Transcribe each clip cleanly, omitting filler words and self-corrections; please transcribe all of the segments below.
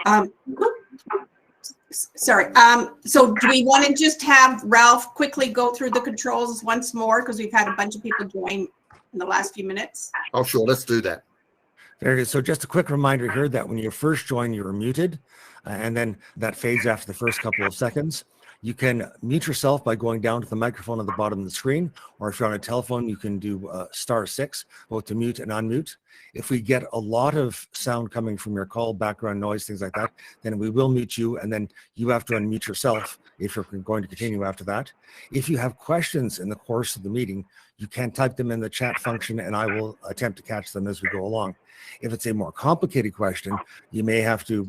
Um, sorry. So do we want to just have Ralph quickly go through the controls once more, because we've had a bunch of people join in the last few minutes? Oh, sure. Let's do that. Very good. So just a quick reminder here that when you first join, you're muted, and then that fades after the first couple of seconds. You can mute yourself by going down to the microphone at the bottom of the screen, or if you're on a telephone, you can do *6, both to mute and unmute. If we get a lot of sound coming from your call, background noise, things like that, then we will mute you, and then you have to unmute yourself if you're going to continue after that. If you have questions in the course of the meeting, you can type them in the chat function, and I will attempt to catch them as we go along. If it's a more complicated question, you may have to,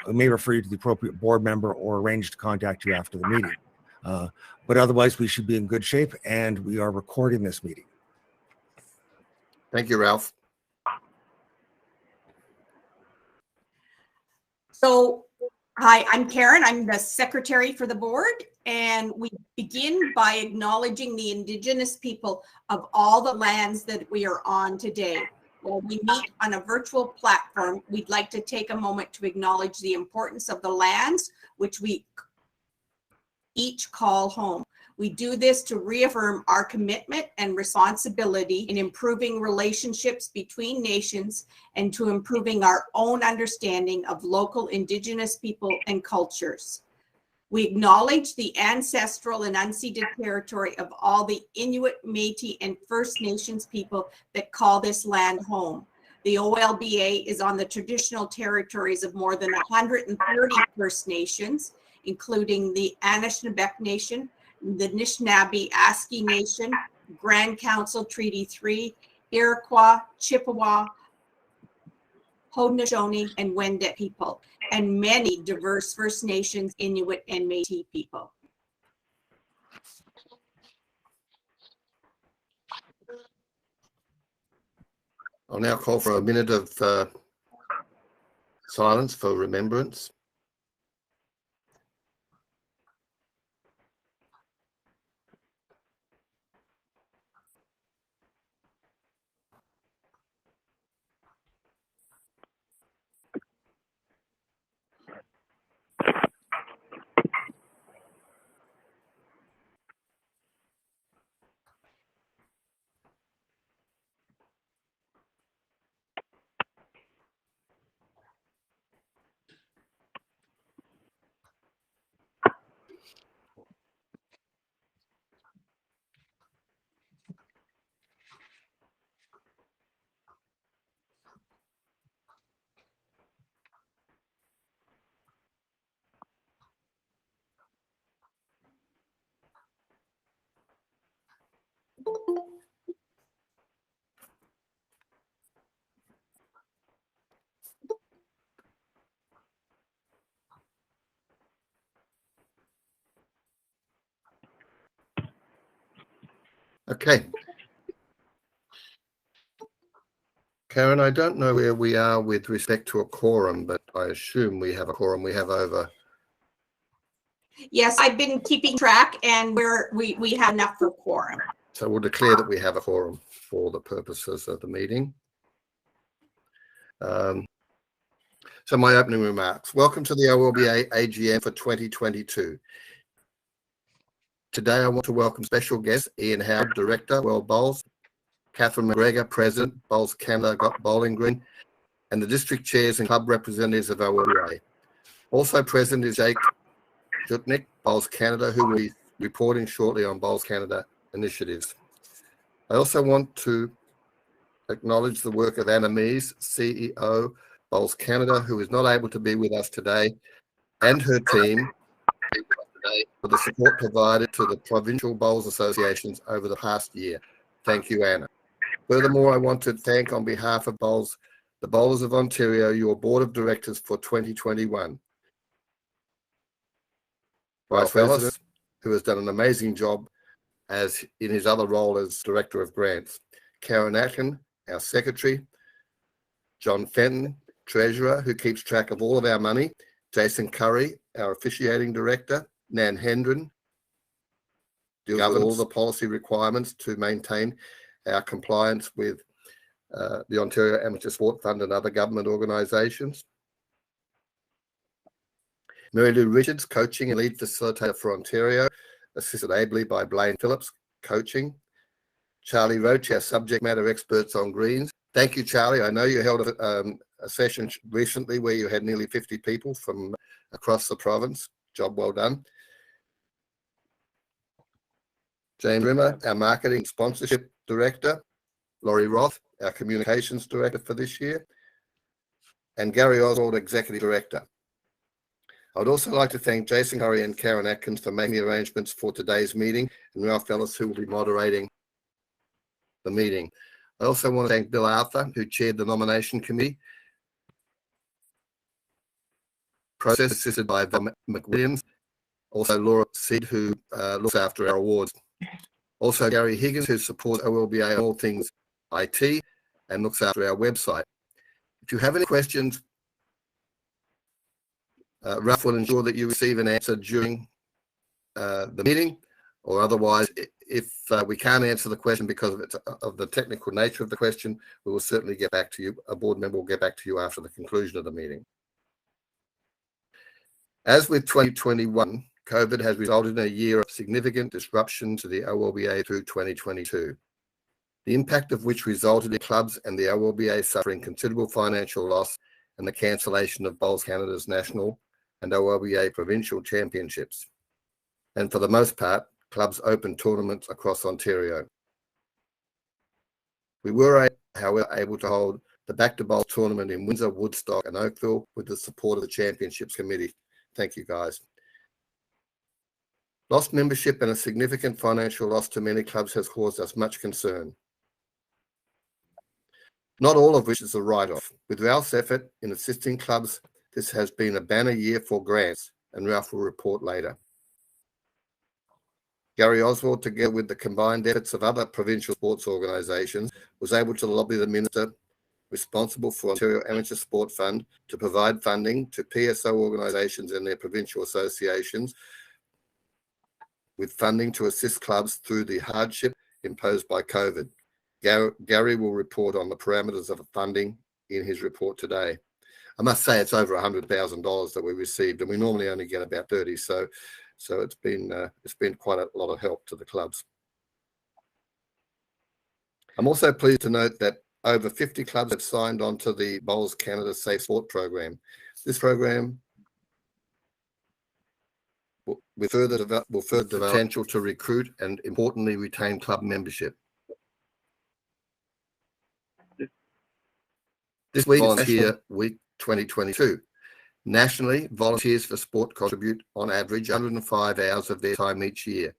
may refer you to the appropriate board member or arrange to contact you after the meeting. But otherwise, we should be in good shape, and we are recording this meeting. Thank you, Ralph. So, hi, I'm Karen. I'm the secretary for the board, and we begin by acknowledging the Indigenous people of all the lands that we are on today. While we meet on a virtual platform, we'd like to take a moment to acknowledge the importance of the lands which we each call home. We do this to reaffirm our commitment and responsibility in improving relationships between nations and to improving our own understanding of local Indigenous people and cultures. We acknowledge the ancestral and unceded territory of all the Inuit, Métis, and First Nations people that call this land home. The OLBA is on the traditional territories of more than 130 First Nations, including the Anishinaabe Nation, the Anishinaabe Aski Nation, Grand Council Treaty 3, Iroquois, Chippewa, Haudenosaunee, and Wendat people, and many diverse First Nations, Inuit, and Métis people. I'll now call for a minute of silence for remembrance. Okay. Karen, I don't know where we are with respect to a quorum, but I assume we have a quorum. We have over. Yes, I've been keeping track, and we have enough for quorum. So we'll declare that we have a quorum for the purposes of the meeting. So my opening remarks. Welcome to the OLBA AGM for 2022. Today I want to welcome special guests, Ian Howard, Director, World Bowls, Catherine McGregor, President, Bowls Canada Bowling Green, and the district chairs and club representatives of OLBA. Also present is Jake Jutnik, Bowls Canada, who will be reporting shortly on Bowls Canada initiatives. I also want to acknowledge the work of Anna Mees, CEO, Bowls Canada, who is not able to be with us today, and her team for the support provided to the provincial bowls associations over the past year. Thank you, Anna. Furthermore, I want to thank on behalf of Bowls, the Bowlers of Ontario, your board of directors for 2021. Bryce Ellis, who has done an amazing job as in his other role as Director of Grants. Karen Atkin, our Secretary. John Fenton, Treasurer, who keeps track of all of our money. Jason Curry, our Officiating Director. Nan Hendren, deals with all the policy requirements to maintain our compliance with the Ontario Amateur Sport Fund and other government organisations. Mary Lou Richards, coaching and lead facilitator for Ontario, assisted ably by Blaine Phillips, coaching. Charlie Roach, our subject matter experts on greens. Thank you, Charlie. I know you held a session recently where you had nearly 50 people from across the province. Job well done. James Rimmer, our marketing and sponsorship director. Laurie Roth, our communications director for this year. And Gary Oswald, executive director. I would also like to thank Jason Curry and Karen Atkins for making the arrangements for today's meeting, and Ralph Ellis, who will be moderating the meeting. I also want to thank Bill Arthur, who chaired the nomination committee. Process assisted by Val McWilliams. Also Laura Seed, who looks after our awards. Also Gary Higgins, who supports OLBA on all things IT and looks after our website. If you have any questions, Ralph will ensure that you receive an answer during the meeting, or otherwise, if we can't answer the question because of the technical nature of the question, we will certainly get back to you. A board member will get back to you after the conclusion of the meeting. As with 2021, COVID has resulted in a year of significant disruption to the OLBA through 2022, the impact of which resulted in clubs and the OLBA suffering considerable financial loss and the cancellation of Bowls Canada's national and OLBA provincial championships, and for the most part, clubs open tournaments across Ontario. We were, however, able to hold the Back to Bowls tournament in Windsor, Woodstock and Oakville with the support of the Championships Committee. Thank you, guys. Lost membership and a significant financial loss to many clubs has caused us much concern, not all of which is a write-off. With Ralph's effort in assisting clubs, this has been a banner year for grants, and Ralph will report later. Gary Oswald, together with the combined efforts of other provincial sports organisations, was able to lobby the minister responsible for Ontario Amateur Sport Fund to provide funding to PSO organisations and their provincial associations, with funding to assist clubs through the hardship imposed by COVID. Gary will report on the parameters of the funding in his report today. I must say it's over $100,000 that we received, and we normally only get about 30. So it's been quite a lot of help to the clubs. I'm also pleased to note that over 50 clubs have signed on to the Bowls Canada Safe Sport program. This program will further develop the potential to recruit and, importantly, retain club membership. This week is Volunteer Week 2022. Nationally, Volunteers for Sport contribute on average 105 hours of their time each year.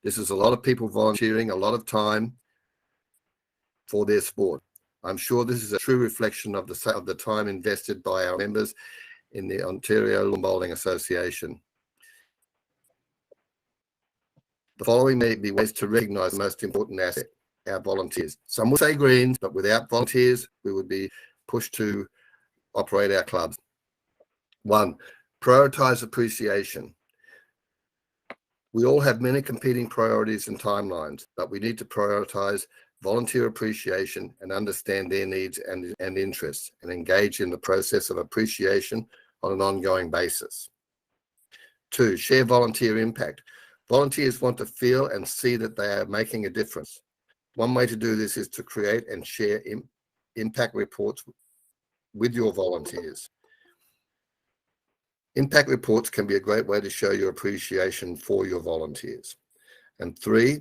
This is a lot of people volunteering a lot of time for their sport. I'm sure this is a true reflection of the time invested by our members in the Ontario Lawn Bowling Association. The following may be ways to recognise the most important asset, our volunteers. Some would say greens, but without volunteers, we would be pushed to operate our clubs. 1, prioritise appreciation. We all have many competing priorities and timelines, but we need to prioritise volunteer appreciation and understand their needs and interests, and engage in the process of appreciation on an ongoing basis. 2, share volunteer impact. Volunteers want to feel and see that they are making a difference. One way to do this is to create and share impact reports with your volunteers. Impact reports can be a great way to show your appreciation for your volunteers. And 3,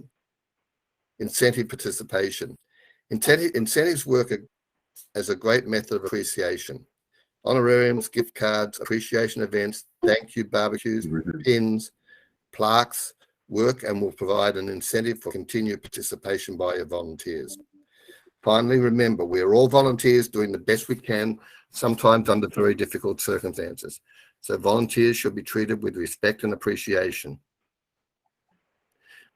incentive participation. Incentives work as a great method of appreciation. Honorariums, gift cards, appreciation events, thank you barbecues, pins, plaques work and will provide an incentive for continued participation by your volunteers. Finally, remember, we are all volunteers doing the best we can, sometimes under very difficult circumstances. So volunteers should be treated with respect and appreciation.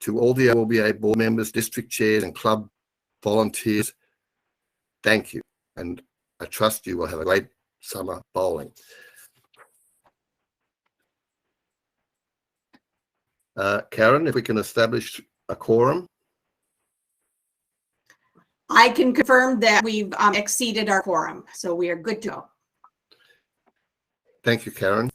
To all the OLBA board members, district chairs and club volunteers, thank you. And I trust you will have a great summer bowling. Karen, if we can establish a quorum. I can confirm that we've exceeded our quorum, so we are good to go. Thank you, Karen.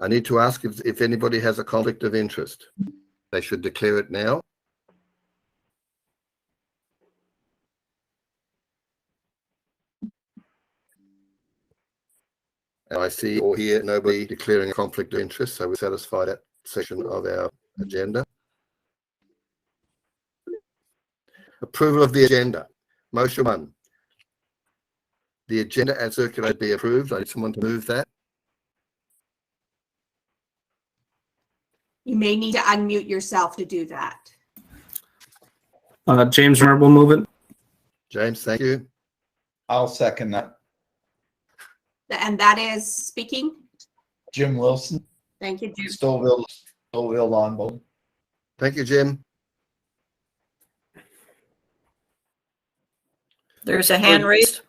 I need to ask if anybody has a conflict of interest. They should declare it now. And I see or hear nobody declaring a conflict of interest, so we satisfy that section of our agenda. Approval of the agenda. Motion 1. The agenda as circulated be approved. I need someone to move that. You may need to unmute yourself to do that. James Renner will move it. James, thank you. I'll second that. And that is speaking. Jim Wilson, Thank you, Jim. Stouffville Lawn Bowling. Thank you, Jim. There's a hand raised.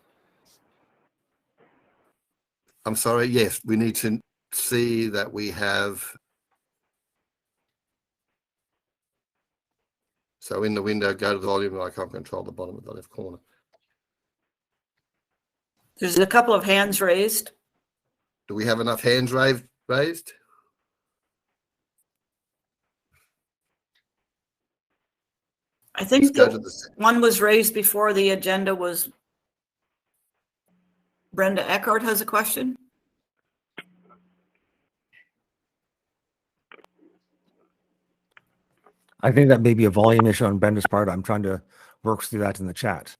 I'm sorry. Yes, we need to see that we have. So in the window, go to the volume. I can't control the bottom of the left corner. There's a couple of hands raised. Do we have enough hands raised? I think Let's go to the. one was raised before the agenda was. Brenda Eckhart has a question. I think that may be a volume issue on Brenda's part. I'm trying to work through that in the chat.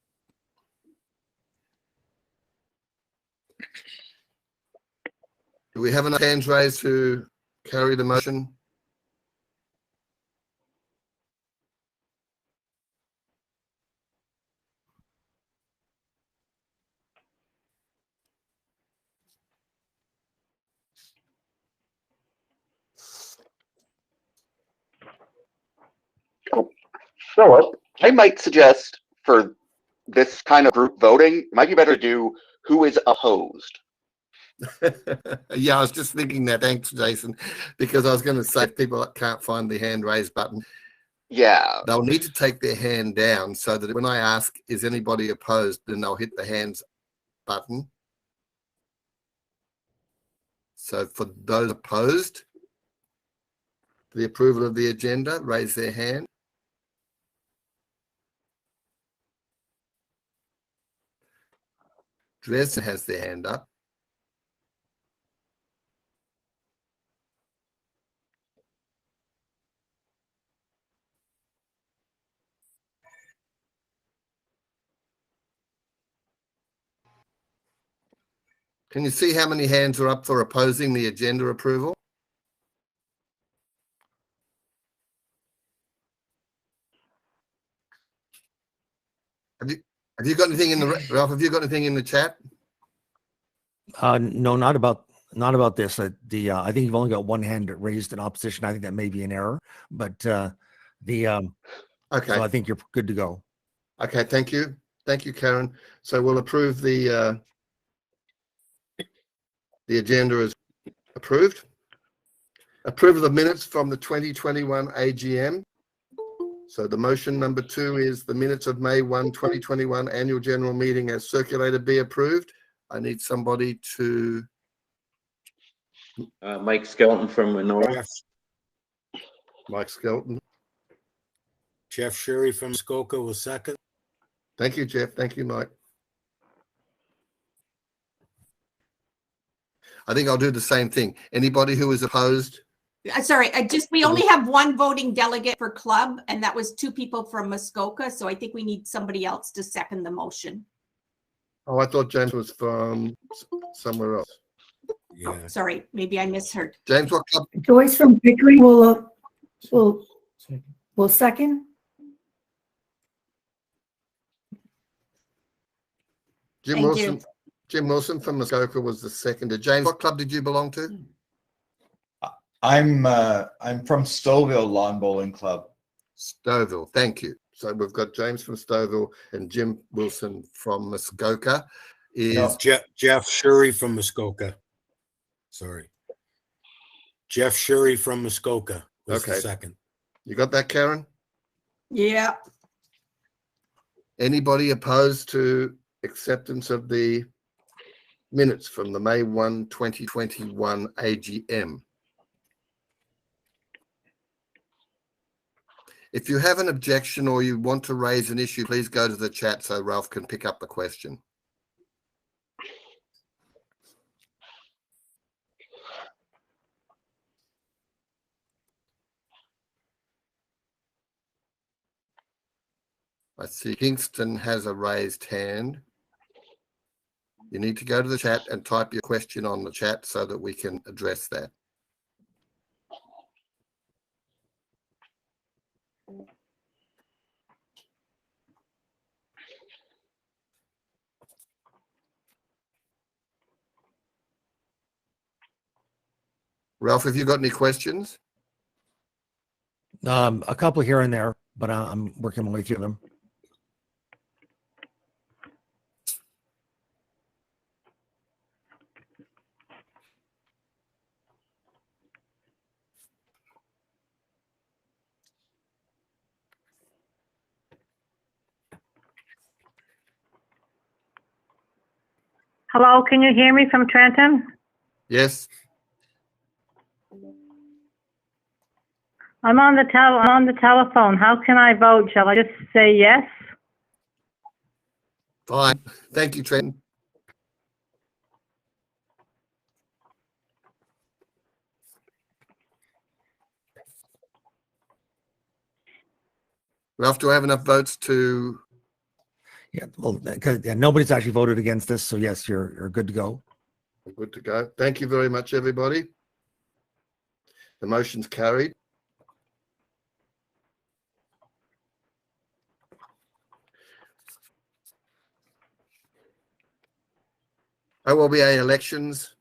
Do we have enough hands raised to carry the motion? Philip, I might suggest for this kind of group voting, it might be better to do who is opposed. Yeah, I was just thinking that. Thanks, Jason, because I was going to say if people can't find the hand raise button, Yeah. they'll need to take their hand down so that when I ask, is anybody opposed, then they'll hit the hands button. So for those opposed to the approval of the agenda, raise their hand. Dresden has their hand up. Can you see how many hands are up for opposing the agenda approval? Have you got anything in the Ralph? Have you got anything in the chat? No, not about this. I think you've only got one hand raised in opposition. I think that may be an error, but okay. So I think you're good to go. Okay, thank you, Karen. So we'll approve the agenda as approved. Approval of minutes from the 2021 AGM. So the motion number 2 is the minutes of May 1, 2021 annual general meeting as circulated be approved. I need somebody to. Mike Skelton from Winona. Mike Skelton. Jeff Sherry from Muskoka will second. Thank you, Jeff. Thank you, Mike. I think I'll do the same thing. Anybody who is opposed? Sorry, we only have one voting delegate for club, and that was 2 people from Muskoka. So I think we need somebody else to second the motion. Oh, I thought James was from somewhere else. Yeah. Oh, sorry, maybe I misheard. James, what club? Joyce from Pickering will second. Jim Thank Wilson. you. Jim Wilson from Muskoka was the seconder. James, what club did you belong to? I'm from Stouffville Lawn Bowling Club. Stouffville, thank you. So we've got James from Stouffville and Jim Wilson from Muskoka. No, Jeff Sherry from Muskoka. Sorry. Jeff Sherry from Muskoka was the second. You got that, Karen? Yeah. Anybody opposed to acceptance of the minutes from the May 1, 2021 AGM? If you have an objection or you want to raise an issue, please go to the chat so Ralph can pick up the question. I see Kingston has a raised hand. You need to go to the chat and type your question on the chat so that we can address that. Ralph, have you got any questions? A couple here and there, but I'm working my way through them. Hello, can you hear me from Trenton? Yes. I'm on the telephone. How can I vote? Shall I just say yes? Fine. Thank you, Trenton. Ralph, do I have enough votes to? Yeah, well, because nobody's actually voted against this, so yes, you're good to go. Good to go. Thank you very much, everybody. The motion's carried. OLBA elections.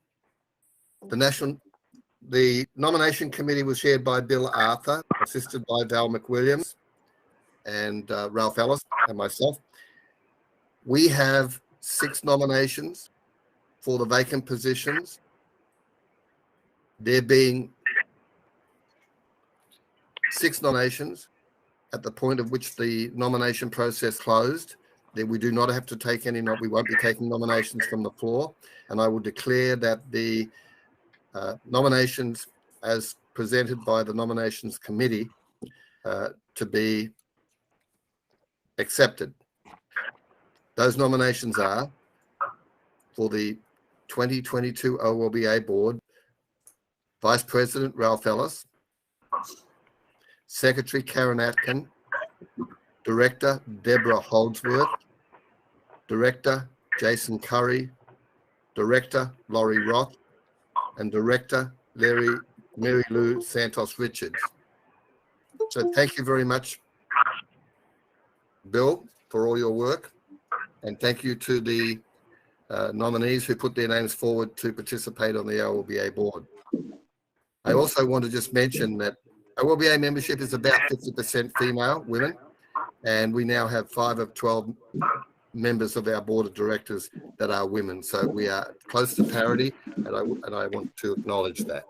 The nomination committee was chaired by Bill Arthur, assisted by Val McWilliams and Ralph Ellis and myself. We have 6 nominations for the vacant positions. There being 6 nominations at the point at which the nomination process closed, that we do not have to take any, we won't be taking nominations from the floor, and I will declare that the nominations as presented by the nominations committee to be accepted. Those nominations are for the 2022 OLBA board, Vice President Ralph Ellis, Secretary Karen Atkin, Director Deborah Holdsworth, Director Jason Curry, Director Laurie Roth, and Director Mary Lou Santos Richards. So thank you very much, Bill, for all your work. And thank you to the nominees who put their names forward to participate on the OLBA board. I also want to just mention that OLBA membership is about 50% female women, and we now have 5 of 12 members of our board of directors that are women. So we are close to parity, and I want to acknowledge that.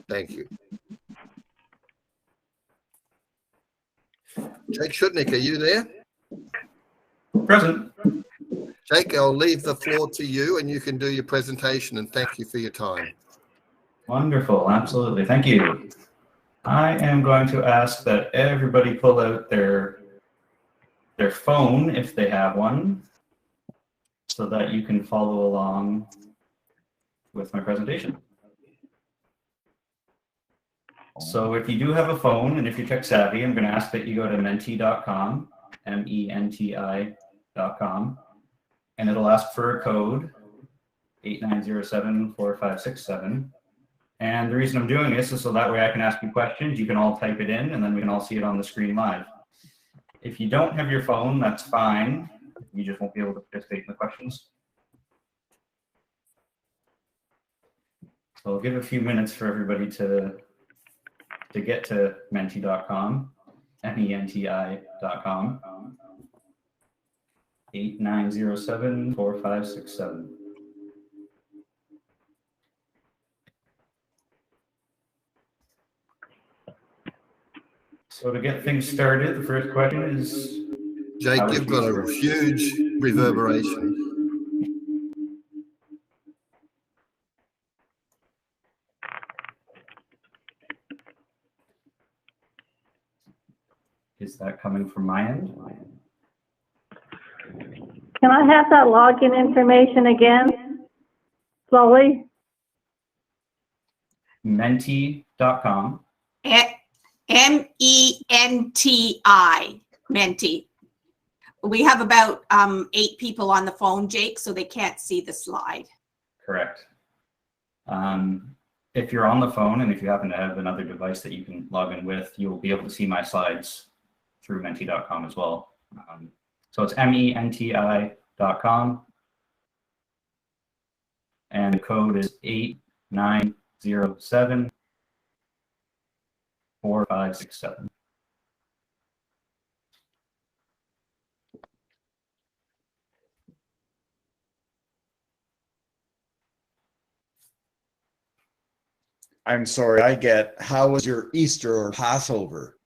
Thank you. Jake Schutnick, are you there? Present. Jake, I'll leave the floor to you and you can do your presentation, and thank you for your time. Wonderful, absolutely. Thank you. I am going to ask that everybody pull out their phone if they have one, so that you can follow along with my presentation. So if you do have a phone and if you're tech savvy, I'm going to ask that you go to menti.com, menti.com, and it'll ask for a code 89074567. And the reason I'm doing this is so that way I can ask you questions. You can all type it in, and then we can all see it on the screen live. If you don't have your phone, that's fine. You just won't be able to participate in the questions. So I'll give a few minutes for everybody to get to menti.com, menti.com, 89074567. So to get things started, the first question is... Jake, you've got a huge reverberation. Is that coming from my end? Can I have that login information again? Slowly? Menti.com. MENTI, Menti. We have about 8 people on the phone, Jake, so they can't see the slide. Correct. If you're on the phone and if you happen to have another device that you can log in with, you'll be able to see my slides through menti.com as well. So it's MENTI.com. And the code is 8907-4567. I'm sorry, how was your Easter or Passover?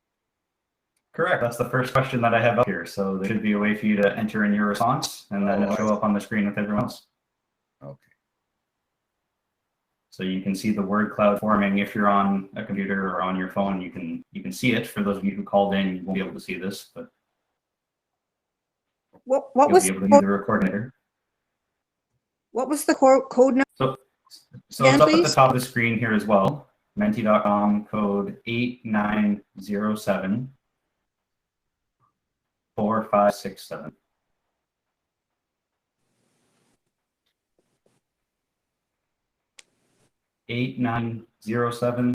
Correct. That's the first question that I have up here. So there should be a way for you to enter in your response, and then it'll show up on the screen with everyone else. Okay. So you can see the word cloud forming if you're on a computer or on your phone. You can see it. For those of you who called in, you won't be able to see this, but What you'll was be able to do the recording later. what was the code number? So Again, it's up at the please? top of the screen here as well. Menti.com code 8907-4567. Eight 907-4567.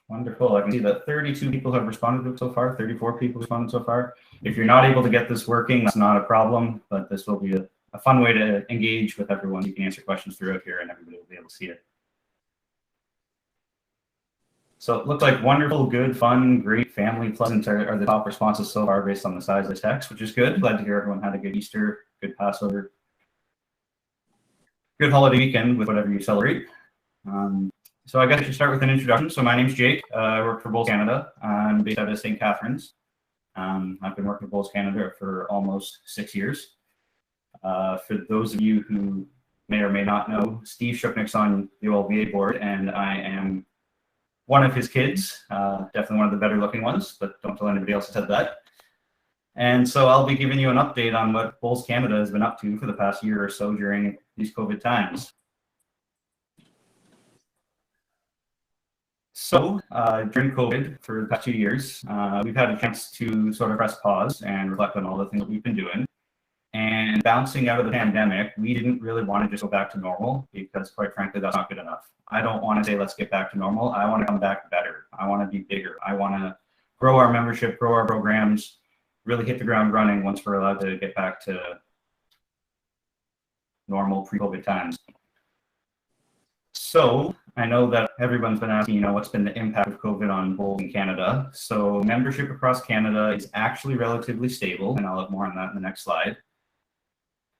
Wonderful. I can see that 32 people have responded to it so far, 34 people responded so far. If you're not able to get this working, that's not a problem, but this will be a fun way to engage with everyone. You can answer questions throughout here and everybody will be able to see it. So it looks like wonderful, good, fun, great, family, pleasant are the top responses so far based on the size of the text, which is good. Glad to hear everyone had a good Easter, good Passover, good holiday weekend with whatever you celebrate. So I guess I should start with an introduction. So my name's Jake. I work for Bowls Canada. I'm based out of St. Catharines. I've been working with Bowls Canada for almost 6 years. For those of you who may or may not know, Steve Shupnick's on the Olba board, and I am one of his kids, definitely one of the better looking ones, but don't tell anybody else I said that. And so I'll be giving you an update on what Bowls Canada has been up to for the past year or so during these COVID times. So during COVID for the past 2 years, we've had a chance to sort of press pause and reflect on all the things that we've been doing. And bouncing out of the pandemic, we didn't really want to just go back to normal because, quite frankly, that's not good enough. I don't want to say, let's get back to normal. I want to come back better. I want to be bigger. I want to grow our membership, grow our programs, really hit the ground running once we're allowed to get back to normal pre-COVID times. So I know that everyone's been asking, what's been the impact of COVID on Bowls in Canada? So membership across Canada is actually relatively stable, and I'll have more on that in the next slide.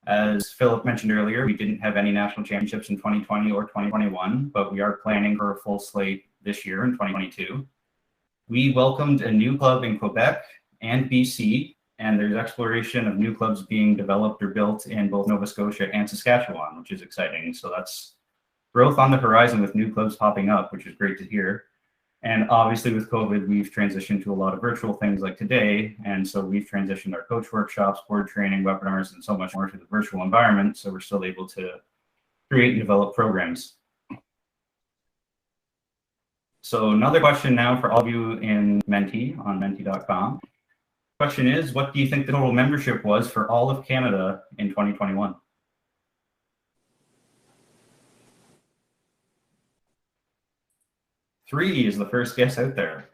As Philip mentioned earlier, we didn't have any national championships in 2020 or 2021, but we are planning for a full slate this year in 2022. We welcomed a new club in Quebec and BC, and there's exploration of new clubs being developed or built in both Nova Scotia and Saskatchewan, which is exciting. So that's growth on the horizon with new clubs popping up, which is great to hear. And obviously with COVID, we've transitioned to a lot of virtual things like today. And so we've transitioned our coach workshops, board training, webinars, and so much more to the virtual environment. So we're still able to create and develop programs. So another question now for all of you in Menti on menti.com. Question is, what do you think the total membership was for all of Canada in 2021? Three is the first guess out there.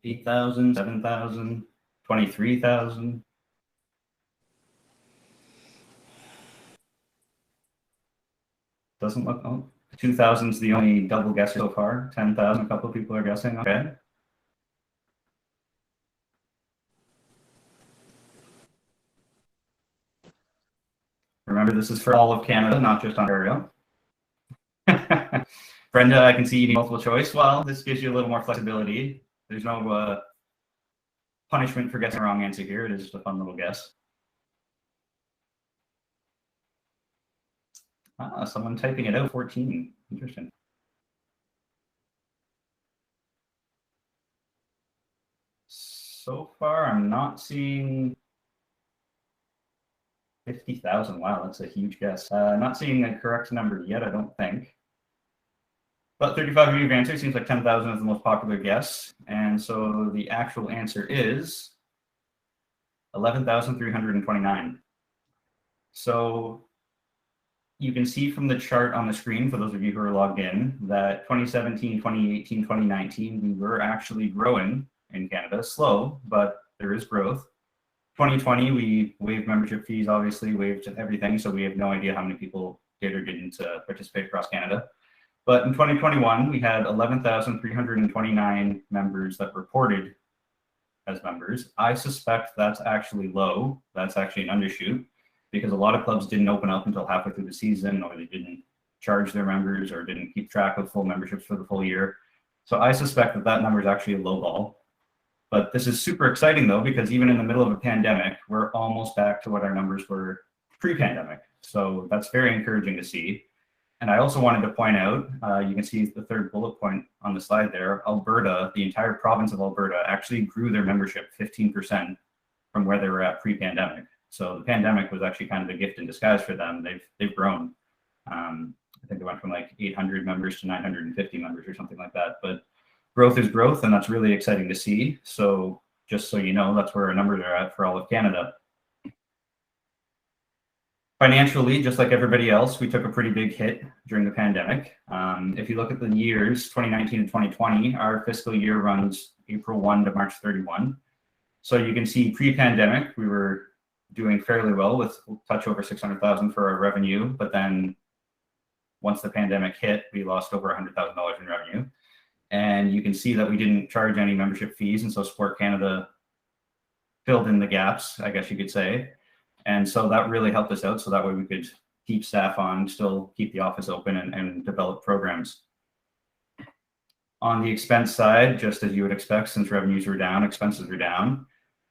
8,000, 7,000, 23,000. Doesn't look, 2,000 is the only double guesser so far. 10,000, a couple of people are guessing. Okay. Remember, this is for all of Canada, not just Ontario. Brenda, I can see you need multiple choice. Well, this gives you a little more flexibility. There's no punishment for guessing the wrong answer here. It is just a fun little guess. Someone typing it out, 14. Interesting. So far, I'm not seeing 50,000. Wow, that's a huge guess. Not seeing a correct number yet, I don't think. But 35 of you have answered. Seems like 10,000 is the most popular guess. And so the actual answer is 11,329. So you can see from the chart on the screen, for those of you who are logged in, that 2017, 2018, 2019, we were actually growing in Canada. Slow, but there is growth. 2020, we waived membership fees, obviously, waived everything, so we have no idea how many people did or didn't participate across Canada. But in 2021, we had 11,329 members that reported as members. I suspect that's actually low. That's actually an undershoot, because a lot of clubs didn't open up until halfway through the season, or they didn't charge their members, or didn't keep track of full memberships for the full year. So I suspect that that number is actually a low ball. But this is super exciting, though, because even in the middle of a pandemic, we're almost back to what our numbers were pre-pandemic. So that's very encouraging to see. And I also wanted to point out, you can see the third bullet point on the slide there, Alberta, the entire province of Alberta, actually grew their membership 15% from where they were at pre-pandemic. So the pandemic was actually kind of a gift in disguise for them. They've grown. I think they went from like 800 members to 950 members or something like that. But growth is growth, and that's really exciting to see. So just so you know, that's where our numbers are at for all of Canada. Financially, just like everybody else, we took a pretty big hit during the pandemic. If you look at the years, 2019 and 2020, our fiscal year runs April 1 to March 31. So you can see pre-pandemic, we were doing fairly well with a touch over 600,000 for our revenue. But then once the pandemic hit, we lost over $100,000 in revenue. And you can see that we didn't charge any membership fees. And so Sport Canada filled in the gaps, I guess you could say. And so that really helped us out. So that way we could keep staff on, still keep the office open, and develop programs. On the expense side, just as you would expect, since revenues were down, expenses were down.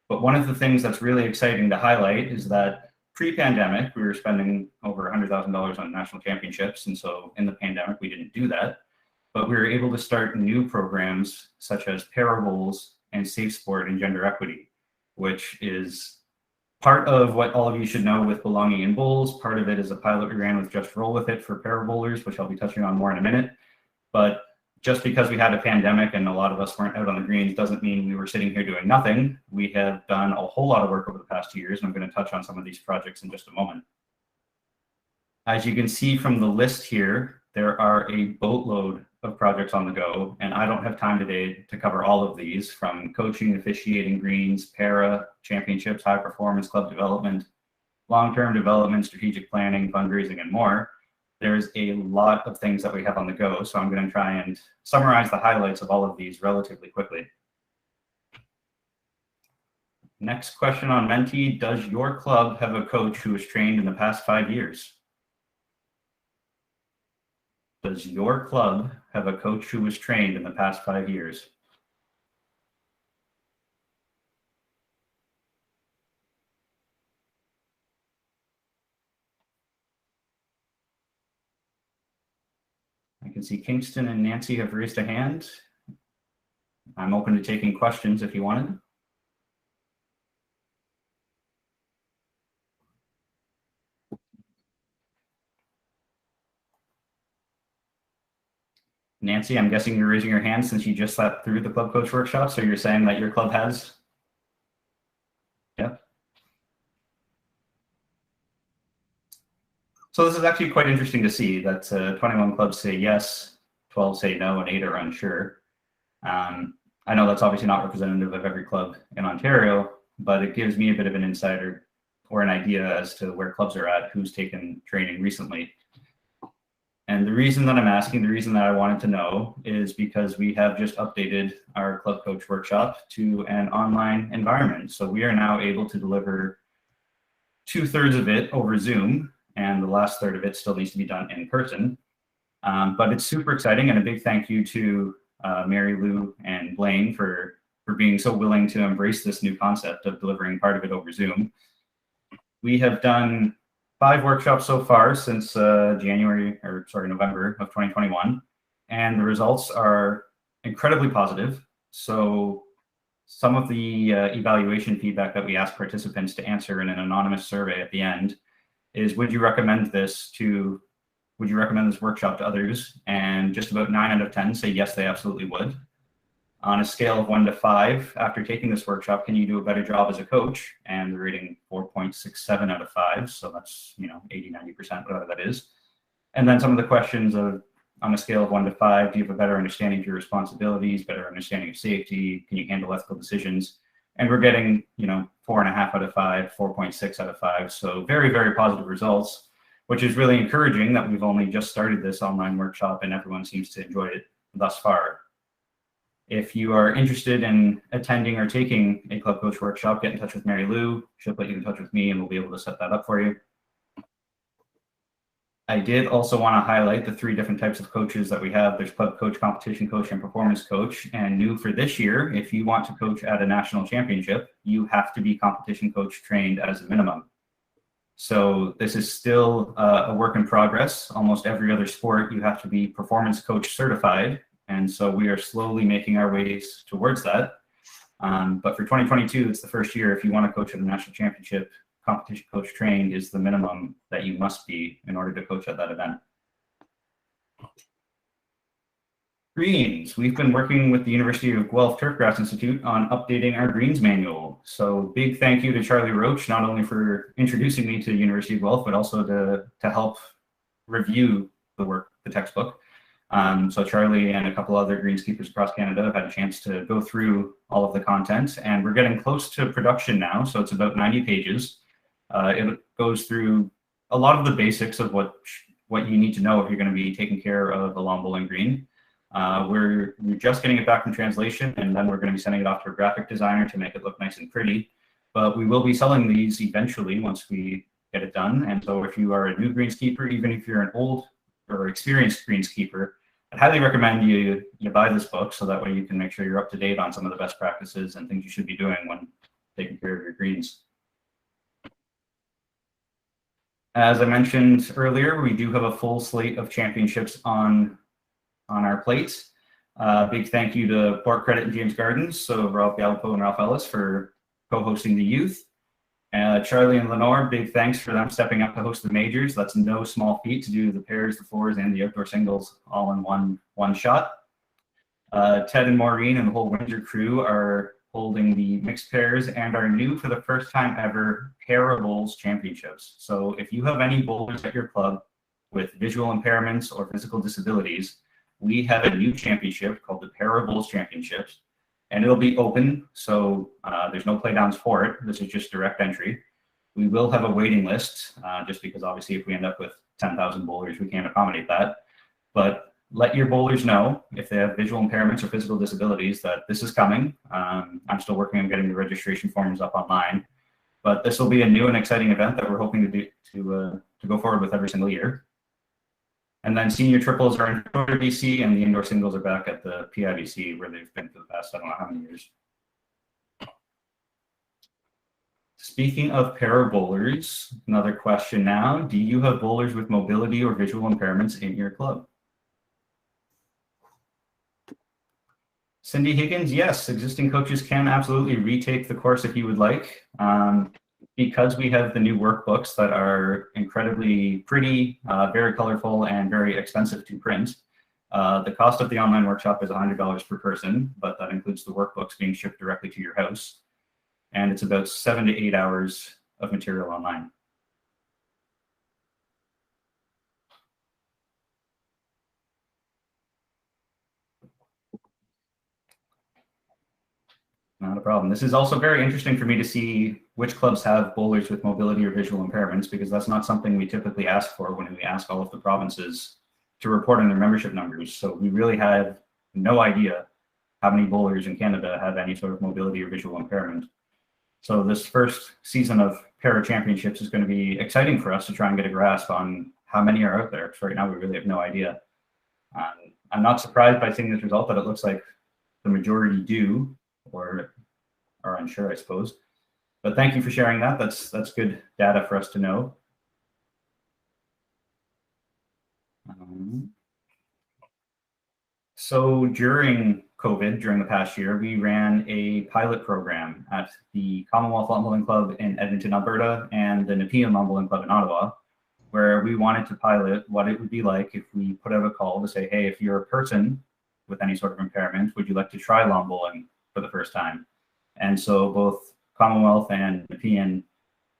But one of the things that's really exciting to highlight is that pre-pandemic, we were spending over $100,000 on national championships. And so in the pandemic, we didn't do that. But we were able to start new programs such as Para Bowls and Safe Sport and Gender Equity, which is part of what all of you should know with Belonging in Bowls. Part of it is a pilot we ran with Just Roll With It for para bowlers, which I'll be touching on more in a minute. But just because we had a pandemic and a lot of us weren't out on the greens doesn't mean we were sitting here doing nothing. We have done a whole lot of work over the past 2 years, and I'm going to touch on some of these projects in just a moment. As you can see from the list here, there are a boatload of projects on the go, and I don't have time today to cover all of these, from coaching, officiating, greens, para, championships, high performance, club development, long-term development, strategic planning, fundraising, and more. There's a lot of things that we have on the go, so I'm going to try and summarize the highlights of all of these relatively quickly. Next question on Menti: does your club have a coach who was trained in the past 5 years? Does your club have a coach who was trained in the past 5 years? I can see Kingston and Nancy have raised a hand. I'm open to taking questions if you wanted. Nancy, I'm guessing you're raising your hand since you just sat through the club coach workshop, so you're saying that your club has? Yep. So this is actually quite interesting to see that 21 clubs say yes, 12 say no, and 8 are unsure. I know that's obviously not representative of every club in Ontario, but it gives me a bit of an insider or an idea as to where clubs are at, who's taken training recently. And the reason that I'm asking, the reason that I wanted to know, is because we have just updated our club coach workshop to an online environment. So we are now able to deliver 2/3 of it over Zoom, and the last third of it still needs to be done in person. But it's super exciting, and a big thank you to Mary Lou and Blaine for being so willing to embrace this new concept of delivering part of it over Zoom. We have done 5 workshops so far since November of 2021, and the results are incredibly positive. So some of the evaluation feedback that we ask participants to answer in an anonymous survey at the end is, would you recommend this workshop to others? And just about 9 out of 10 say yes, they absolutely would. On a scale of 1 to 5, after taking this workshop, can you do a better job as a coach? And the rating 4.67 out of 5. So that's, 80, 90%, whatever that is. And then some of the questions of, on a scale of 1 to 5, do you have a better understanding of your responsibilities, better understanding of safety? Can you handle ethical decisions? And we're getting, 4.5 out of 5, 4.6 out of 5. So very, very positive results, which is really encouraging that we've only just started this online workshop and everyone seems to enjoy it thus far. If you are interested in attending or taking a club coach workshop, get in touch with Mary Lou. She'll put you in touch with me and we'll be able to set that up for you. I did also want to highlight the 3 different types of coaches that we have. There's club coach, competition coach, and performance coach. And new for this year, if you want to coach at a national championship, you have to be competition coach trained as a minimum. So this is still a work in progress. Almost every other sport, you have to be performance coach certified. And so we are slowly making our ways towards that. But for 2022, it's the first year. If you want to coach at a national championship, competition coach trained is the minimum that you must be in order to coach at that event. Greens. We've been working with the University of Guelph Turfgrass Institute on updating our greens manual. So big thank you to Charlie Roach, not only for introducing me to the University of Guelph, but also to help review the textbook. So Charlie and a couple other greenskeepers across Canada have had a chance to go through all of the content, and we're getting close to production now. So it's about 90 pages. It goes through a lot of the basics of what you need to know if you're going to be taking care of a lawn bowling green. We're just getting it back from translation, and then we're going to be sending it off to a graphic designer to make it look nice and pretty. But we will be selling these eventually once we get it done. And so if you are a new greenskeeper, even if you're an old or experienced greenskeeper, I'd highly recommend you buy this book so that way you can make sure you're up to date on some of the best practices and things you should be doing when taking care of your greens. As I mentioned earlier, we do have a full slate of championships on our plate. Big thank you to Port Credit and James Gardens, so Ralph Gallipo and Ralph Ellis for co-hosting the youth. Charlie and Lenore, big thanks for them stepping up to host the majors. That's no small feat to do the pairs, the fours, and the outdoor singles all in one shot. Ted and Maureen and the whole Windsor crew are holding the mixed pairs and are new for the first time ever Para-Bowls championships. So if you have any bowlers at your club with visual impairments or physical disabilities, we have a new championship called the Para-Bowls Championships. And it'll be open, so there's no playdowns for it. This is just direct entry. We will have a waiting list, just because obviously if we end up with 10,000 bowlers, we can't accommodate that. But let your bowlers know if they have visual impairments or physical disabilities that this is coming. I'm still working on getting the registration forms up online. But this will be a new and exciting event that we're hoping to go forward with every single year. And then senior triples are in BC, and the indoor singles are back at the PIBC where they've been for the past, I don't know how many years. Speaking of para bowlers, another question now. Do you have bowlers with mobility or visual impairments in your club? Cindy Higgins, yes, existing coaches can absolutely retake the course if you would like. Because we have the new workbooks that are incredibly pretty, very colorful, and very expensive to print, the cost of the online workshop is $100 per person, but that includes the workbooks being shipped directly to your house. And it's about 7 to 8 hours of material online. Not a problem. This is also very interesting for me to see which clubs have bowlers with mobility or visual impairments, because that's not something we typically ask for when we ask all of the provinces to report on their membership numbers. So we really have no idea how many bowlers in Canada have any sort of mobility or visual impairment. So this first season of para championships is going to be exciting for us to try and get a grasp on how many are out there. Because right now we really have no idea. I'm not surprised by seeing this result, but it looks like the majority do, or are unsure, I suppose. But thank you for sharing that. That's good data for us to know. So during COVID, during the past year, we ran a pilot program at the Commonwealth Lawn Bowling Club in Edmonton, Alberta, and the Nepean Lawn Bowling Club in Ottawa, where we wanted to pilot what it would be like if we put out a call to say, hey, if you're a person with any sort of impairment, would you like to try lawn bowling for the first time? And so both Commonwealth and Nepean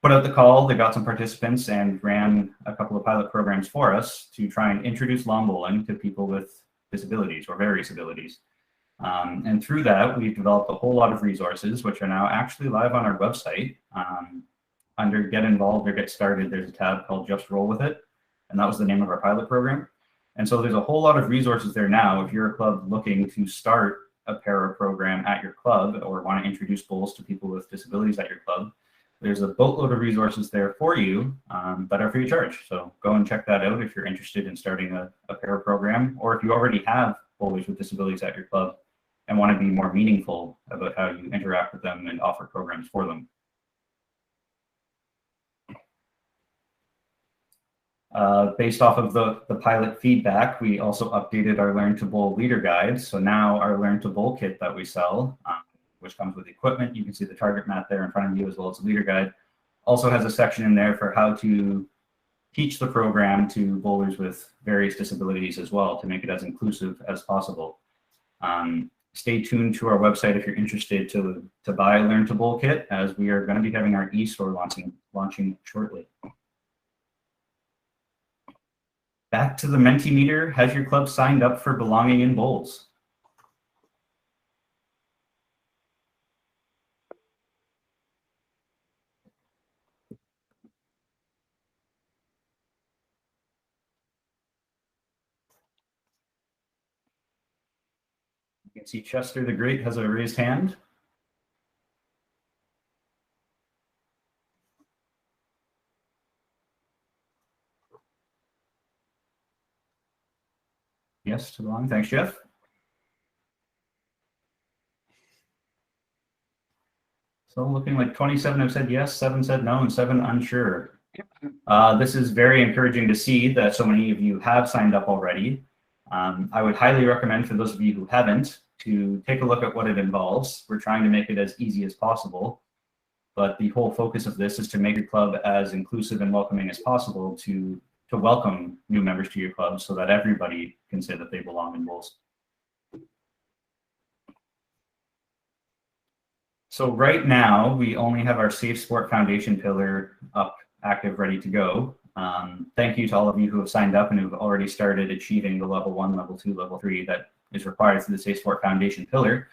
put out the call. They got some participants and ran a couple of pilot programs for us to try and introduce lawn bowling to people with disabilities or various abilities. And through that, we've developed a whole lot of resources, which are now actually live on our website. Under Get Involved or Get Started, there's a tab called Just Roll With It. And that was the name of our pilot program. And so there's a whole lot of resources there now. If you're a club looking to start a para program at your club or want to introduce bowls to people with disabilities at your club, there's a boatload of resources there for you that are free of charge. So go and check that out if you're interested in starting a para program, or if you already have bowlers with disabilities at your club and want to be more meaningful about how you interact with them and offer programs for them. Based off of the pilot feedback, we also updated our Learn to Bowl leader guide. So now our Learn to Bowl kit that we sell, which comes with equipment, you can see the target mat there in front of you, as well as the leader guide, also has a section in there for how to teach the program to bowlers with various disabilities as well, to make it as inclusive as possible. Stay tuned to our website if you're interested to buy a Learn to Bowl kit, as we are going to be having our e-store launching shortly. Back to the Mentimeter. Has your club signed up for Belonging in Bowls? You can see Chester the Great has a raised hand. Yes to belong. Thanks, Jeff. So looking like 27 have said yes, 7 said no, and 7 unsure. This is very encouraging to see that so many of you have signed up already. I would highly recommend for those of you who haven't to take a look at what it involves. We're trying to make it as easy as possible, but the whole focus of this is to make your club as inclusive and welcoming as possible to welcome new members to your club so that everybody can say that they belong in bowls. So right now, we only have our Safe Sport Foundation pillar up, active, ready to go. Thank you to all of you who have signed up and who've already started achieving the level 1, level 2, level 3 that is required through the Safe Sport Foundation pillar.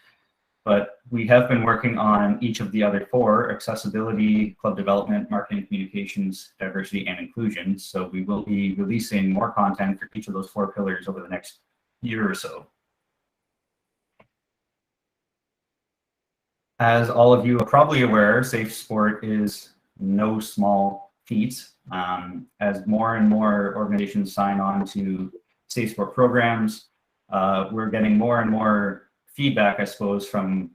But we have been working on each of the other 4: accessibility, club development, marketing, communications, diversity, and inclusion. So we will be releasing more content for each of those 4 pillars over the next year or so. As all of you are probably aware, safe sport is no small feat. As more and more organizations sign on to safe sport programs, we're getting more and more feedback, I suppose, from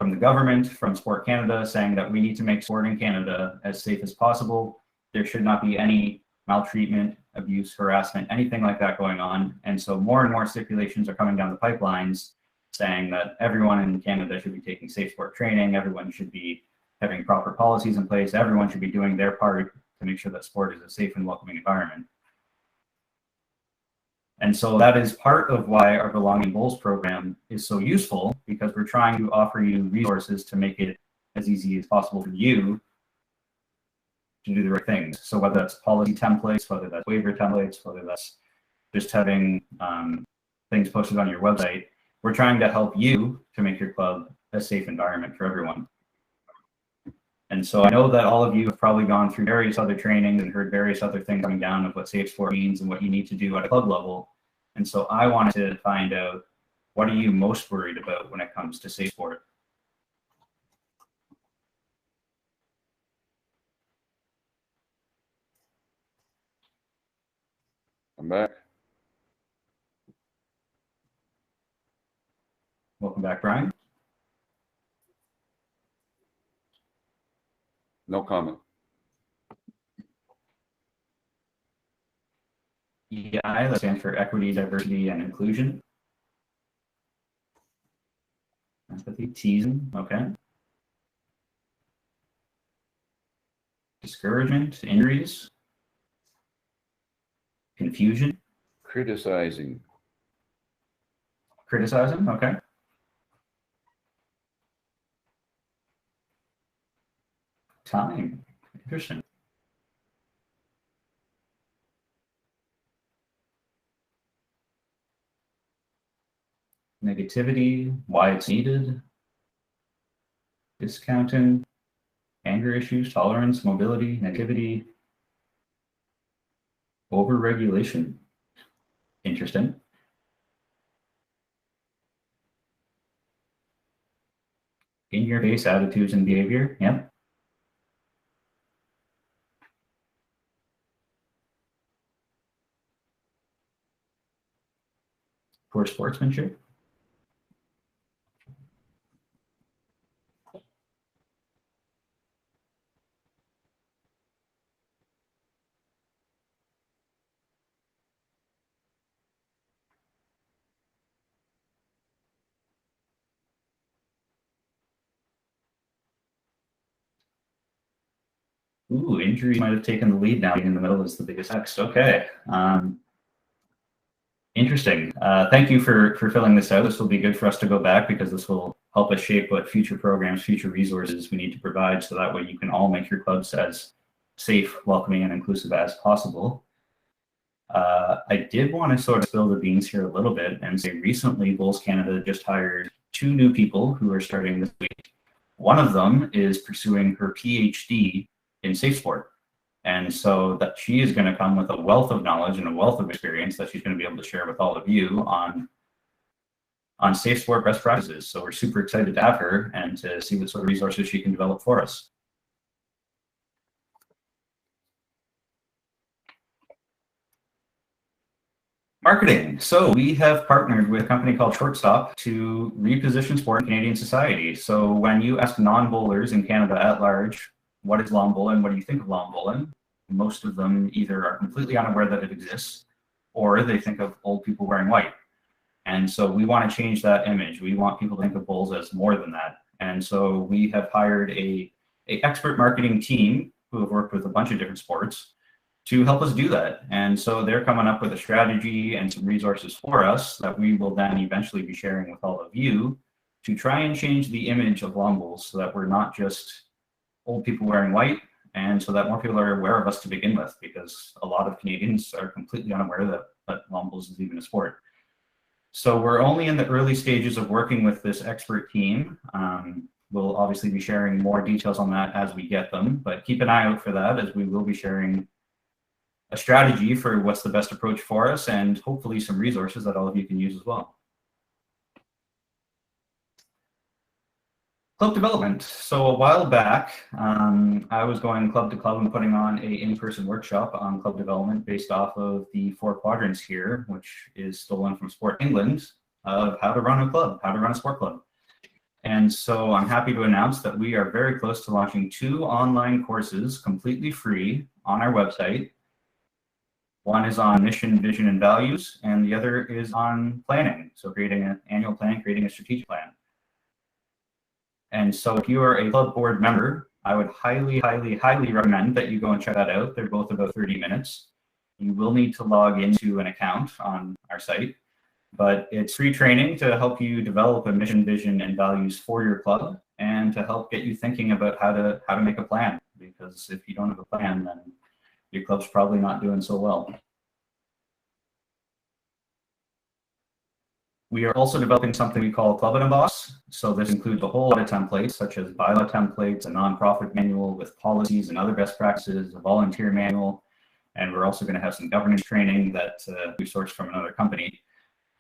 the government, from Sport Canada, saying that we need to make sport in Canada as safe as possible. There should not be any maltreatment, abuse, harassment, anything like that going on. And so more and more stipulations are coming down the pipelines saying that everyone in Canada should be taking safe sport training, everyone should be having proper policies in place, everyone should be doing their part to make sure that sport is a safe and welcoming environment. And so that is part of why our Belonging Bowls program is so useful, because we're trying to offer you resources to make it as easy as possible for you to do the right things. So whether that's policy templates, whether that's waiver templates, whether that's just having things posted on your website, we're trying to help you to make your club a safe environment for everyone. And so I know that all of you have probably gone through various other trainings and heard various other things coming down of what safe sport means and what you need to do at a club level. And so I wanted to find out, what are you most worried about when it comes to safe sport? I'm back. Welcome back, Brian. No comment. EI, that stands for Equity, Diversity, and Inclusion. Empathy, teasing, okay. Discouragement, injuries, confusion. Criticizing. Criticizing, okay. Time, interesting. Negativity, why it's needed. Discounting, anger issues, tolerance, mobility, negativity. Overregulation, interesting. In your face attitudes and behavior, yep. Poor sportsmanship. Ooh, injury might have taken the lead now. Being in the middle is the biggest text. Okay. Interesting. Thank you for filling this out. This will be good for us to go back because this will help us shape what future programs, future resources we need to provide so that way you can all make your clubs as safe, welcoming, and inclusive as possible. I did want to sort of spill the beans here a little bit and say recently Bowls Canada just hired 2 new people who are starting this week. One of them is pursuing her PhD in safe sport. And so that she is going to come with a wealth of knowledge and a wealth of experience that she's going to be able to share with all of you on safe sport best practices. So we're super excited to have her and to see what sort of resources she can develop for us. Marketing. So we have partnered with a company called Shortstop to reposition sport in Canadian society. So when you ask non-bowlers in Canada at large, what is lawn bowling? What do you think of lawn bowling? Most of them either are completely unaware that it exists or they think of old people wearing white. And so we want to change that image. We want people to think of bowls as more than that. And so we have hired a expert marketing team who have worked with a bunch of different sports to help us do that. And so they're coming up with a strategy and some resources for us that we will then eventually be sharing with all of you to try and change the image of lawn bowls so that we're not just old people wearing white, and so that more people are aware of us to begin with, because a lot of Canadians are completely unaware that lawn bowls is even a sport. So we're only in the early stages of working with this expert team. We'll obviously be sharing more details on that as we get them, but keep an eye out for that as we will be sharing a strategy for what's the best approach for us and hopefully some resources that all of you can use as well. Club development. So a while back, I was going club to club and putting on a in-person workshop on club development based off of the 4 quadrants here, which is stolen from Sport England, of how to run a club, how to run a sport club. And so I'm happy to announce that we are very close to launching 2 online courses completely free on our website. One is on mission, vision, and values, and the other is on planning. So creating an annual plan, creating a strategic plan. And so if you are a club board member, I would highly, highly, highly recommend that you go and check that out. They're both about 30 minutes. You will need to log into an account on our site, but it's free training to help you develop a mission, vision, and values for your club and to help get you thinking about how to make a plan. Because if you don't have a plan, then your club's probably not doing so well. We are also developing something we call Club in a Box. So this includes a whole lot of templates, such as bylaw templates, a nonprofit manual with policies and other best practices, a volunteer manual, and we're also going to have some governance training that we sourced from another company.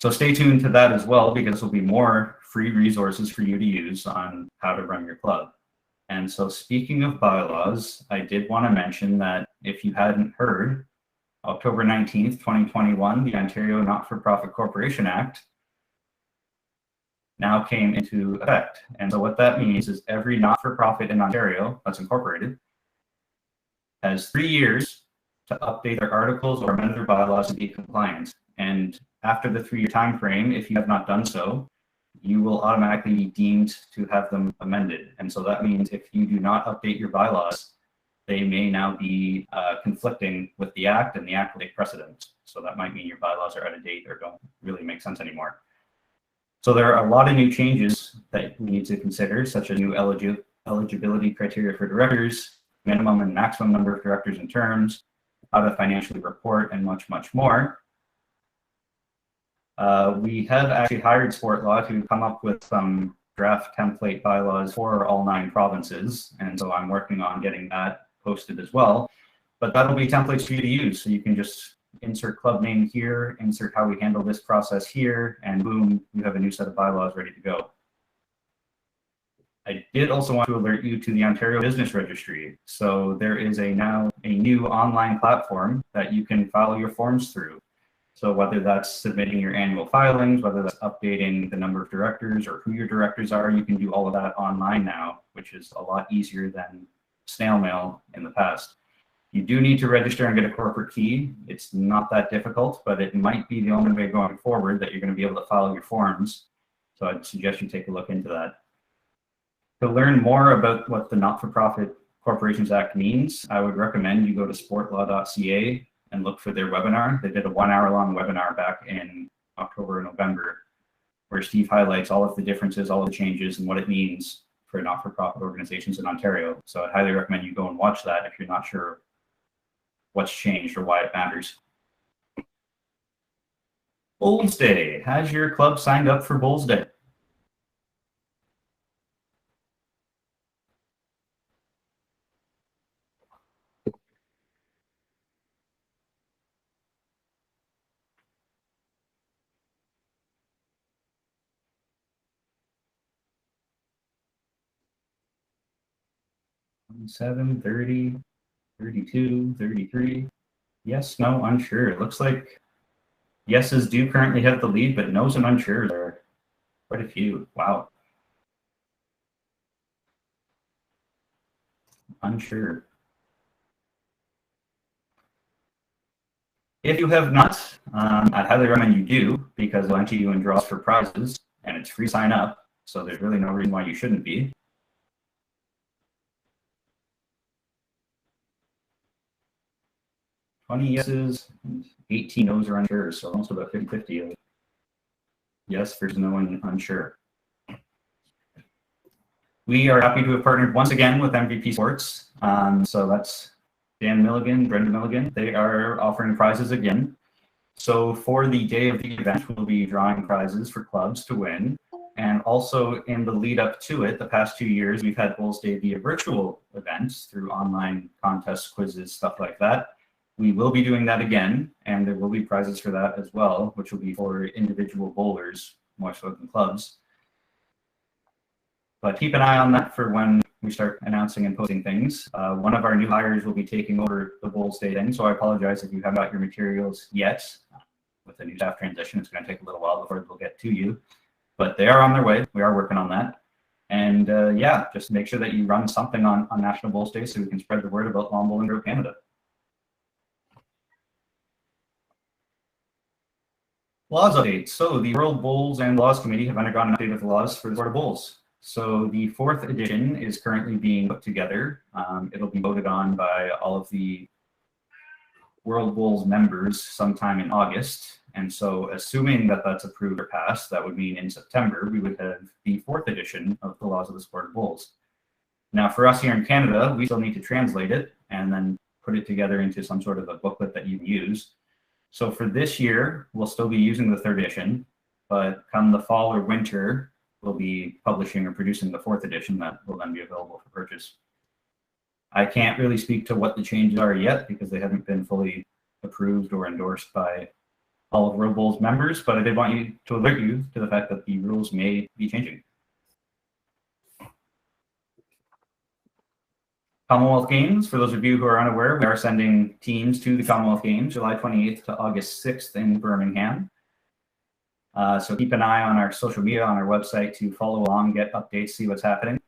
So stay tuned to that as well, because there will be more free resources for you to use on how to run your club. And so speaking of bylaws, I did want to mention that if you hadn't heard, October 19th, 2021, the Ontario Not-for-Profit Corporation Act now came into effect. And so what that means is every not-for-profit in Ontario that's incorporated has 3 years to update their articles or amend their bylaws to be compliant. And after the 3-year time frame, if you have not done so, you will automatically be deemed to have them amended. And so that means if you do not update your bylaws, they may now be conflicting with the Act, and the Act will take precedence. So that might mean your bylaws are out of date or don't really make sense anymore. So there are a lot of new changes that we need to consider, such as new eligibility criteria for directors, minimum and maximum number of directors and terms, how to financially report, and much, much more. We have actually hired Sport Law to come up with some draft template bylaws for all 9 provinces. And so I'm working on getting that posted as well. But that'll be templates for you to use. So you can just insert club name here, insert how we handle this process here, and boom, you have a new set of bylaws ready to go. I did also want to alert you to the Ontario Business Registry. So there is now a new online platform that you can file your forms through. So whether that's submitting your annual filings, whether that's updating the number of directors or who your directors are, you can do all of that online now, which is a lot easier than snail mail in the past. You do need to register and get a corporate key. It's not that difficult, but it might be the only way going forward that you're going to be able to file your forms. So I'd suggest you take a look into that. To learn more about what the Not-for-Profit Corporations Act means, I would recommend you go to sportlaw.ca and look for their webinar. They did a 1-hour-long webinar back in October or November, where Steve highlights all of the differences, all of the changes, and what it means for not-for-profit organizations in Ontario. So I'd highly recommend you go and watch that if you're not sure what's changed or why it matters. Bulls Day. Has your club signed up for Bulls Day? Seven, 30, 32, 33. Yes, no, unsure. It looks like yeses do currently have the lead, but no's and unsure there are quite a few. Wow. Unsure. If you have not, I'd highly recommend you do, because it'll enter you in draws for prizes, and it's free sign up, so there's really no reason why you shouldn't be. $20 yeses, 18 no's or unsure, so almost about 50-50 of yes versus no and unsure. We are happy to have partnered once again with MVP Sports. So that's Dan Milligan, Brenda Milligan. They are offering prizes again. So for the day of the event, we'll be drawing prizes for clubs to win. And also in the lead up to it, the past 2 years, we've had Bulls Day be a virtual event through online contests, quizzes, stuff like that. We will be doing that again, and there will be prizes for that as well, which will be for individual bowlers, more so than clubs. But keep an eye on that for when we start announcing and posting things. One of our new hires will be taking over the Bulls Day thing, so I apologize if you haven't got your materials yet. With the new staff transition, it's going to take a little while before they'll get to you. But they are on their way. We are working on that. And yeah, just make sure that you run something on National Bulls Day so we can spread the word about lawn bowling throughout Canada. Laws updates. So the World Bowls and Laws Committee have undergone an update of the laws for the sport of bowls. So the 4th edition is currently being put together. It'll be voted on by all of the World Bowls members sometime in August. And so assuming that that's approved or passed, that would mean in September, we would have the 4th edition of the laws of the sport of bowls. Now for us here in Canada, we still need to translate it and then put it together into some sort of a booklet that you can use. So for this year, we'll still be using the 3rd edition, but come the fall or winter, we'll be publishing or producing the 4th edition that will then be available for purchase. I can't really speak to what the changes are yet because they haven't been fully approved or endorsed by all of World Bowls members, but I did want you to alert you to the fact that the rules may be changing. Commonwealth Games, for those of you who are unaware, we are sending teams to the Commonwealth Games July 28th to August 6th in Birmingham. So keep an eye on our social media, on our website to follow along, get updates, see what's happening.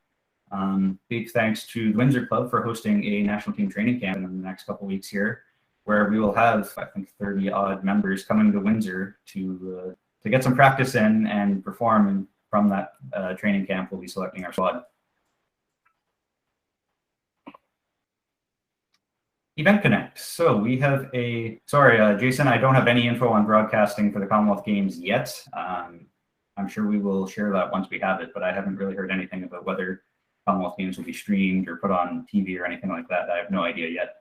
Big thanks to the Windsor Club for hosting a national team training camp in the next couple weeks here, where we will have, I think, 30 odd members coming to Windsor to get some practice in and perform. And from that training camp, we'll be selecting our squad. Event Connect. So we have Jason, I don't have any info on broadcasting for the Commonwealth Games yet. I'm sure we will share that once we have it, but I haven't really heard anything about whether Commonwealth Games will be streamed or put on TV or anything like that. I have no idea yet.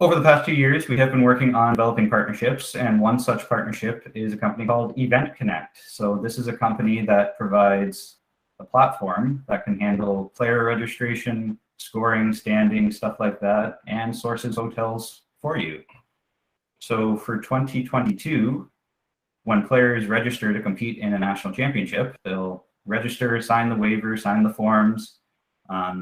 Over the past 2 years, we have been working on developing partnerships, and one such partnership is a company called Event Connect. So this is a company that provides a platform that can handle player registration, scoring, standing, stuff like that, and sources hotels for you. So for 2022, when players register to compete in a national championship, they'll register, sign the waiver, sign the forms,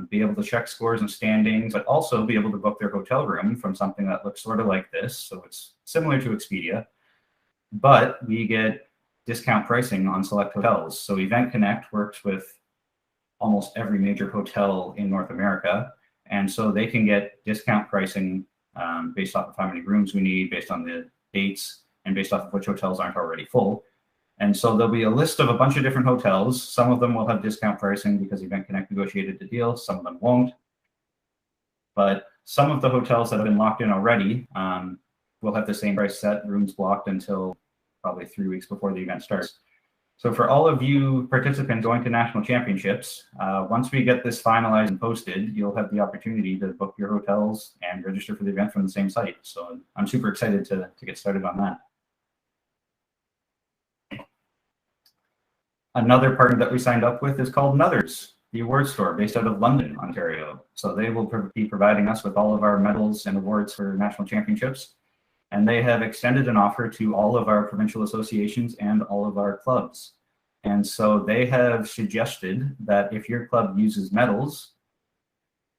be able to check scores and standings, but also be able to book their hotel room from something that looks sort of like this. So it's similar to Expedia, but we get discount pricing on select hotels. So Event Connect works with almost every major hotel in North America. And so they can get discount pricing based off of how many rooms we need, based on the dates, and based off of which hotels aren't already full. And so there'll be a list of a bunch of different hotels. Some of them will have discount pricing because Event Connect negotiated the deal. Some of them won't. But some of the hotels that have been locked in already will have the same price set, rooms blocked until probably 3 weeks before the event starts. So for all of you participants going to national championships, once we get this finalized and posted, you'll have the opportunity to book your hotels and register for the event from the same site. So I'm super excited to get started on that. Another partner that we signed up with is called Nuthers, the award store based out of London, Ontario. So they will be providing us with all of our medals and awards for national championships. And they have extended an offer to all of our provincial associations and all of our clubs. And so they have suggested that if your club uses medals,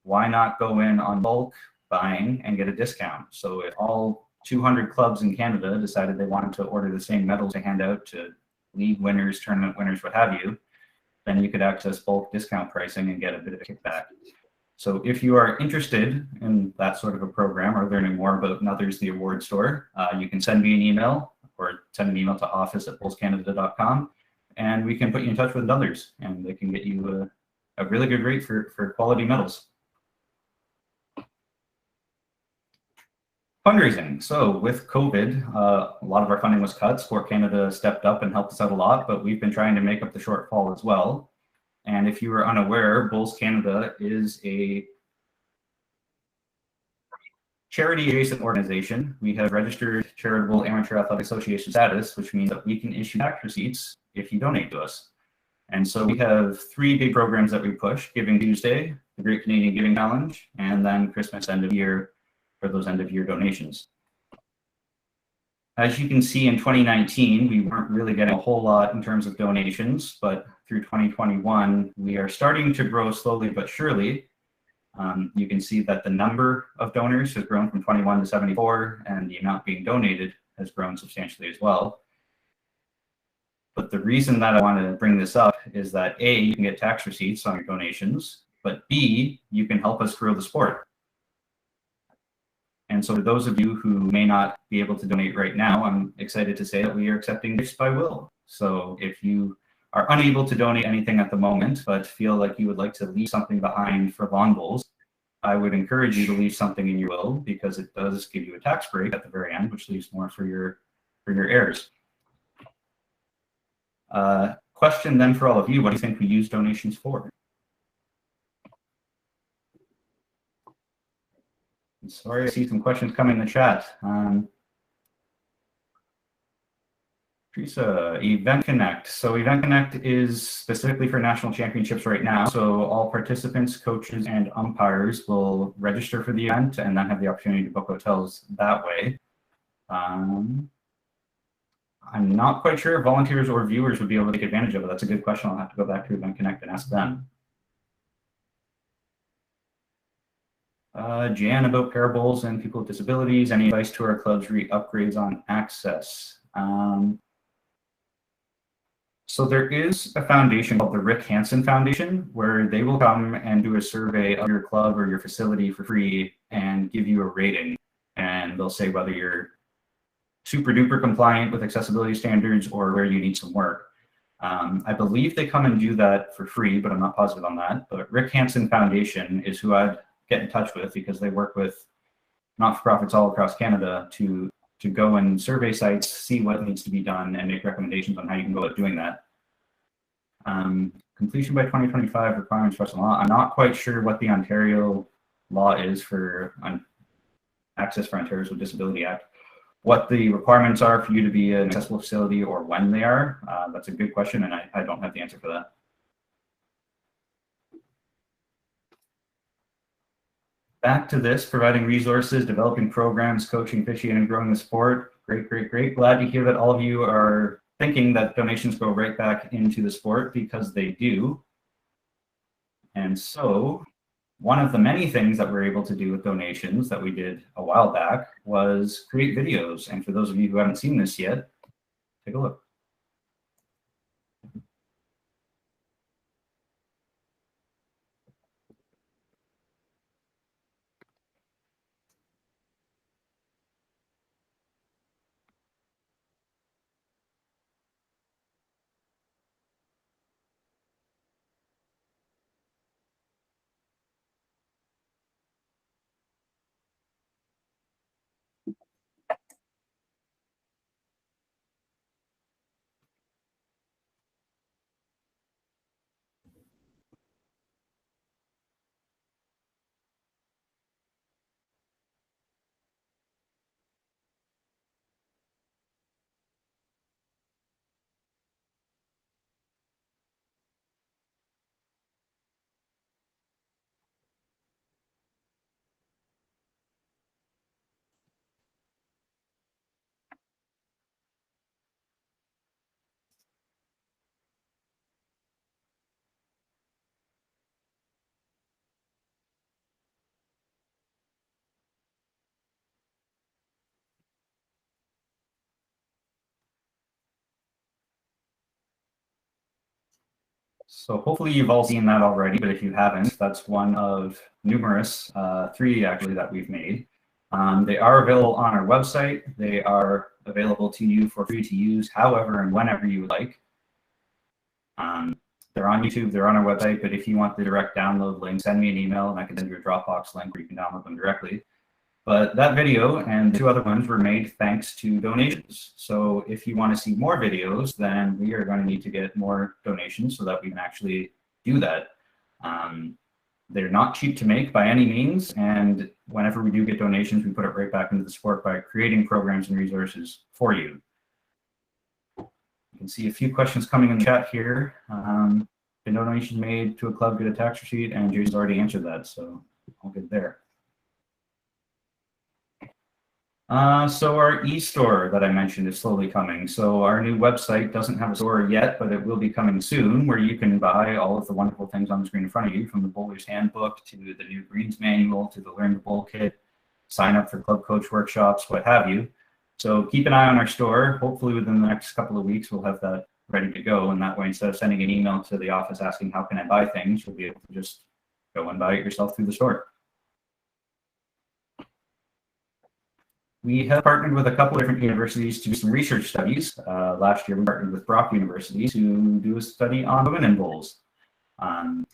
why not go in on bulk buying and get a discount? So if all 200 clubs in Canada decided they wanted to order the same medals to hand out to league winners, tournament winners, what have you, then you could access bulk discount pricing and get a bit of a kickback. So if you are interested in that sort of a program or learning more about Nuthers, the award store, you can send me an email or send an email to office@bowlscanada.com, and we can put you in touch with Nuthers, and they can get you a really good rate for quality medals. Fundraising. So with COVID, a lot of our funding was cut. Sport Canada stepped up and helped us out a lot, but we've been trying to make up the shortfall as well. And if you are unaware, Bowls Canada is a charity-adjacent organization. We have registered charitable amateur athletic association status, which means that we can issue tax receipts if you donate to us. And so we have 3 big programs that we push: Giving Tuesday, the Great Canadian Giving Challenge, and then Christmas end of year for those end of year donations. As you can see, in 2019, we weren't really getting a whole lot in terms of donations, but through 2021, we are starting to grow slowly but surely. You can see that the number of donors has grown from 21 to 74, and the amount being donated has grown substantially as well. But the reason that I want to bring this up is that A, you can get tax receipts on your donations, but B, you can help us grow the sport. And so for those of you who may not be able to donate right now, I'm excited to say that we are accepting gifts by will. So if you are unable to donate anything at the moment, but feel like you would like to leave something behind for Lawn Bowls, I would encourage you to leave something in your will, because it does give you a tax break at the very end, which leaves more for your heirs. Question then for all of you: what do you think we use donations for? Sorry, I see some questions coming in the chat. Teresa, Event Connect. So Event Connect is specifically for national championships right now. So all participants, coaches, and umpires will register for the event and then have the opportunity to book hotels that way. I'm not quite sure if volunteers or viewers would be able to take advantage of it. That's a good question. I'll have to go back to Event Connect and ask them. Jan, about parables and people with disabilities, any advice to our clubs re upgrades on access? So there is a foundation called the Rick Hansen Foundation, where they will come and do a survey of your club or your facility for free and give you a rating. And they'll say whether you're super duper compliant with accessibility standards or where you need some work. I believe they come and do that for free, but I'm not positive on that. But Rick Hansen Foundation is who I'd get in touch with, because they work with not-for-profits all across Canada to go and survey sites, see what needs to be done, and make recommendations on how you can go about doing that. Completion by 2025 requirements for law. I'm not quite sure what the Ontario law is for Access for Ontarians with Disability Act. What the requirements are for you to be an accessible facility, or when they are, that's a good question, and I don't have the answer for that. Back to this, providing resources, developing programs, coaching, officiating, and growing the sport. Great, great, great. Glad to hear that all of you are thinking that donations go right back into the sport, because they do. And so one of the many things that we're able to do with donations that we did a while back was create videos. And for those of you who haven't seen this yet, take a look. So hopefully you've all seen that already, but if you haven't, that's one of numerous, 3 actually, that we've made. They are available on our website. They are available to you for free to use however and whenever you like. They're on YouTube, they're on our website, but if you want the direct download link, send me an email and I can send you a Dropbox link where you can download them directly. But that video and the 2 other ones were made thanks to donations. So if you want to see more videos, then we are going to need to get more donations so that we can actually do that. They're not cheap to make by any means. And whenever we do get donations, we put it right back into the sport by creating programs and resources for you. You can see a few questions coming in the chat here. The donations made to a club get a tax receipt, and Jason's already answered that, so all good there. So our e-store that I mentioned is slowly coming. So our new website doesn't have a store yet, but it will be coming soon, where you can buy all of the wonderful things on the screen in front of you, from the Bowler's Handbook to the new Greens Manual to the Learn to Bowl kit, sign up for club coach workshops, what have you. So keep an eye on our store. Hopefully within the next couple of weeks, we'll have that ready to go. And that way, instead of sending an email to the office asking, how can I buy things, you'll be able to just go and buy it yourself through the store. We have partnered with a couple of different universities to do some research studies. Last year, we partnered with Brock University to do a study on women in bowls.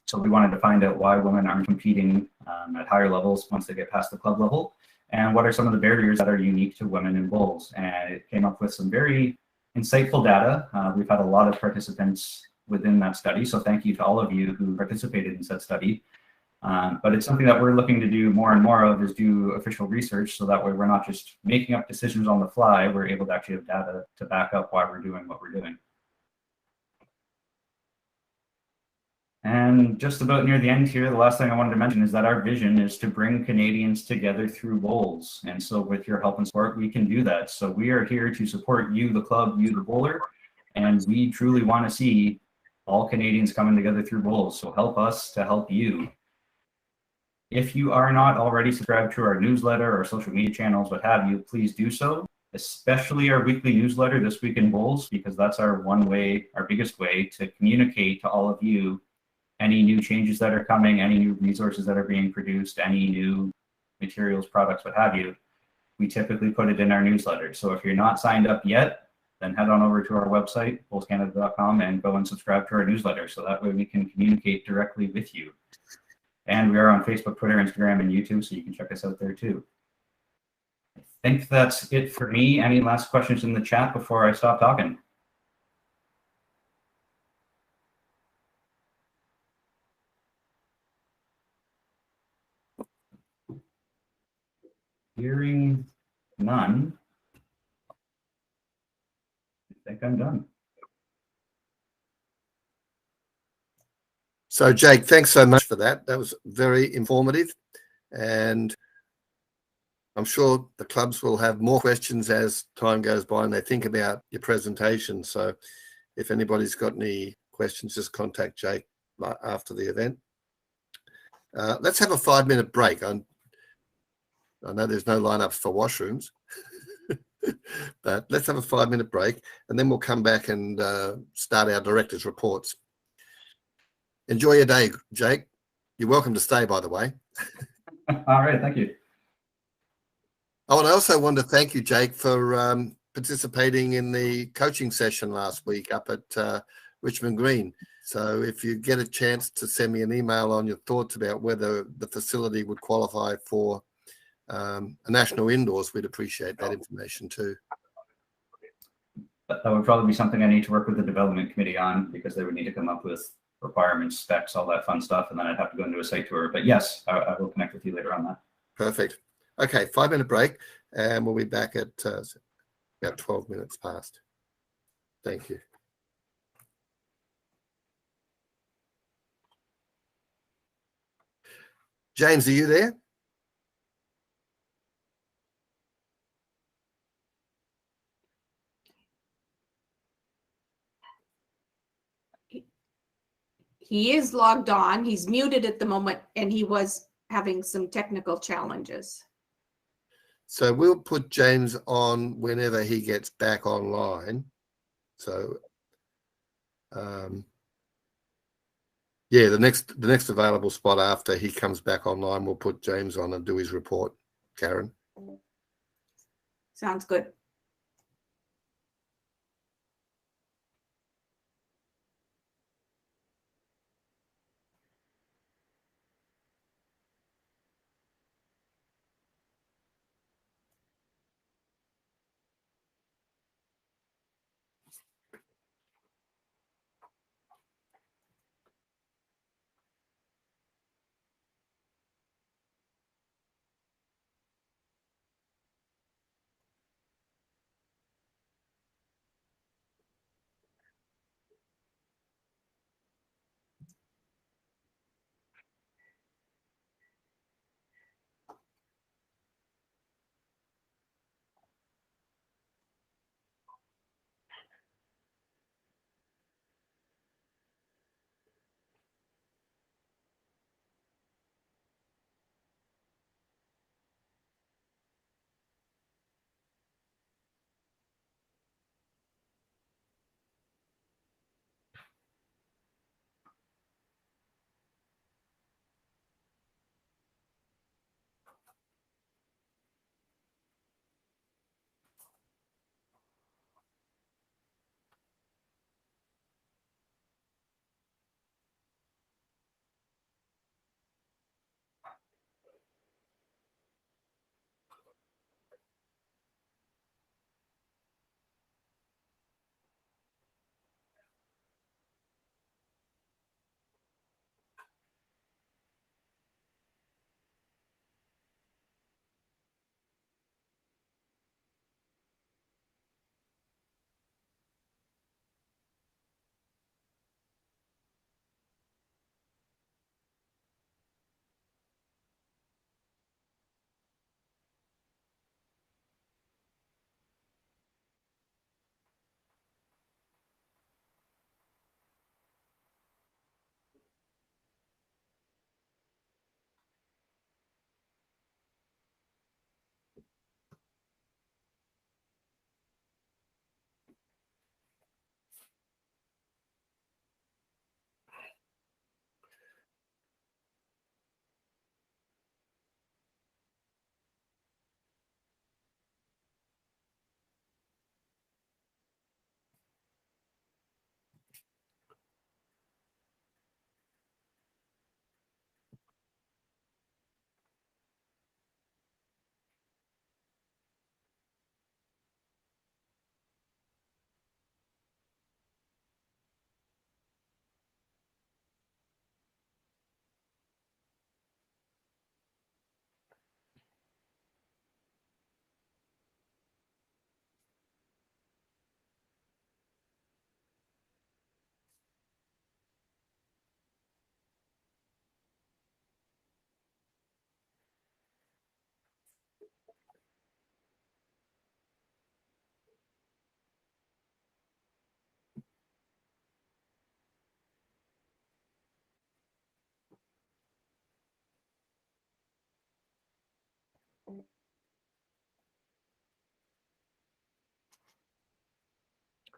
So we wanted to find out why women aren't competing at higher levels once they get past the club level, and what are some of the barriers that are unique to women in bowls. And it came up with some very insightful data. We've had a lot of participants within that study, so thank you to all of you who participated in said study. But it's something that we're looking to do more and more of, is do official research, so that way we're not just making up decisions on the fly. We're able to actually have data to back up why we're doing what we're doing. And just about near the end here, the last thing I wanted to mention is that our vision is to bring Canadians together through bowls. And so with your help and support, we can do that. So we are here to support you, the club, you, the bowler, and we truly want to see all Canadians coming together through bowls. So help us to help you. If you are not already subscribed to our newsletter or social media channels, what have you, please do so. especially our weekly newsletter, This Week in Bowls, because that's our biggest way to communicate to all of you any new changes that are coming, any new resources that are being produced, any new materials, products, what have you. We typically put it in our newsletter. So if you're not signed up yet, then head on over to our website, bowlscanada.com, and go and subscribe to our newsletter. So that way we can communicate directly with you. And we are on Facebook, Twitter, Instagram, and YouTube, so you can check us out there too. I think that's it for me. Any last questions in the chat before I stop talking? Hearing none, I think I'm done. So, Jake, thanks so much for that. That was very informative. And I'm sure the clubs will have more questions as time goes by and they think about your presentation. So if anybody's got any questions, just contact Jake after the event. Let's have a 5-minute break. I know there's no lineups for washrooms, but let's have a 5-minute break and then we'll come back and start our director's reports. Enjoy your day, Jake. You're welcome to stay, by the way. All right, thank you. Oh, and I also want to thank you, Jake, for participating in the coaching session last week up at Richmond Green. So if you get a chance to send me an email on your thoughts about whether the facility would qualify for a national indoors, we'd appreciate that information too. That would probably be something I need to work with the development committee on, because they would need to come up with requirements, specs, all that fun stuff, and then I'd have to go into a site tour. But yes, I will connect with you later on that. Perfect. Okay, 5-minute break, and we'll be back at about 12 minutes past. Thank you. James, are you there? He is logged on. He's muted at the moment, and he was having some technical challenges. So we'll put James on whenever he gets back online. So, yeah, the next available spot after he comes back online, we'll put James on and do his report. Karen. Sounds good.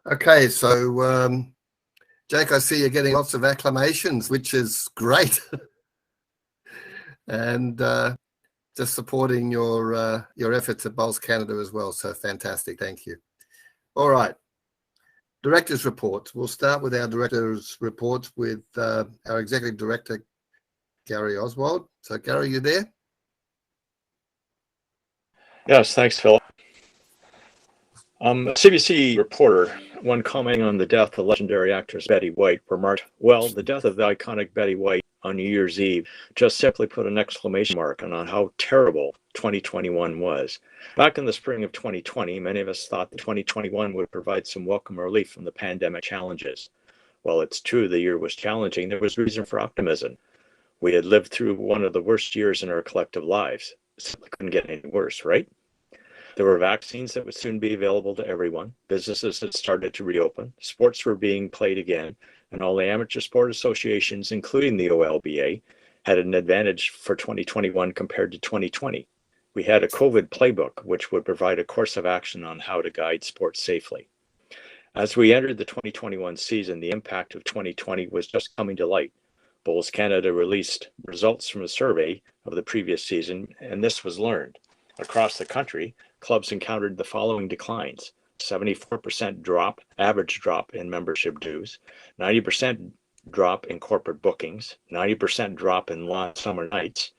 Okay, so Jake, I see you're getting lots of acclamations, which is great. And just supporting your efforts at Bowls Canada as well. So fantastic. Thank you. All right. Director's report. We'll start with our director's report with our executive director, Gary Oswald. So Gary, you there? Yes, thanks, Phil. A CBC reporter, when commenting on the death of legendary actress Betty White, remarked, "Well, the death of the iconic Betty White on New Year's Eve just simply put an exclamation mark on how terrible 2021 was. Back in the spring of 2020, many of us thought that 2021 would provide some welcome relief from the pandemic challenges. While it's true the year was challenging, there was reason for optimism. We had lived through one of the worst years in our collective lives. It simply couldn't get any worse, right? There were vaccines that would soon be available to everyone. Businesses had started to reopen. Sports were being played again. And all the amateur sport associations, including the OLBA, had an advantage for 2021 compared to 2020. We had a COVID playbook, which would provide a course of action on how to guide sports safely. As we entered the 2021 season, the impact of 2020 was just coming to light. Bowls Canada released results from a survey of the previous season, and this was learned. Across the country, clubs encountered the following declines: 74% average drop in membership dues, 90% drop in corporate bookings, 90% drop in lawn summer nights,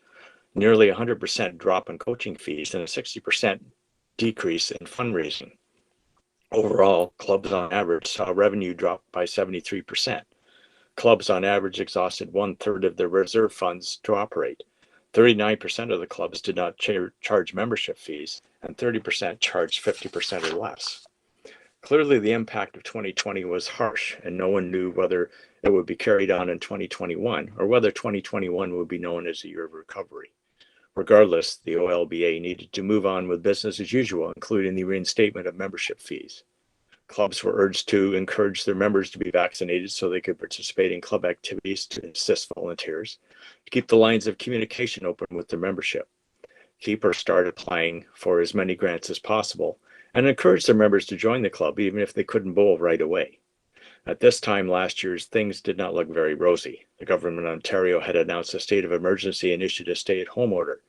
nearly 100% drop in coaching fees, and a 60% decrease in fundraising. Overall, clubs on average saw revenue drop by 73%. Clubs on average exhausted 1/3 of their reserve funds to operate. 39% of the clubs did not charge membership fees, and 30% charged 50% or less. Clearly, the impact of 2020 was harsh, and no one knew whether it would be carried on in 2021 or whether 2021 would be known as a year of recovery. Regardless, the OLBA needed to move on with business as usual, including the reinstatement of membership fees. Clubs were urged to encourage their members to be vaccinated so they could participate in club activities to assist volunteers, to keep the lines of communication open with their membership, keep or start applying for as many grants as possible, and encourage their members to join the club even if they couldn't bowl right away. At this time last year, things did not look very rosy. The government of Ontario had announced a state of emergency and issued a stay-at-home order.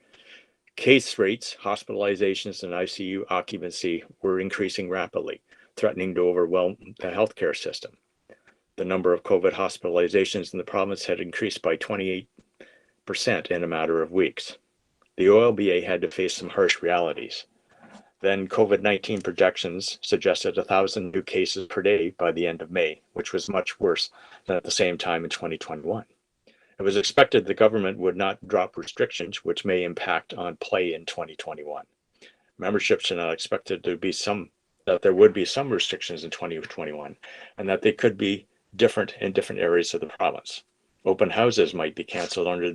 Case rates, hospitalizations, and ICU occupancy were increasing rapidly, threatening to overwhelm the healthcare system. The number of COVID hospitalizations in the province had increased by 28% in a matter of weeks. The OLBA had to face some harsh realities. Then COVID-19 projections suggested 1,000 new cases per day by the end of May, which was much worse than at the same time in 2021. It was expected the government would not drop restrictions, which may impact on play in 2021. Memberships are not expected to be that there would be some restrictions in 2021, and that they could be different in different areas of the province. Open houses might be canceled under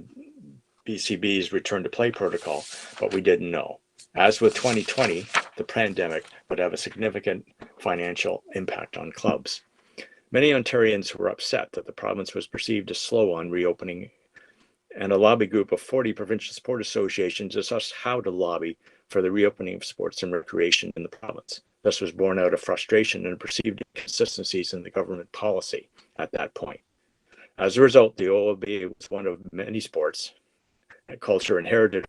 BCB's return to play protocol, but we didn't know. As with 2020, the pandemic would have a significant financial impact on clubs. Many Ontarians were upset that the province was perceived as slow on reopening, and a lobby group of 40 provincial sport associations discussed how to lobby for the reopening of sports and recreation in the province. This was born out of frustration and perceived inconsistencies in the government policy at that point. As a result, the OLBA was one of many sports, culture, and heritage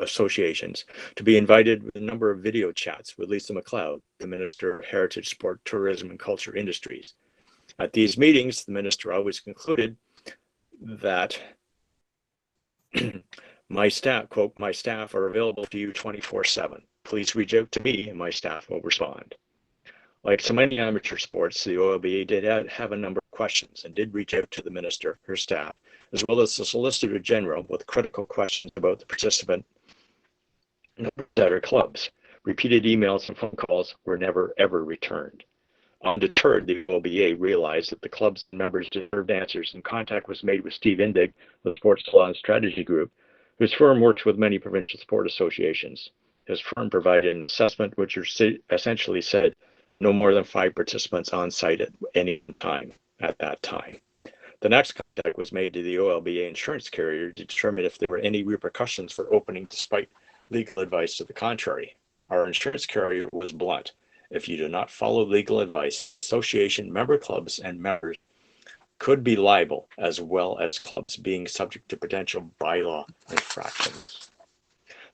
associations to be invited with a number of video chats with Lisa MacLeod, the Minister of Heritage, Sport, Tourism, and Culture Industries. At these meetings, the minister always concluded that my staff, quote, "My staff are available to you 24/7. Please reach out to me and my staff will respond." Like so many amateur sports, the OLBA did have a number of questions and did reach out to the minister, her staff, as well as the Solicitor General with critical questions about the participant at our clubs. Repeated emails and phone calls were never, ever returned. Undeterred, the OLBA realized that the club's members deserved answers, and contact was made with Steve Indig, the Sports Law and Strategy Group, whose firm works with many provincial sport associations. His firm provided an assessment which essentially said no more than 5 participants on site at any time at that time. The next contact was made to the OLBA insurance carrier to determine if there were any repercussions for opening despite legal advice to the contrary. Our insurance carrier was blunt If you do not follow legal advice, association member clubs and members could be liable, as well as clubs being subject to potential bylaw infractions.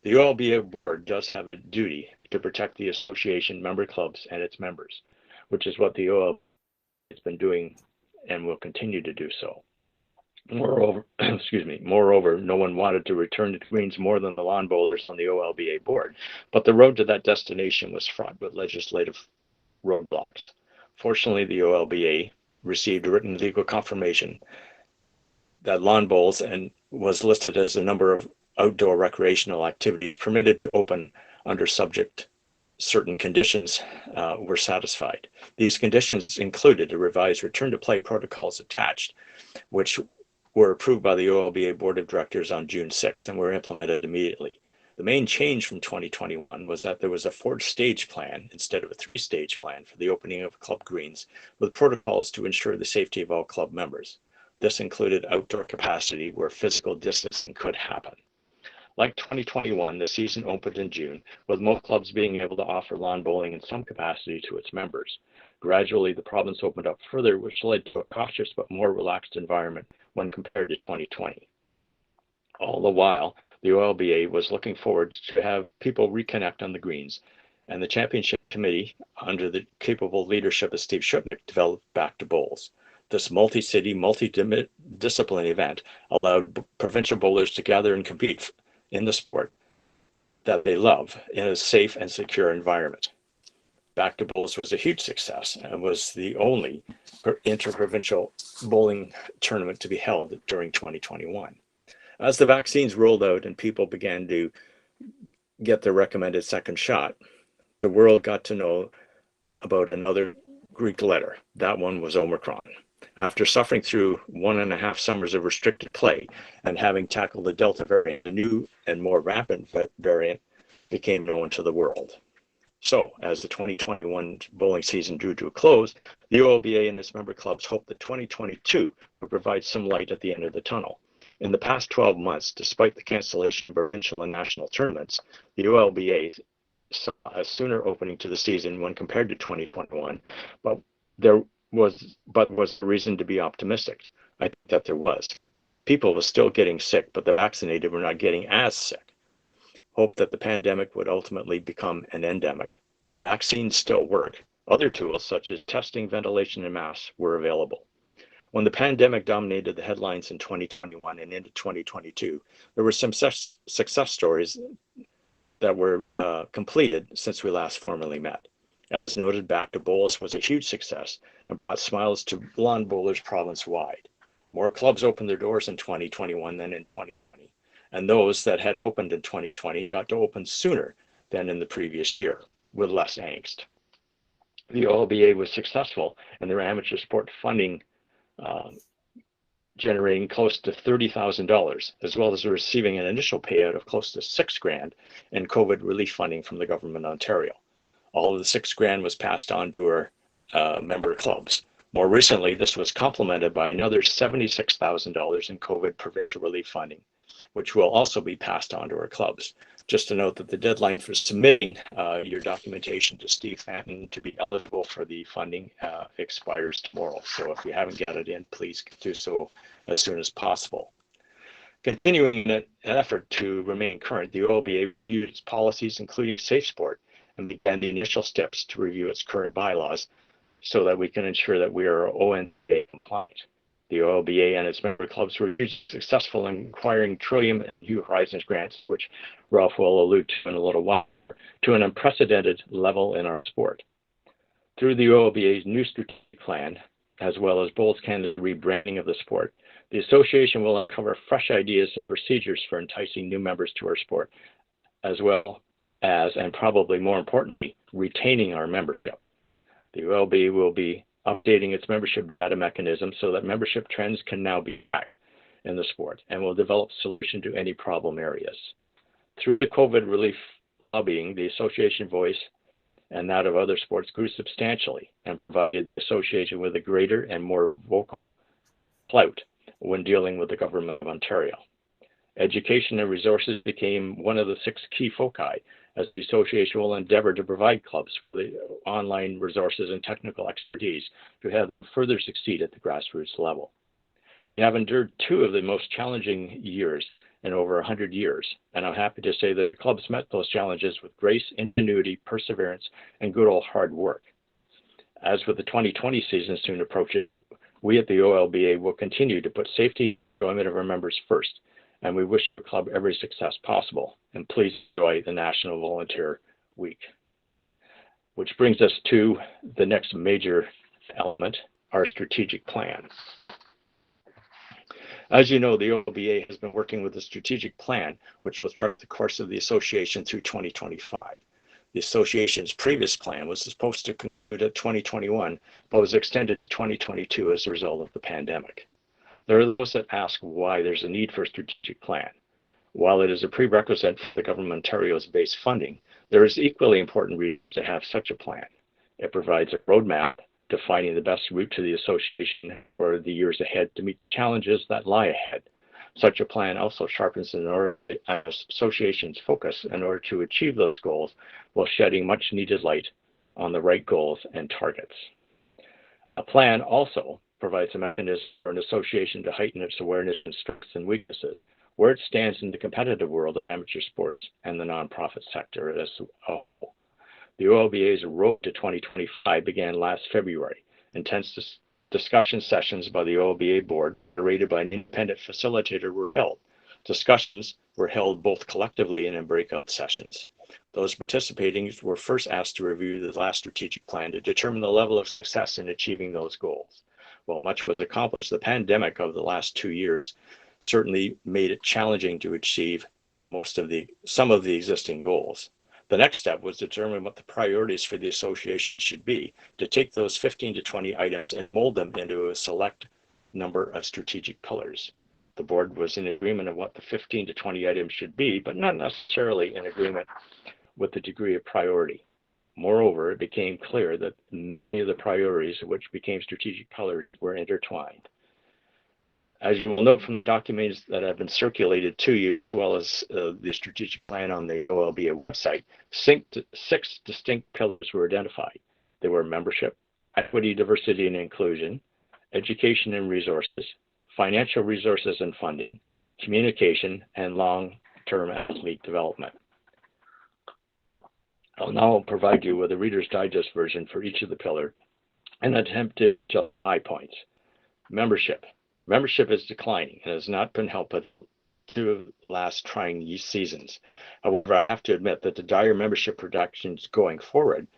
The OLBA board does have a duty to protect the association member clubs and its members, which is what the OLBA has been doing and will continue to do so. Moreover, moreover, no one wanted to return to greens more than the lawn bowlers on the OLBA board, but the road to that destination was fraught with legislative roadblocks. Fortunately, the OLBA received written legal confirmation that lawn bowls and was listed as a number of outdoor recreational activities permitted to open under certain conditions were satisfied. These conditions included a revised return to play protocols attached, which were approved by the OLBA Board of Directors on June 6th and were implemented immediately. The main change from 2021 was that there was a 4-stage plan instead of a 3-stage plan for the opening of club greens, with protocols to ensure the safety of all club members. This included outdoor capacity where physical distancing could happen. Like 2021, the season opened in June, with most clubs being able to offer lawn bowling in some capacity to its members. Gradually, the province opened up further, which led to a cautious but more relaxed environment when compared to 2020. All the while, the OLBA was looking forward to have people reconnect on the greens, and the championship committee, under the capable leadership of Steve Shupnick, developed Back to Bowls. This multi-city, multi-discipline event allowed provincial bowlers to gather and compete in the sport that they love in a safe and secure environment. Back to Bowls was a huge success and was the only interprovincial bowling tournament to be held during 2021. As the vaccines rolled out and people began to get their recommended second shot, the world got to know about another Greek letter. That one was Omicron. After suffering through 1.5 summers of restricted play and having tackled the Delta variant, a new and more rapid variant became known to the world. So, as the 2021 bowling season drew to a close, the OLBA and its member clubs hoped that 2022 would provide some light at the end of the tunnel. In the past 12 months, despite the cancellation of provincial and national tournaments, the OLBA saw a sooner opening to the season when compared to 2021, but was reason to be optimistic. I think that there was. People were still getting sick, but the vaccinated were not getting as sick. Hope that the pandemic would ultimately become an endemic. Vaccines still work. Other tools such as testing, ventilation, and masks were available. When the pandemic dominated the headlines in 2021 and into 2022, there were some success stories that were completed since we last formally met. As noted, Back to Bowls was a huge success and brought smiles to lawn bowlers province-wide. More clubs opened their doors in 2021 than in 2020, and those that had opened in 2020 got to open sooner than in the previous year, with less angst. The OLBA was successful in their amateur sport funding, generating close to $30,000, as well as receiving an initial payout of close to $6,000 in COVID relief funding from the government of Ontario. All of the $6,000 was passed on to our member clubs. More recently, this was complemented by another $76,000 in COVID provincial relief funding, which will also be passed on to our clubs. Just to note that the deadline for submitting your documentation to Steve Fanton to be eligible for the funding expires tomorrow. So if you haven't got it in, please do so as soon as possible. Continuing an effort to remain current, the OLBA reviewed its policies, including Safe Sport, and began the initial steps to review its current bylaws so that we can ensure that we are ONA compliant. The OLBA and its member clubs were successful in acquiring Trillium and New Horizons grants, which Ralph will allude to in a little while, to an unprecedented level in our sport. Through the OLBA's new strategic plan, as well as Bowls Canada's rebranding of the sport, the association will uncover fresh ideas and procedures for enticing new members to our sport, as well as, and probably more importantly, retaining our membership. The OLBA will be updating its membership data mechanism so that membership trends can now be tracked in the sport, and will develop solution to any problem areas. Through the COVID relief lobbying, the association voice and that of other sports grew substantially and provided the association with a greater and more vocal clout when dealing with the government of Ontario. Education and resources became one of the 6 key foci, as the association will endeavor to provide clubs with the online resources and technical expertise to have them further succeed at the grassroots level. We have endured two of the most challenging years in over 100 years, and I'm happy to say that the clubs met those challenges with grace, ingenuity, perseverance, and good old hard work. As with the 2020 season soon approaching, we at the OLBA will continue to put safety and enjoyment of our members first, and we wish the club every success possible. And please enjoy the National Volunteer Week. Which brings us to the next major element, our strategic plan. As you know, the OLBA has been working with a strategic plan, which will chart the course of the association through 2025. The association's previous plan was supposed to conclude at 2021, but was extended to 2022 as a result of the pandemic. There are those that ask why there's a need for a strategic plan. While it is a prerequisite for the Government of Ontario's base funding, there is equally important reason to have such a plan. It provides a roadmap defining the best route to the association for the years ahead to meet challenges that lie ahead. Such a plan also sharpens the association's focus in order to achieve those goals while shedding much needed light on the right goals and targets. A plan also provides a mechanism for an association to heighten its awareness and strengths and weaknesses, where it stands in the competitive world of amateur sports and the nonprofit sector as a whole. The OLBA's road to 2025 began last February. Intense discussion sessions by the OLBA board, moderated by an independent facilitator, were held. Discussions were held both collectively and in breakout sessions. Those participating were first asked to review the last strategic plan to determine the level of success in achieving those goals. While much was accomplished, the pandemic of the last 2 years certainly made it challenging to achieve some of the existing goals. The next step was to determine what the priorities for the association should be, to take those 15 to 20 items and mold them into a select number of strategic pillars. The board was in agreement on what the 15 to 20 items should be, but not necessarily in agreement with the degree of priority. Moreover, it became clear that many of the priorities, which became strategic pillars, were intertwined. As you will note from the documents that have been circulated to you, as well as the strategic plan on the OLBA website, 6 distinct pillars were identified. They were membership, equity, diversity and inclusion, education and resources, financial resources and funding, communication, and long-term athlete development. I'll now provide you with a Reader's Digest version for each of the pillars and attempt to judge high points. Membership. Membership is declining and has not been helped through the last trying seasons. However, I have to admit that the dire membership reductions going forward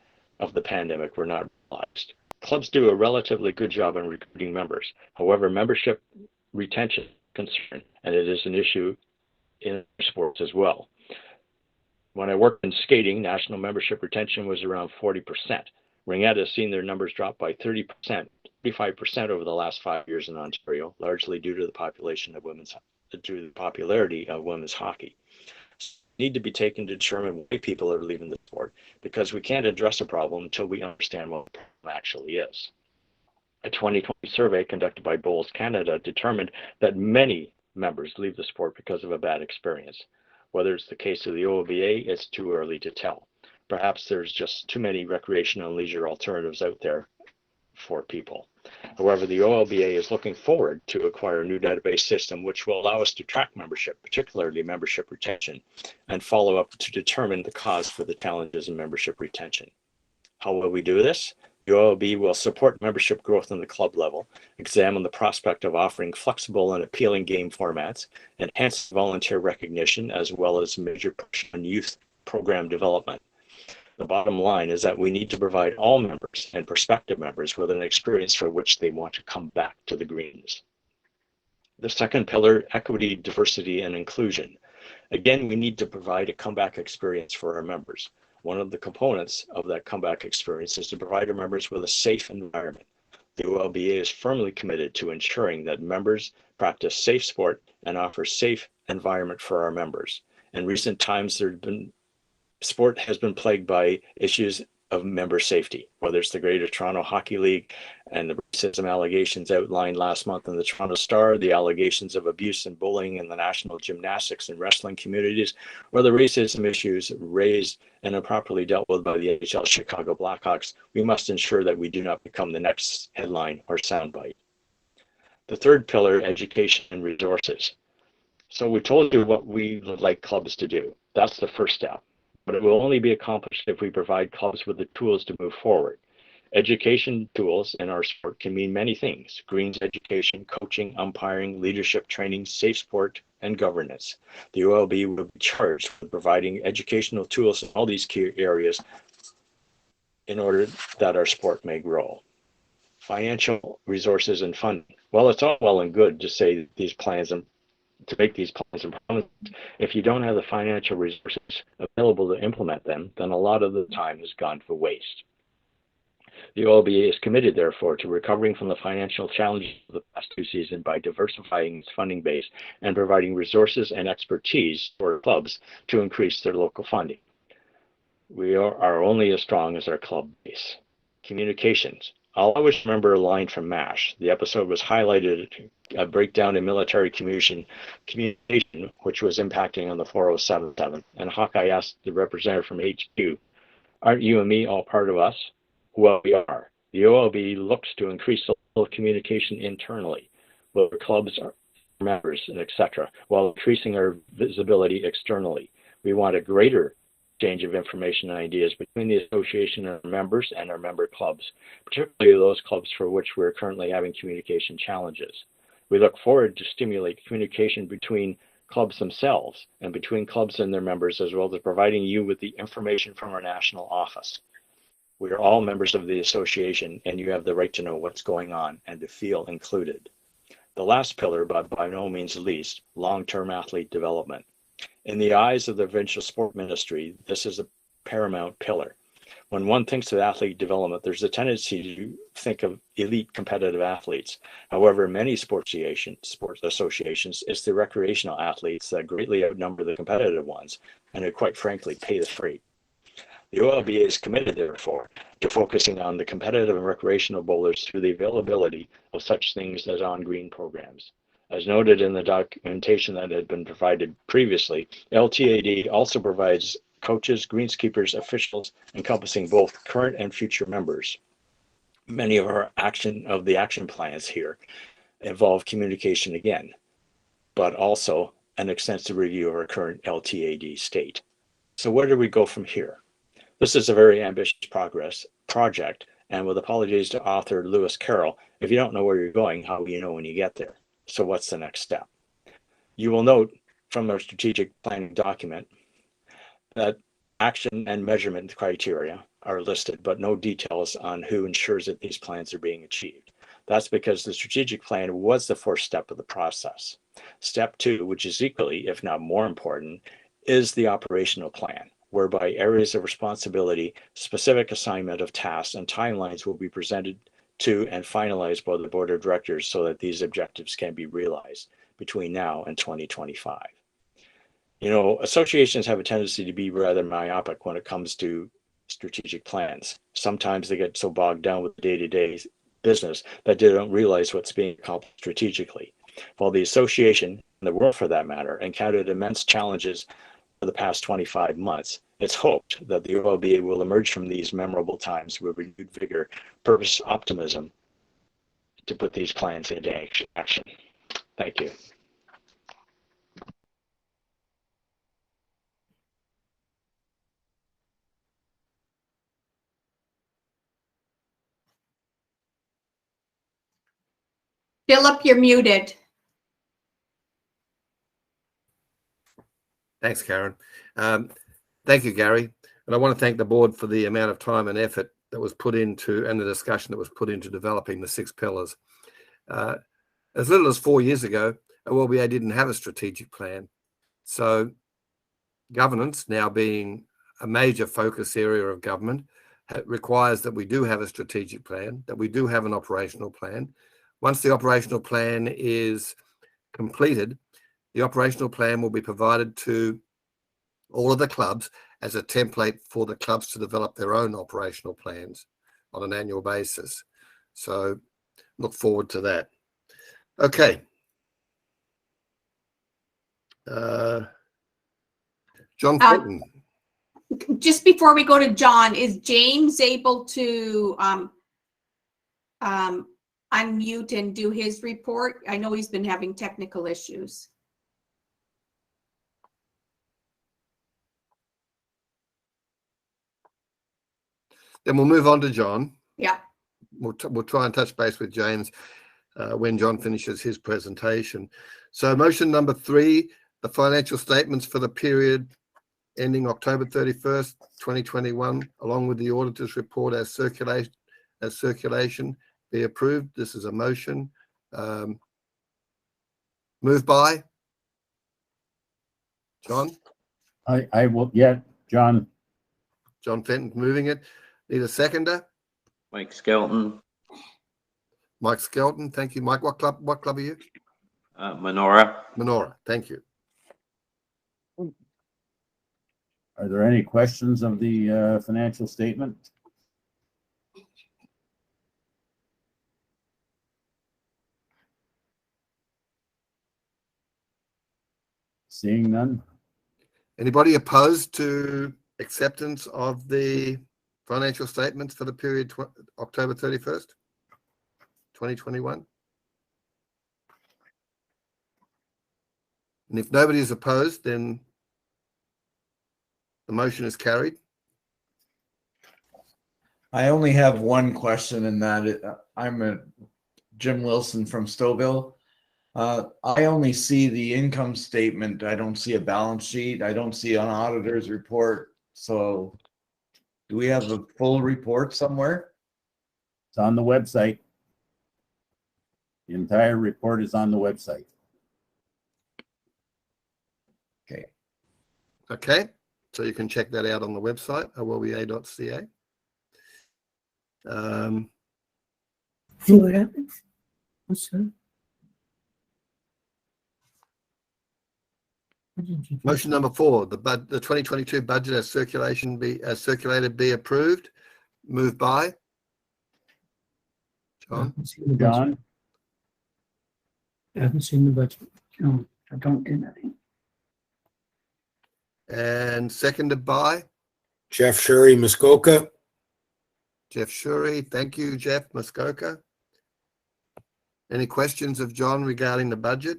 of the pandemic were not realized. Clubs do a relatively good job in recruiting members. However, membership retention is a concern, and it is an issue in sports as well. When I worked in skating, national membership retention was around 40%. Ringette has seen their numbers drop by 35% over the last 5 years in Ontario, largely due to the popularity of women's hockey. Need to be taken to determine why people are leaving the sport, because we can't address a problem until we understand what the problem actually is. A 2020 survey conducted by Bowls Canada determined that many members leave the sport because of a bad experience. Whether it's the case of the OLBA, it's too early to tell. Perhaps there's just too many recreational and leisure alternatives out there for people. However, the OLBA is looking forward to acquire a new database system which will allow us to track membership, particularly membership retention, and follow up to determine the cause for the challenges in membership retention. How will we do this? The OLB will support membership growth on the club level, examine the prospect of offering flexible and appealing game formats, enhance volunteer recognition, as well as major push on youth program development. The bottom line is that we need to provide all members and prospective members with an experience for which they want to come back to the greens. The second pillar, equity, diversity, and inclusion. Again, we need to provide a comeback experience for our members. One of the components of that comeback experience is to provide our members with a safe environment. The OLBA is firmly committed to ensuring that members practice safe sport and offer safe environment for our members. In recent times, sport has been plagued by issues of member safety, whether it's the Greater Toronto Hockey League and the racism allegations outlined last month in the Toronto Star, the allegations of abuse and bullying in the national gymnastics and wrestling communities, or the racism issues raised and improperly dealt with by the NHL Chicago Blackhawks, we must ensure that we do not become the next headline or soundbite. The third pillar, education and resources. So we told you what we would like clubs to do. That's the first step, but it will only be accomplished if we provide clubs with the tools to move forward. Education tools in our sport can mean many things: greens education, coaching, umpiring, leadership training, safe sport, and governance. The OLB will be charged with providing educational tools in all these key areas in order that our sport may grow. Financial resources and funding. Well, it's all well and good to say these plans and to make these plans and promises. If you don't have the financial resources available to implement them, then a lot of the time has gone to waste. The OLBA is committed, therefore, to recovering from the financial challenges of the past two seasons by diversifying its funding base and providing resources and expertise for clubs to increase their local funding. We are only as strong as our club base. Communications. I'll always remember a line from MASH. The episode was highlighted a breakdown in military communication, which was impacting on the 4077. And Hawkeye asked the representative from HQ, "Aren't you and me all part of us?" Well, we are. The OLB looks to increase the level of communication internally with our clubs, our members, and etc., while increasing our visibility externally. We want a greater exchange of information and ideas between the association and our members and our member clubs, particularly those clubs for which we're currently having communication challenges. We look forward to stimulate communication between clubs themselves and between clubs and their members, as well as providing you with the information from our national office. We are all members of the association, and you have the right to know what's going on and to feel included. The last pillar, but by no means least, long-term athlete development. In the eyes of the provincial sport ministry, this is a paramount pillar. When one thinks of athlete development, there's a tendency to think of elite competitive athletes. However, many sports associations, it's the recreational athletes that greatly outnumber the competitive ones and who, quite frankly, pay the freight. The OLBA is committed, therefore, to focusing on the competitive and recreational bowlers through the availability of such things as on-green programs. As noted in the documentation that had been provided previously, LTAD also provides coaches, greenskeepers, officials, encompassing both current and future members. Many of our action plans here involve communication again, but also an extensive review of our current LTAD state. So where do we go from here? This is a very ambitious project, and with apologies to author Lewis Carroll, if you don't know where you're going, how will you know when you get there? So what's the next step? You will note from our strategic planning document that action and measurement criteria are listed, but no details on who ensures that these plans are being achieved. That's because the strategic plan was the first step of the process. Step two, which is equally, if not more important, is the operational plan, whereby areas of responsibility, specific assignment of tasks, and timelines will be presented to and finalized by the board of directors so that these objectives can be realized between now and 2025. You know, associations have a tendency to be rather myopic when it comes to strategic plans. Sometimes they get so bogged down with the day-to-day business that they don't realize what's being accomplished strategically. While the association, and the world for that matter, encountered immense challenges for the past 25 months, it's hoped that the OLBA will emerge from these memorable times with renewed vigor, purpose, optimism to put these plans into action. Thank you. Philip, you're muted. Thanks, Karen. Thank you, Gary. And I want to thank the board for the amount of time and effort that was put into, and the discussion that was put into developing the 6 pillars. As little as 4 years ago, OLBA didn't have a strategic plan. So governance, now being a major focus area of government, requires that we do have a strategic plan, that we do have an operational plan. Once the operational plan is completed, the operational plan will be provided to all of the clubs as a template for the clubs to develop their own operational plans on an annual basis. So look forward to that. Okay. John Fenton. Just before we go to John, is James able to unmute and do his report? I know he's been having technical issues. Then we'll move on to John. Yeah. We'll try and touch base with James when John finishes his presentation. So motion number 3, the financial statements for the period ending October 31st, 2021, along with the auditor's report as circulation be approved. This is a motion. Moved by John? I will, yeah, John. John Fenton moving it. Need a seconder? Mike Skelton. Mike Skelton, thank you. Mike, what club are you? Menorah. Menorah, thank you. Are there any questions of the financial statement? Seeing none. Anybody opposed to acceptance of the financial statements for the period October 31st, 2021? And if nobody is opposed, then the motion is carried. I only have one question, and that I'm Jim Wilson from Stouffville. I only see the income statement. I don't see a balance sheet. I don't see an auditor's report. So do we have a full report somewhere? It's on the website. The entire report is on the website. Okay. Okay. So you can check that out on the website, olba.ca. See what happens? What's that? Motion number 4, the 2022 budget as circulated be approved. Moved by John. John. I haven't seen the budget. No, I don't do nothing. And seconded by Jeff Shurry, Muskoka. Jeff Shurry. Thank you, Jeff Muskoka. Any questions of John regarding the budget?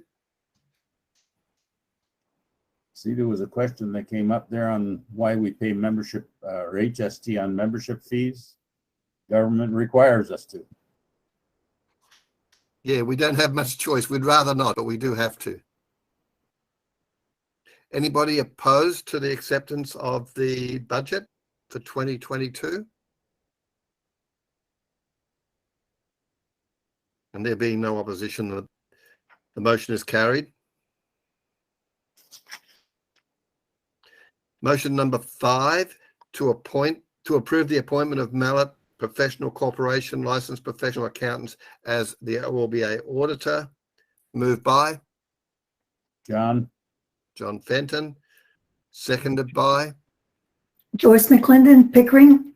See, there was a question that came up there on why we pay membership or HST on membership fees. Government requires us to. Yeah, we don't have much choice. We'd rather not, but we do have to. Anybody opposed to the acceptance of the budget for 2022? And there being no opposition, the motion is carried. Motion number 5, to approve the appointment of Mallet Professional Corporation licensed professional accountants as the OLBA auditor. Moved by John Fenton. Seconded by Joyce McClendon, Pickering.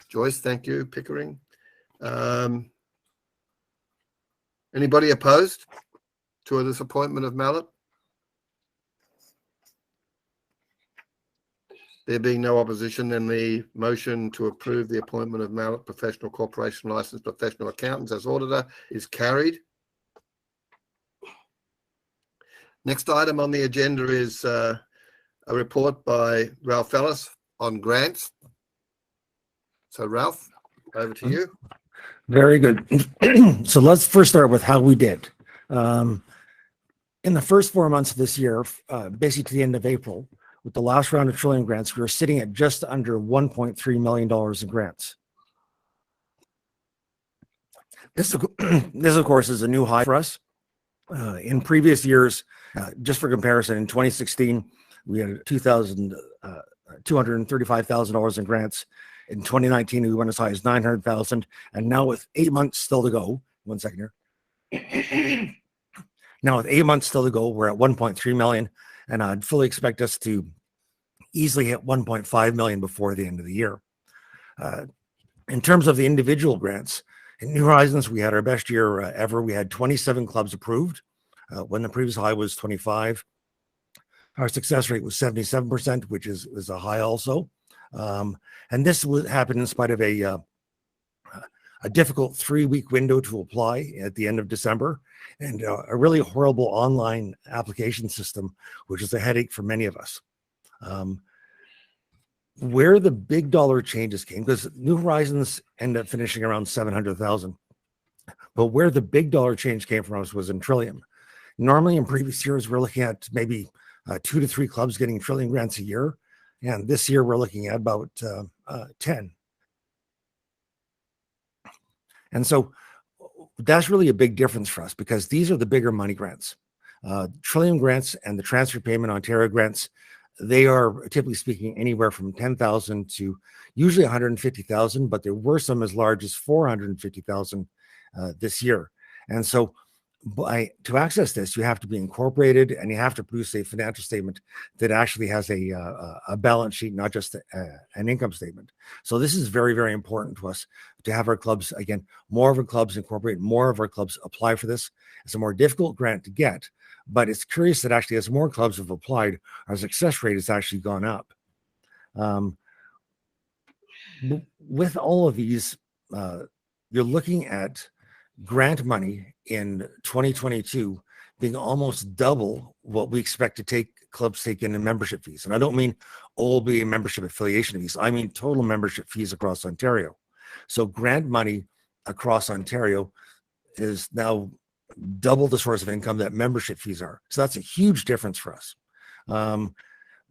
Joyce, thank you, Pickering. Anybody opposed to this appointment of Mallet? There being no opposition, then the motion to approve the appointment of Mallet Professional Corporation licensed professional accountants as auditor is carried. Next item on the agenda is a report by Ralph Ellis on grants. So Ralph, over to you. Very good. So let's first start with how we did. In the first 4 months of this year, basically to the end of April, with the last round of trillium grants, we were sitting at just under $1.3 million in grants. This, of course, is a new high for us. In previous years, just for comparison, in 2016, we had $235,000 in grants. In 2019, we went as high as 900,000, and now with 8 months still to go, 1 second here. Now with 8 months still to go, we're at 1.3 million, and I'd fully expect us to easily hit 1.5 million before the end of the year. In terms of the individual grants, In New Horizons, we had our best year ever. We had 27 clubs approved when the previous high was 25. Our success rate was 77%, which is a high also. And this happened in spite of a difficult 3-week window to apply at the end of December and a really horrible online application system, which is a headache for many of us. Where the big dollar changes came, because New Horizons ended up finishing around 700,000, but where the big dollar change came from us was in Trillium. Normally in previous years, we're looking at maybe 2 to 3 clubs getting Trillium grants a year. And this year we're looking at about 10. And so that's really a big difference for us because these are the bigger money grants. Trillium grants and the Transfer Payment Ontario grants, they are typically speaking anywhere from 10,000 to usually 150,000, but there were some as large as 450,000 this year. And so to access this, you have to be incorporated and you have to produce a financial statement that actually has a balance sheet, not just an income statement. So this is very, very important to us to have our clubs, again, more of our clubs incorporate, more of our clubs apply for this. It's a more difficult grant to get, but it's curious that actually as more clubs have applied, our success rate has actually gone up. With all of these, you're looking at grant money in 2022 being almost double what we expect to take clubs take in membership fees. And I don't mean Olba membership affiliation fees. I mean total membership fees across Ontario. So grant money across Ontario is now double the source of income that membership fees are. So that's a huge difference for us.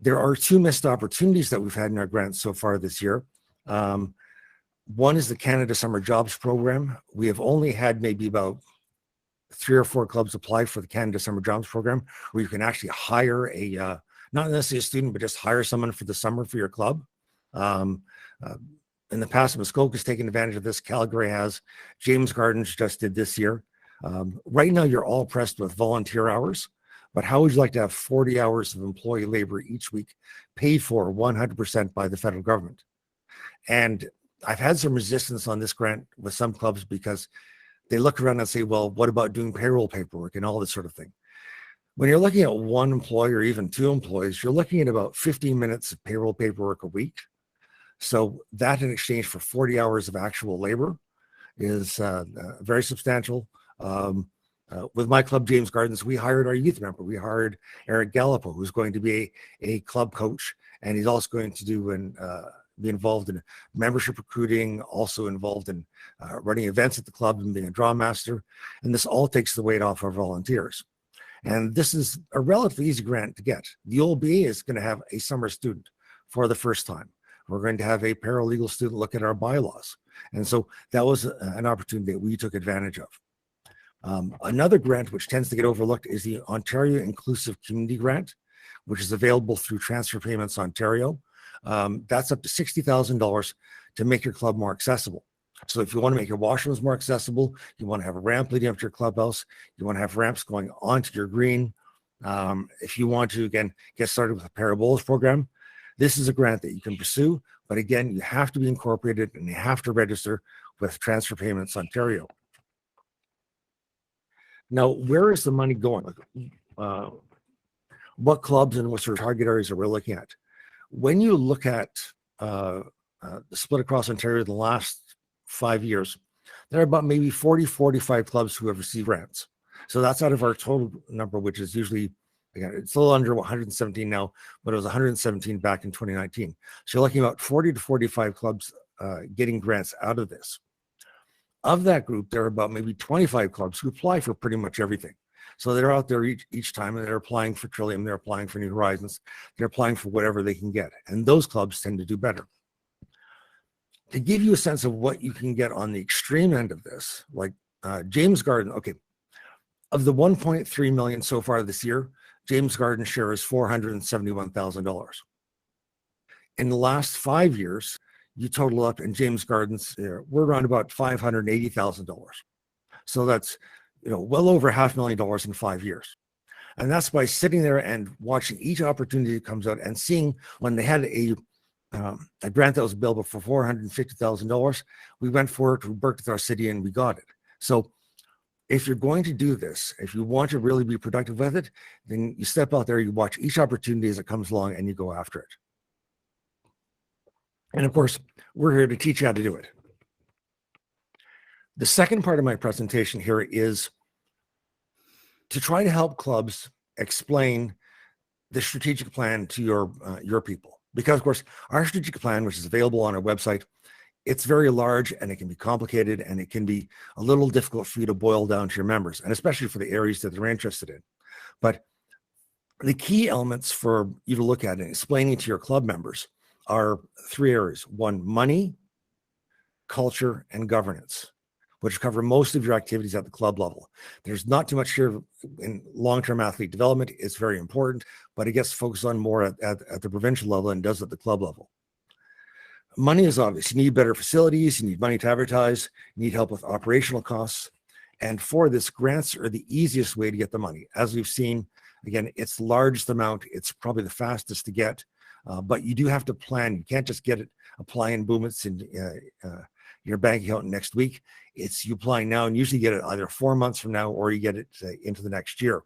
There are 2 missed opportunities that we've had in our grants so far this year. One is the Canada Summer Jobs Program. We have only had maybe about 3 or 4 clubs apply for the Canada Summer Jobs Program, where you can actually hire not necessarily a student, but just hire someone for the summer for your club. In the past, Muskoka has taken advantage of this. Calgary has. James Gardens just did this year. Right now, you're all pressed with volunteer hours, but how would you like to have 40 hours of employee labor each week paid for 100% by the federal government? And I've had some resistance on this grant with some clubs because they look around and say, well, what about doing payroll paperwork and all this sort of thing? When you're looking at 1 employee or even 2 employees, you're looking at about 15 minutes of payroll paperwork a week. So that in exchange for 40 hours of actual labor is very substantial. With my club, James Gardens, we hired our youth member. We hired Eric Gallipo, who's going to be a club coach, and he's also going to do be involved in membership recruiting, also involved in running events at the club and being a draw master. And this all takes the weight off our volunteers. And this is a relatively easy grant to get. The Olba is going to have a summer student for the first time. We're going to have a paralegal student look at our bylaws. And so that was an opportunity that we took advantage of. Another grant which tends to get overlooked is the Ontario Inclusive Community Grant, which is available through Transfer Payments Ontario. That's up to $60,000 to make your club more accessible. So if you want to make your washrooms more accessible, you want to have a ramp leading up to your clubhouse, you want to have ramps going onto your green. If you want to, again, get started with a parabolas program, this is a grant that you can pursue. But again, you have to be incorporated and you have to register with Transfer Payments Ontario. Now, where is the money going? What clubs and what sort of target areas are we looking at? When you look at the split across Ontario in the last 5 years, there are about maybe 40-45 clubs who have received grants. So that's out of our total number, which is usually, again, it's a little under 117 now, but it was 117 back in 2019. So you're looking at about 40 to 45 clubs getting grants out of this. Of that group, there are about maybe 25 clubs who apply for pretty much everything. So they're out there each time and they're applying for Trillium, they're applying for New Horizons, they're applying for whatever they can get. And those clubs tend to do better. To give you a sense of what you can get on the extreme end of this, like James Garden, okay, of the 1.3 million so far this year, James Garden's share is $471,000. In the last 5 years, you total up in James Gardens, we're around about $580,000. So that's well over $500,000 in 5 years. And that's by sitting there and watching each opportunity that comes out and seeing when they had a a grant that was available for $450,000. We went for it, we worked with our city, and we got it. So if you're going to do this, if you want to really be productive with it, then you step out there, you watch each opportunity as it comes along, and you go after it. And of course, we're here to teach you how to do it. The second part of my presentation here is to try to help clubs explain the strategic plan to your people. Because of course, our strategic plan, which is available on our website, it's very large and it can be complicated and it can be a little difficult for you to boil down to your members, and especially for the areas that they're interested in. But the key elements for you to look at and explaining to your club members are three areas. One, money, culture, and governance, which cover most of your activities at the club level. There's not too much here in long-term athlete development. It's very important, but it gets focused on more at the provincial level and does at the club level. Money is obvious. You need better facilities, you need money to advertise, you need help with operational costs. And for this, grants are the easiest way to get the money. As we've seen, again, it's the largest amount, it's probably the fastest to get, but you do have to plan. You can't just get it, apply and boom, it's in your bank account next week. It's you applying now and usually get it either 4 months from now or you get it into the next year.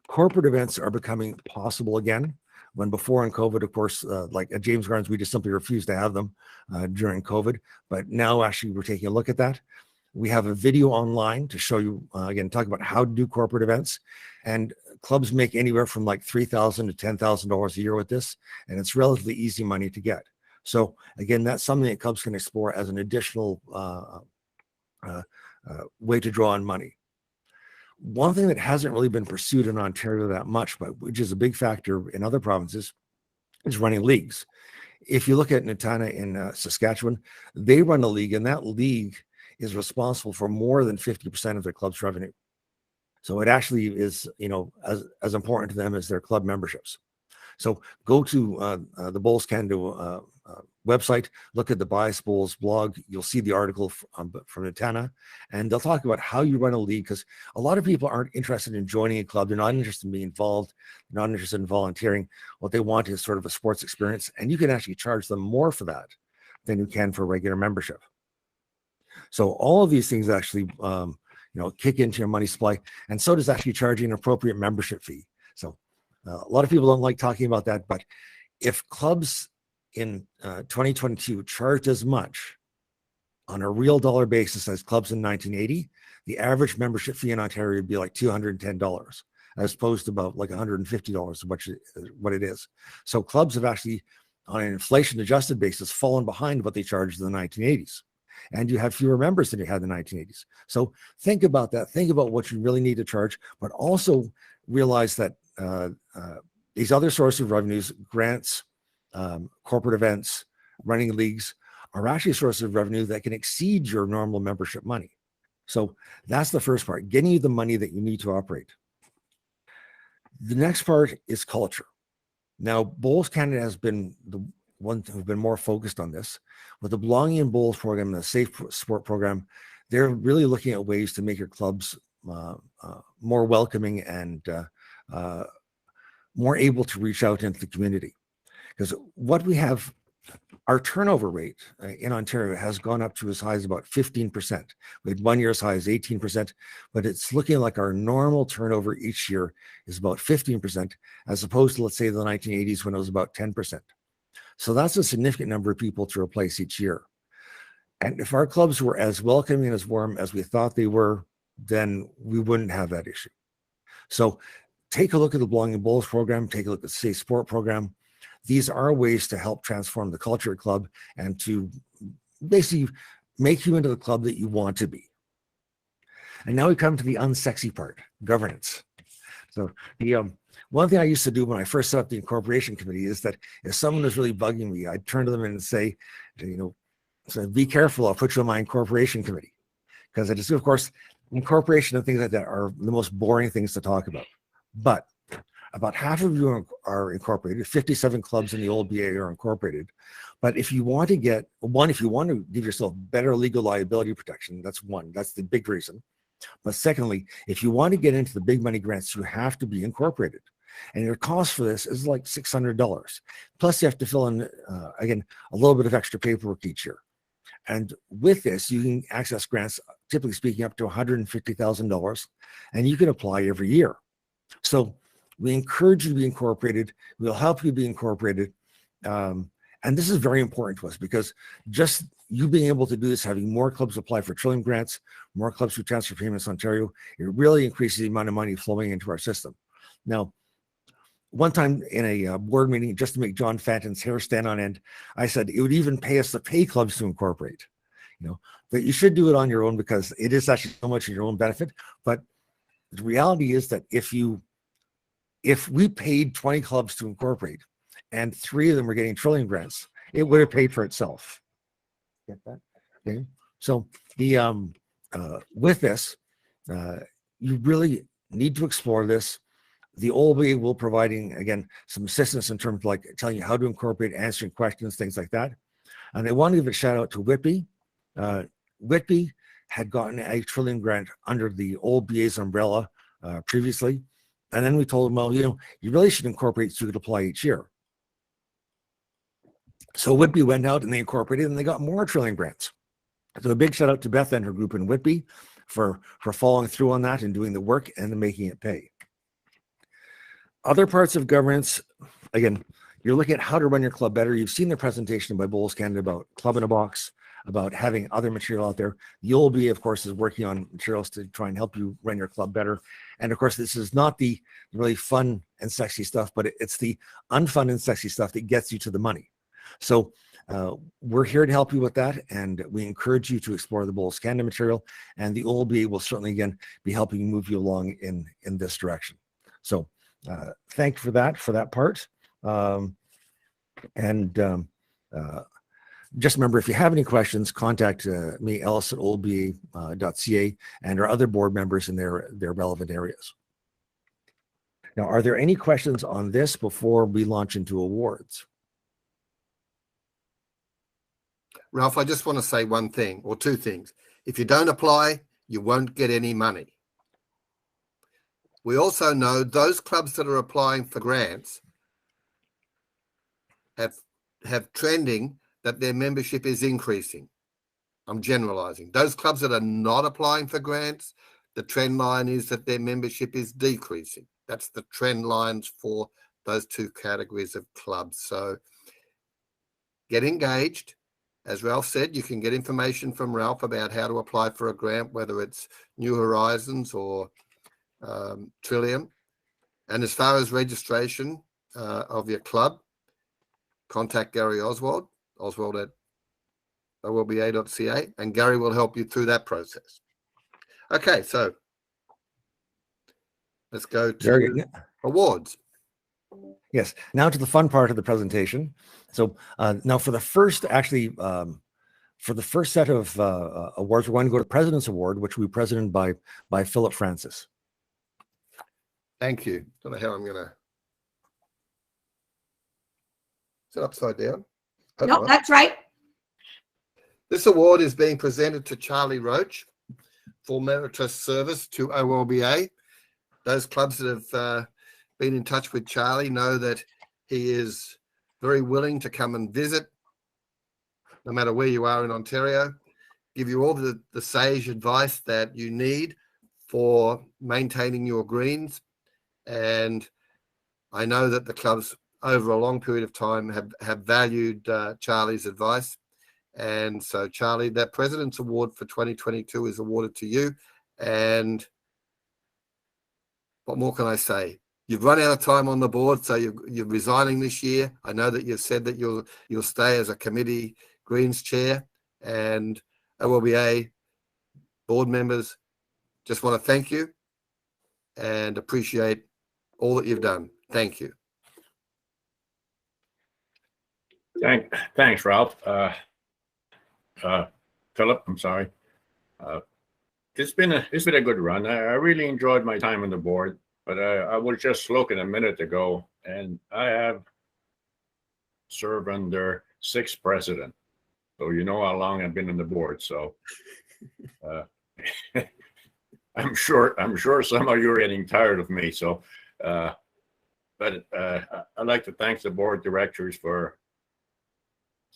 Corporate events are becoming possible again. When before in COVID, of course, like at James Gardens, we just simply refused to have them during COVID. But now actually we're taking a look at that. We have a video online to show you, again, talk about how to do corporate events. And clubs make anywhere from like $3,000 to $10,000 a year with this. And it's relatively easy money to get. So again, that's something that clubs can explore as an additional way to draw on money. One thing that hasn't really been pursued in Ontario that much, but which is a big factor in other provinces, is running leagues. If you look at Natana in Saskatchewan, they run a league, and that league is responsible for more than 50% of their club's revenue. So it actually is, as important to them as their club memberships. So go to the Bowls Canada website, look at the Bias Bowls blog. You'll see the article from Natana, and they'll talk about how you run a league, because a lot of people aren't interested in joining a club. They're not interested in being involved. They're not interested in volunteering. What they want is sort of a sports experience, and you can actually charge them more for that than you can for regular membership. So all of these things actually, kick into your money supply, and so does actually charging an appropriate membership fee. So a lot of people don't like talking about that, but if clubs in 2022 charged as much on a real dollar basis as clubs in 1980, the average membership fee in Ontario would be like $210, as opposed to about like $150, which is what it is. So clubs have actually, on an inflation-adjusted basis, fallen behind what they charged in the 1980s. And you have fewer members than you had in the 1980s. So think about that. Think about what you really need to charge, but also realize that these other sources of revenues, grants, corporate events, running leagues, are actually sources of revenue that can exceed your normal membership money. So that's the first part, getting you the money that you need to operate. The next part is culture. Now, Bowls Canada has been the one who've been more focused on this. With the Belonging in Bowls program and the Safe Sport program, they're really looking at ways to make your clubs more welcoming and more able to reach out into the community. Because what we have, our turnover rate in Ontario has gone up to as high as about 15%. We had 1 year as high as 18%, but it's looking like our normal turnover each year is about 15%, as opposed to, let's say, the 1980s when it was about 10%. So that's a significant number of people to replace each year. And if our clubs were as welcoming and as warm as we thought they were, then we wouldn't have that issue. So take a look at the Belonging in Bowls program, take a look at the Safe Sport program. These are ways to help transform the culture of the club and to basically make you into the club that you want to be. And now we come to the unsexy part, governance. So the one thing I used to do when I first set up the incorporation committee is that if someone was really bugging me, I'd turn to them and say, so be careful, I'll put you on my incorporation committee. Because I just, of course, incorporation and things like that are the most boring things to talk about. But about half of you are incorporated. 57 clubs in the old BA are incorporated. But if you want to get, if you want to give yourself better legal liability protection, that's one. That's the big reason. But secondly, if you want to get into the big money grants, you have to be incorporated. And your cost for this is like $600. Plus, you have to fill in, again, a little bit of extra paperwork each year. And with this, you can access grants, typically speaking, up to $150,000, and you can apply every year. So we encourage you to be incorporated. We'll help you be incorporated. And this is very important to us because just you being able to do this, having more clubs apply for Trillium grants, more clubs through Transfer Payments Ontario, it really increases the amount of money flowing into our system. Now, one time in a board meeting, just to make John Fenton's hair stand on end, I said it would even pay us to pay clubs to incorporate. But you should do it on your own because it is actually so much in your own benefit. But the reality is that if we paid 20 clubs to incorporate and 3 of them were getting Trillium grants, it would have paid for itself. Get that? Okay. So with this, you really need to explore this. The Olba will providing, again, some assistance in terms of like telling you how to incorporate, answering questions, things like that. And I want to give a shout out to Whitby. Whitby had gotten a Trillium grant under the Olba's umbrella previously. And then we told them, well, you really should incorporate so you could apply each year. So Whitby went out and they incorporated and they got more Trillium grants. So a big shout out to Beth and her group in Whitby for following through on that and doing the work and then making it pay. Other parts of governance, again, you're looking at how to run your club better. You've seen the presentation by Bowls Canada about Club in a Box, about having other material out there. The Olba, of course, is working on materials to try and help you run your club better. And of course, this is not the really fun and sexy stuff, but it's the unfun and sexy stuff that gets you to the money. So we're here to help you with that. And we encourage you to explore the Bowls Canada material. And the Olba will certainly, again, be helping move you along in this direction. So thank you for that part. Just remember, if you have any questions, contact me, Ellis at olba.ca, and our other board members in their relevant areas. Now, are there any questions on this before we launch into awards? Ralph, I just want to say one thing or two things. If you don't apply, you won't get any money. We also know those clubs that are applying for grants have trending that their membership is increasing. I'm generalizing. Those clubs that are not applying for grants, the trend line is that their membership is decreasing. That's the trend lines for those two categories of clubs. So get engaged. As Ralph said, you can get information from Ralph about how to apply for a grant, whether it's New Horizons or Trillium. And as far as registration of your club, contact Gary Oswald at olba.ca, and Gary will help you through that process. Okay, so let's go to awards. Yes, now to the fun part of the presentation. So now for the first, for the first set of awards, we're going to go to President's Award, which will be presented by Philip Francis. Thank you. Don't know how I'm going to. Is it upside down? No, that's right. This award is being presented to Charlie Roach for meritorious service to OLBA. Those clubs that have been in touch with Charlie know that he is very willing to come and visit, no matter where you are in Ontario, give you all the sage advice that you need for maintaining your greens. And I know that the clubs over a long period of time have valued Charlie's advice. And so, Charlie, that President's Award for 2022 is awarded to you. And what more can I say? You've run out of time on the board, so you're resigning this year. I know that you've said that you'll stay as a committee Greens chair, and OLBA board members just want to thank you and appreciate all that you've done. Thank you. Thanks, Ralph. Philip, I'm sorry. It's been a good run. I really enjoyed my time on the board, but I was just looking a minute ago, and I have served under 6th president. So you know how long I've been on the board. So I'm sure some of you are getting tired of me. So but I'd like to thank the board directors for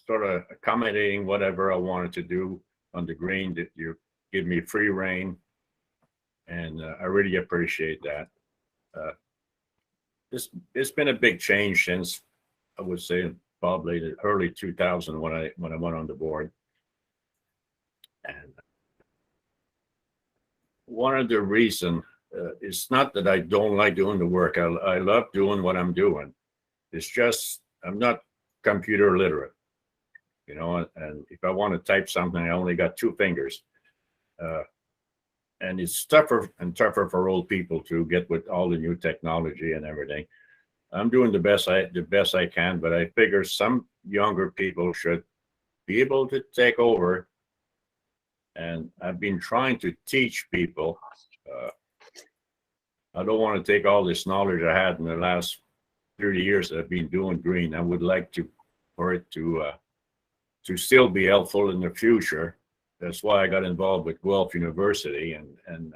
sort of accommodating whatever I wanted to do on the green. That you give me free reign, and I really appreciate that. It's been a big change since, I would say, probably the early 2000 when I went on the board. And one of the reasons it's not that I don't like doing the work. I love doing what I'm doing. It's just I'm not computer literate, you know. And if I want to type something, I only got 2 fingers. And it's tougher and tougher for old people to get with all the new technology and everything. I'm doing the best I can, but I figure some younger people should be able to take over. And I've been trying to teach people. I don't want to take all this knowledge I had in the last 30 years that I've been doing green. I would like for it to still be helpful in the future. That's why I got involved with Guelph University and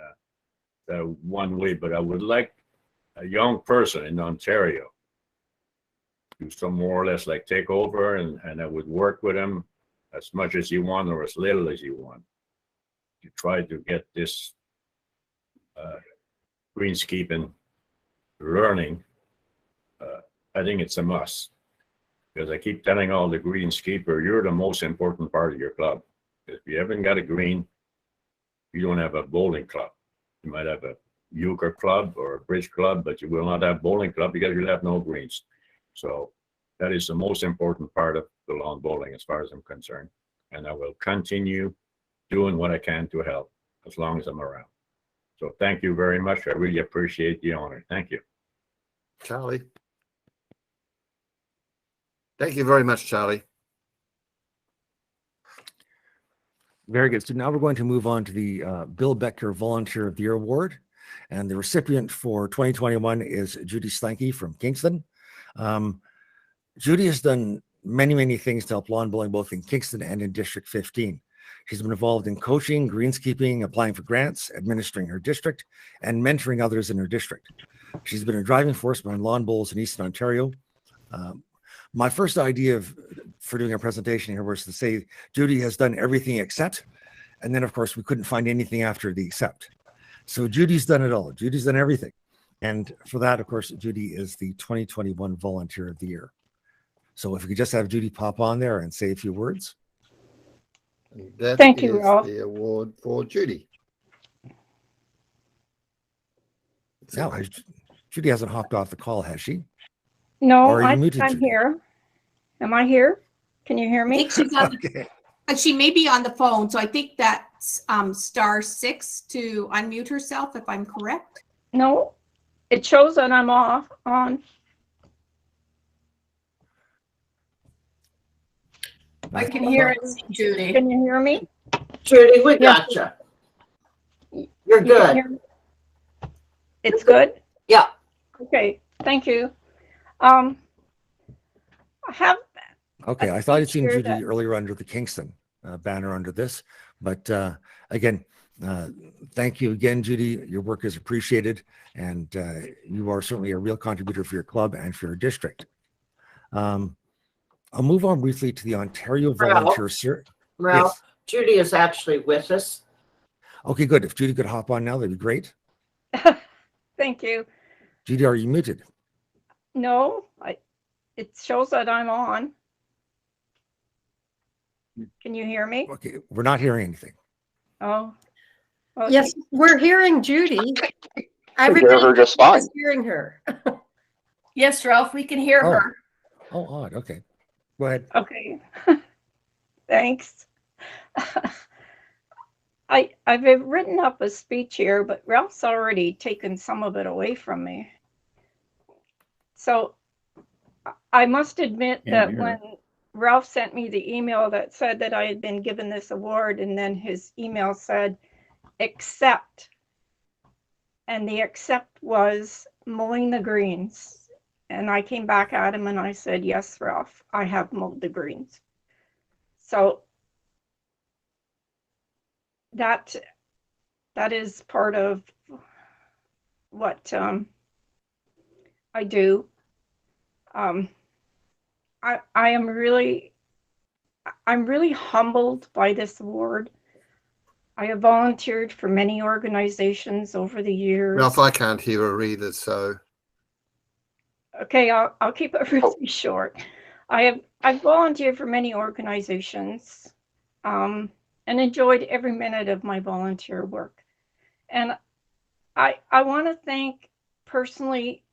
one way. But I would like a young person in Ontario do some more or less like take over, and I would work with them as much as you want or as little as you want to try to get this greenskeeping learning. I think it's a must, because I keep telling all the greenskeeper, you're the most important part of your club. If you haven't got a green, you don't have a bowling club. You might have a euchre club or a bridge club, but you will not have bowling club because you'll have no greens. So that is the most important part of the lawn bowling as far as I'm concerned. And I will continue doing what I can to help as long as I'm around. So thank you very much. I really appreciate the honor. Thank you. Charlie. Thank you very much, Charlie. Very good. So now we're going to move on to the Bill Becker Volunteer of the Year Award. And the recipient for 2021 is Judy Slanky from Kingston. Judy has done many, many things to help lawn bowling both in Kingston and in District 15. She's been involved in coaching, greenskeeping, applying for grants, administering her district, and mentoring others in her district. She's been a driving force behind lawn bowls in Eastern Ontario. My first idea for doing a presentation here was to say Judy has done everything except, and then of course we couldn't find anything after the except. So Judy's done it all. Judy's done everything. And for that, of course, Judy is the 2021 Volunteer of the Year. So if we could just have Judy pop on there and say a few words. That Thank you, is Ralph. the award for Judy. Now, Judy hasn't hopped off the call, has she? No, Or are you muted, I'm Judy? here. Am I here? Can you hear I me? think she's on, but she may be on the phone. So I think that's *6 to unmute herself, if I'm correct. No, it shows that I'm on. I can hear it, Judy. Can you hear me? Judy, we Yes. gotcha. You're You can good. hear me? It's good? Yeah. Okay, thank you. I have. Okay, I thought I'd seen Sure Judy that- earlier under the Kingston banner under this, but again, thank you again, Judy. Your work is appreciated, and you are certainly a real contributor for your club and for your district. I'll move on briefly to the Ontario Volunteer Service. Ralph, Judy is actually with us. Okay, good. If Judy could hop on now, that'd be great. Thank you. Judy, are you muted? No, it shows that I'm on. Can you hear me? Okay, we're not hearing anything. Oh. Okay. Yes, we're hearing Judy. hear Everybody her just fine. is hearing her. Yes, Ralph, we can hear Oh. her. Oh, odd. Okay, go ahead. Okay. Thanks. I've written up a speech here, but Ralph's already taken some of it away from me. So I must admit that when Ralph sent me the email that said that I had been given this award, and then his email said, accept. And the accept was mowing the greens. And I came back at him and I said, yes, Ralph, I have mowed the greens. So that is part of what I do. I'm really humbled by this award. I have volunteered for many organizations over the years. Ralph, I can't hear her either, so. Okay, I'll keep it really short. I've volunteered for many organizations, and enjoyed every minute of my volunteer work. And I want to thank personally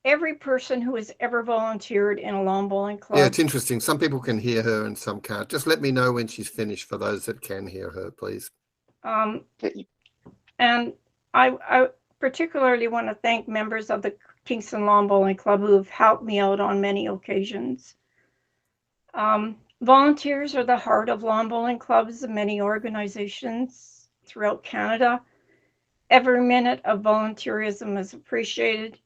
every person who has ever volunteered in a lawn bowling club. Yeah, it's interesting. Some people can hear her and some can't. Just let me know when she's finished for those that can hear her, please. And I particularly want to thank members of the Kingston Lawn Bowling Club who have helped me out on many occasions. Volunteers are the heart of lawn bowling clubs and many organizations throughout Canada. Every minute of volunteerism is appreciated,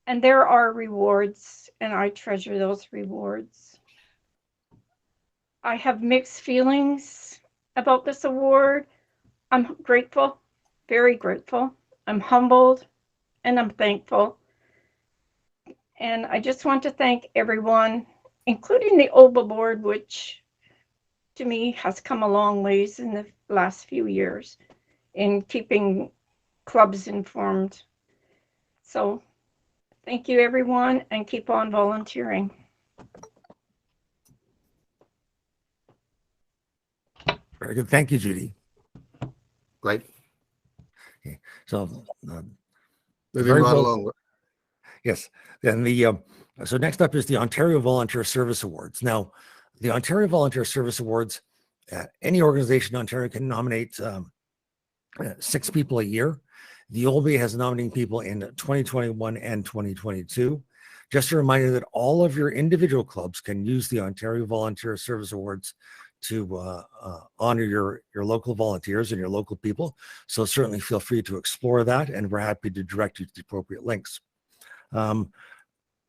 and there are rewards, and I treasure those rewards. I have mixed feelings about this award. I'm grateful, very grateful. I'm humbled, and I'm thankful. And I just want to thank everyone, including the Olba board, which to me has come a long ways in the last few years in keeping clubs informed. So thank you, everyone, and keep on volunteering. Very good. Thank you, Judy. Great. Okay. So moving right along. Yes. Then so next up is the Ontario Volunteer Service Awards. Now, the Ontario Volunteer Service Awards, any organization in Ontario can nominate 6 people a year. The Olba has nominating people in 2021 and 2022. Just a reminder that all of your individual clubs can use the Ontario Volunteer Service Awards to honor your local volunteers and your local people. So certainly feel free to explore that, and we're happy to direct you to the appropriate links.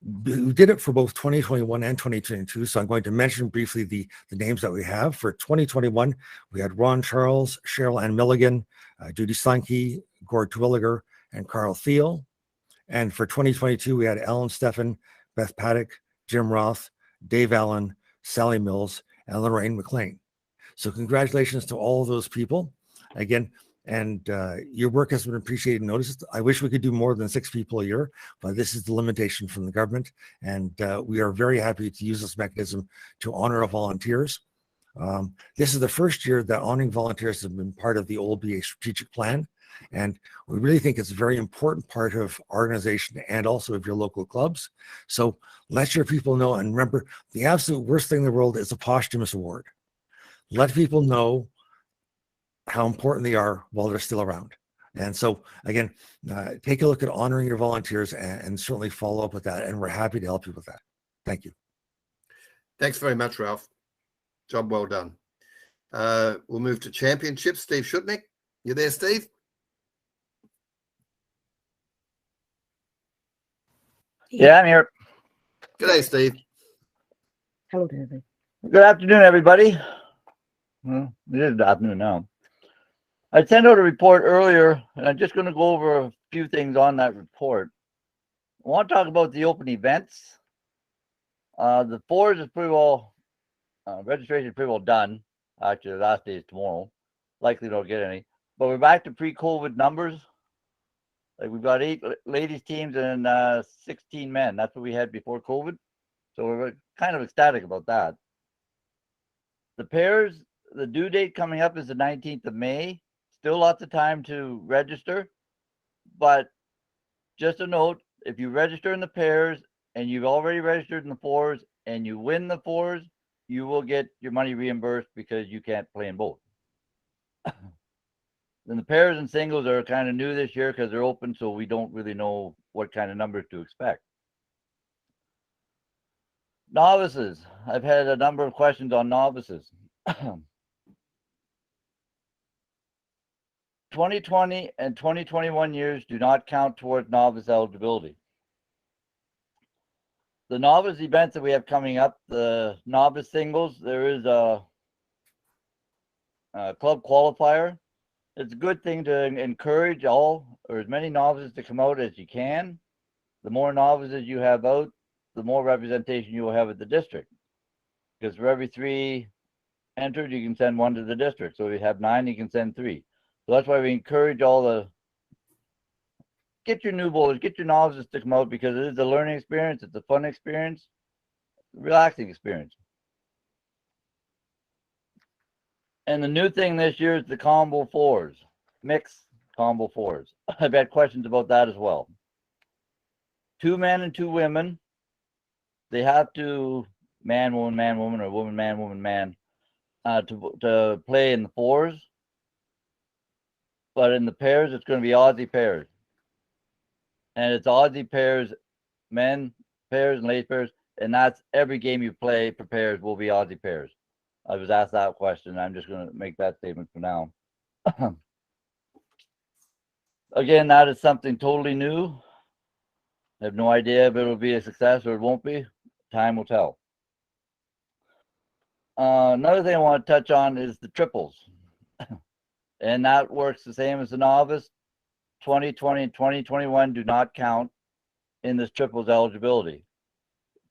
We did it for both 2021 and 2022, so I'm going to mention briefly the names that we have. For 2021, we had Ron Charles, Cheryl Ann Milligan, Judy Slanke, Gord Twilliger, and Carl Thiel. And for 2022, we had Ellen Steffen, Beth Paddock, Jim Roth, Dave Allen, Sally Mills, and Lorraine McLean. So congratulations to all of those people. Again, and your work has been appreciated and noticed. I wish we could do more than 6 people a year, but this is the limitation from the government. And we are very happy to use this mechanism to honor our volunteers. This is the first year that honoring volunteers has been part of the Olba strategic plan. And we really think it's a very important part of our organization and also of your local clubs. So let your people know. And remember, the absolute worst thing in the world is a posthumous award. Let people know how important they are while they're still around. And so again, take a look at honoring your volunteers and certainly follow up with that. And we're happy to help you with that. Thank you. Thanks very much, Ralph. Job well done. We'll move to championships. Steve Shutnick, you there, Steve? Yeah, I'm here. G'day, Steve. Hello, David. Good afternoon, everybody. Well, it is the afternoon now. I sent out a report earlier, and I'm just going to go over a few things on that report. I want to talk about the open events. The 4s is pretty well, registration is pretty well done. Actually, the last day is tomorrow. Likely don't get any. But we're back to pre-COVID numbers. Like we've got 8 ladies teams and 16 men. That's what we had before COVID. So we're kind of ecstatic about that. The pairs, the due date coming up is the 19th of May. Still lots of time to register, but just a note, if you register in the pairs and you've already registered in the 4s and you win the 4s, you will get your money reimbursed because you can't play in both. Then the pairs and singles are kind of new this year because they're open, so we don't really know what kind of numbers to expect. Novices. I've had a number of questions on novices. 2020 and 2021 years do not count towards novice eligibility. The novice events that we have coming up, the novice singles, there is a club qualifier. It's a good thing to encourage all or as many novices to come out as you can. The more novices you have out, the more representation you will have at the district. Because for every 3 entered, you can send 1 to the district. So if you have 9, you can send 3. So that's why we encourage all the get your new bowlers, get your novices to come out, because it is a learning experience, it's a fun experience, relaxing experience. And the new thing this year is the combo 4s, mixed combo 4s. I've had questions about that as well. 2 men and 2 women. They have to man, woman, or woman, man, to play in the 4s. But in the pairs, it's going to be Aussie pairs. And it's Aussie pairs, men pairs and ladies pairs. And that's every game you play for pairs will be Aussie pairs. I was asked that question. I'm just going to make that statement for now. Again, that is something totally new. I have no idea if it will be a success or it won't be. Time will tell. Another thing I want to touch on is the triples. And that works the same as the novice. 2020 and 2021 do not count in this triples eligibility.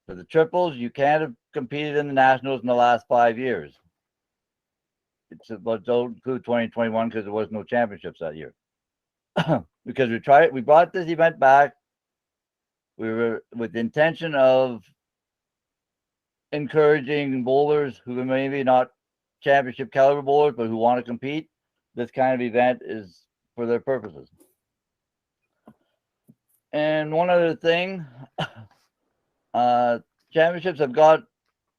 For the triples, you can't have competed in the nationals in the last 5 years. But don't include 2021 because there was no championships that year. Because we brought this event back. We were with the intention of encouraging bowlers who are maybe not championship caliber bowlers, but who want to compete. This kind of event is for their purposes. And one other thing, championships have got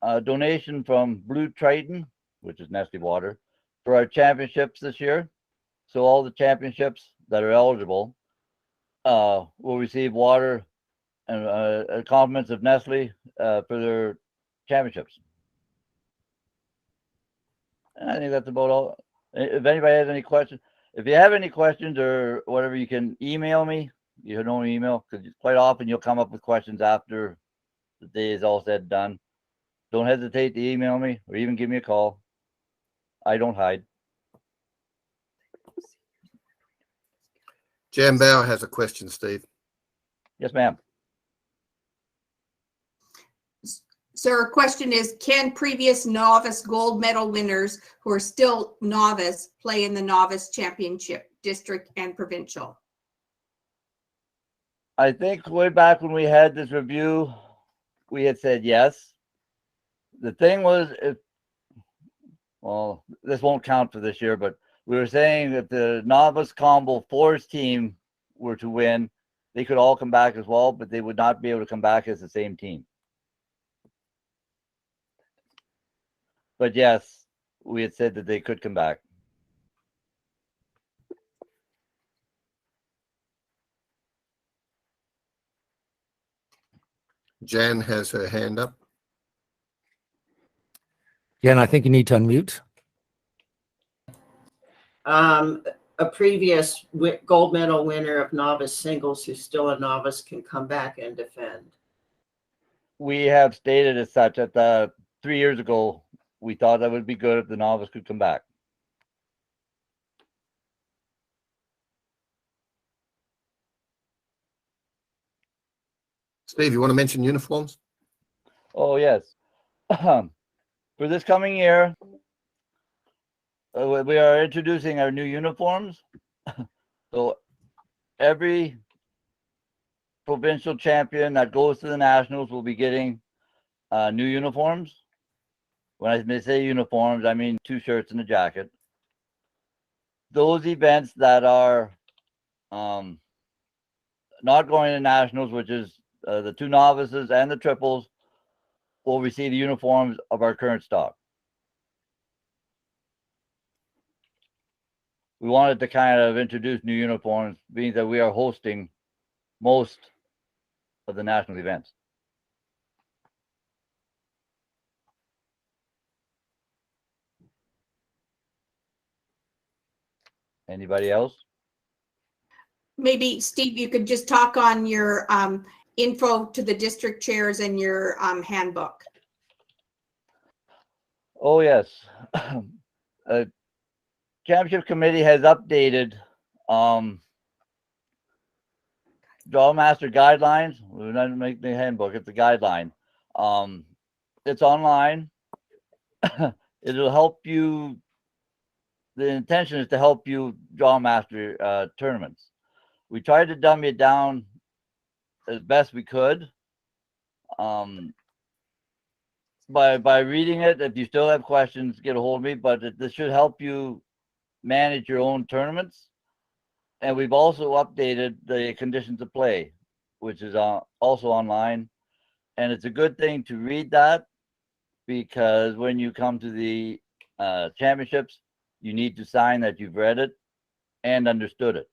a donation from Blue Triton, which is Nestle water, for our championships this year. So all the championships that are eligible will receive water and compliments of Nestle for their championships. And I think that's about all. If anybody has any questions, if you have any questions or whatever, you can email me. You know, email, because quite often you'll come up with questions after the day is all said and done. Don't hesitate to email me or even give me a call. I don't hide. Jan Bauer has a question, Steve. Yes, ma'am. So our question is, can previous novice gold medal winners who are still novice play in the novice championship, district and provincial? I think way back when we had this review, we had said yes. The thing was, well, this won't count for this year, but we were saying that the novice combo 4s team were to win, they could all come back as well, but they would not be able to come back as the same team. But yes, we had said that they could come back. Jan has her hand up. Jan, I think you need to unmute. A previous gold medal winner of novice singles who's still a novice can come back and defend. We have stated as such that 3 years ago, we thought that would be good if the novice could come back. Steve, you want to mention uniforms? Oh, yes. For this coming year, we are introducing our new uniforms. So every provincial champion that goes to the nationals will be getting new uniforms. When I say uniforms, I mean 2 shirts and a jacket. Those events that are not going to nationals, which is the 2 novices and the triples, will receive the uniforms of our current stock. We wanted to kind of introduce new uniforms, being that we are hosting most of the national events. Anybody else? Maybe, Steve, you could just talk on your info to the district chairs and your handbook. Oh, yes. Championship committee has updated Draw Master Guidelines. We're not making the handbook, it's a guideline. It's online. It'll help you. The intention is to help you draw master tournaments. We tried to dumb it down as best we could. By reading it, if you still have questions, get a hold of me. But this should help you manage your own tournaments. And we've also updated the conditions of play, which is also online. And it's a good thing to read that, because when you come to the championships, you need to sign that you've read it and understood it.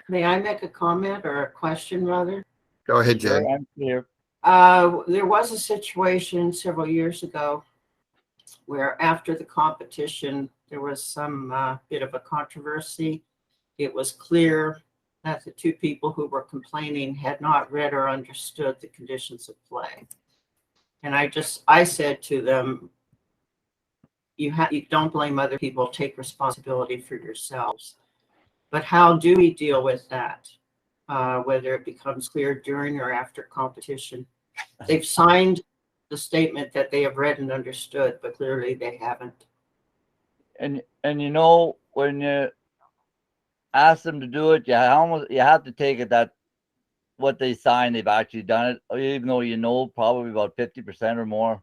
May I make a comment or a question rather? Go ahead, Sure, Jen. I'm here. There was a situation several years ago where after the competition, there was some bit of a controversy. It was clear that the two people who were complaining had not read or understood the conditions of play. And I said to them, you don't blame other people, take responsibility for yourselves. But how do we deal with that? Whether it becomes clear during or after competition. They've signed the statement that they have read and understood, but clearly they haven't. And you know, when you ask them to do it, you have to take it that what they sign, they've actually done it, even though you know probably about 50% or more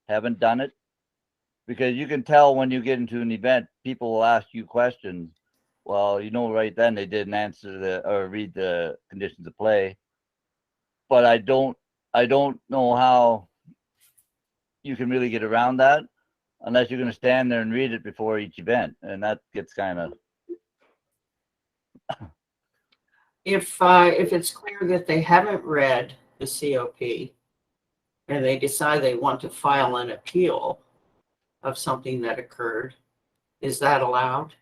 haven't done it. Because you can tell when you get into an event, people will ask you questions. Well, you know, right then they didn't answer or read the conditions of play. But I don't know how you can really get around that unless you're going to stand there and read it before each event, and that gets kind of. If it's clear that they haven't read the COP and they decide they want to file an appeal of something that occurred, is that allowed?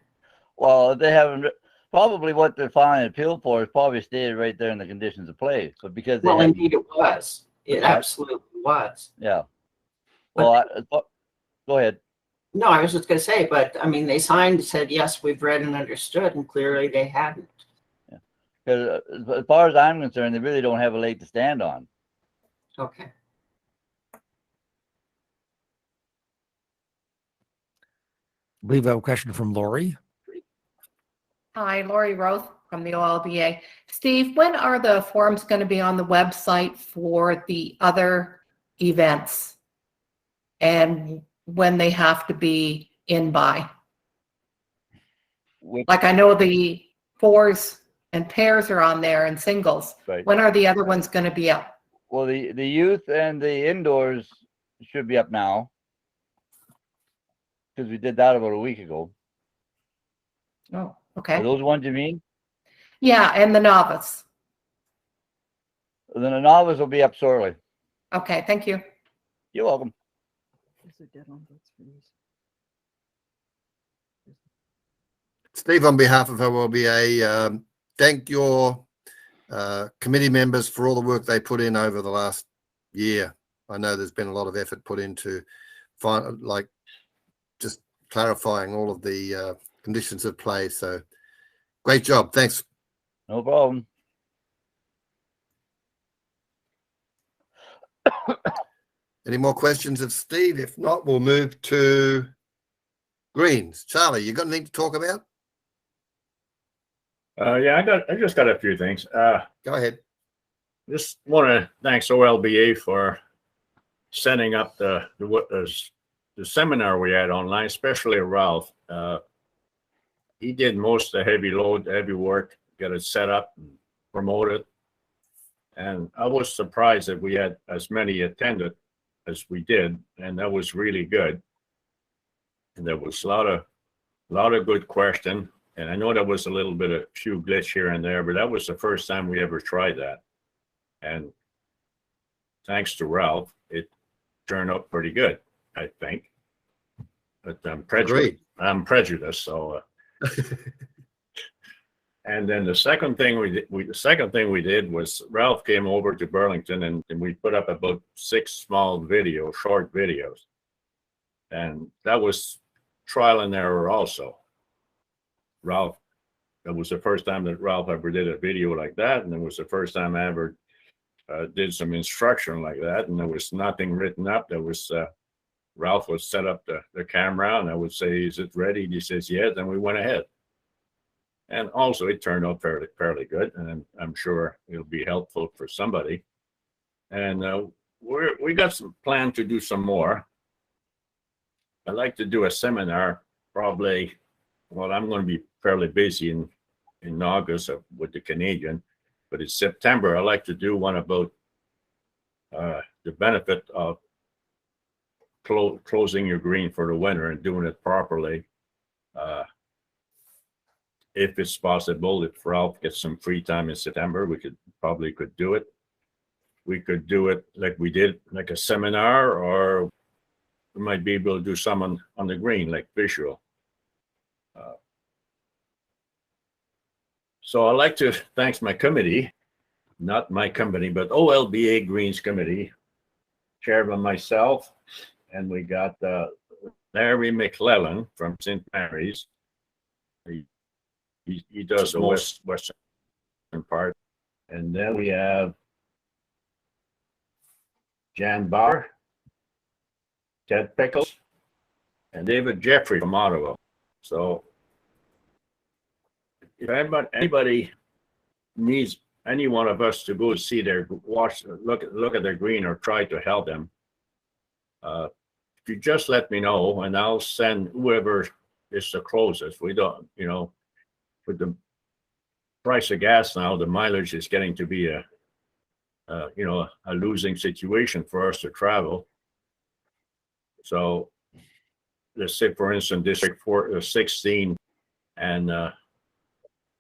Well, they haven't. Probably what they're filing an appeal for is probably stated right there in the conditions of play. But because they indeed it was. It absolutely was. Yeah. Well, go ahead. No, I was just going to say, but I mean, they said, yes, we've read and understood, and clearly they hadn't. Yeah. Because as far as I'm concerned, they really don't have a leg to stand on. Okay. I believe I have a question from Lori. Hi, Lori Roth from the OLBA. Steve, when are the forums going to be on the website for the other events, and when they have to be in by? Like I know the fours and pairs are on there and singles. Right. When are the other ones going to be up? Well, the youth and the indoors should be up now, because we did that about a week ago. Oh, okay. Are those ones you mean? Yeah, and the novice. Then the novice will be up shortly. Okay, thank you. You're welcome. Steve, on behalf of OLBA, thank your committee members for all the work they put in over the last year. I know there's been a lot of effort put into just clarifying all of the conditions of play. So great job. Thanks. No problem. Any more questions of Steve? If not, we'll move to greens. Charlie, you got anything to talk about? Yeah, I just got a few things. Go ahead. Just want to thanks OLBA for setting up the seminar we had online, especially Ralph. He did most of the heavy work, got it set up and promoted. And I was surprised that we had as many attended as we did, and that was really good. And there was a lot of good questions. And I know there was a little bit of few glitch here and there, but that was the first time we ever tried that. And thanks to Ralph, it turned out pretty good, I think. but I'm prejudiced. So, and then the second thing we did was Ralph came over to Burlington and we put up about 6 small short videos, and that was trial and error also. Ralph, that was the first time that Ralph ever did a video like that, and it was the first time I ever did some instruction like that, and there was nothing written up. There was Ralph would set up the camera, and I would say, "Is it ready?" He says, "Yes." Then we went ahead, and also it turned out fairly good, and I'm sure it'll be helpful for somebody. And we got some plan to do some more. I'd like to do a seminar probably. Well, I'm going to be fairly busy in August with the Canadian, but in September, I'd like to do one about the benefit of closing your green for the winter and doing it properly. If it's possible, if Ralph gets some free time in September, we could do it. We could do it like we did, like a seminar, or we might be able to do some on the green, like visual. So I'd like to thank my committee, not my company, but OLBA Greens Committee, chaired by myself, and we got Larry McClellan from St. Mary's. He does the western part. And then we have Jan Bauer, Ted Pickles, and David Jeffrey from Ottawa. So if anybody needs any one of us to go see look at their green or try to help them, if you just let me know, and I'll send whoever is the closest. We don't, with the price of gas now, the mileage is getting to be a losing situation for us to travel. So let's say, for instance, District 16 and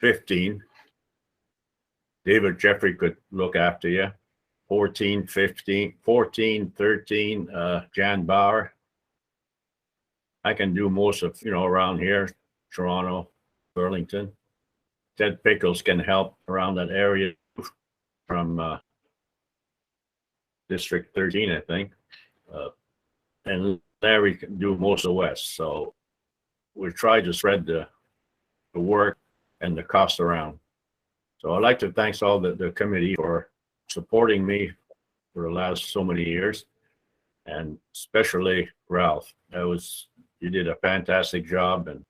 15, David Jeffrey could look after you. 14, 15, 14, 13, Jan Bauer. I can do most of, around here, Toronto, Burlington. Ted Pickles can help around that area from District 13, I think. And Larry can do most of the West. So we try to spread the work and the cost around. So I'd like to thank all the committee for supporting me for the last so many years, and especially Ralph. You did a fantastic job, and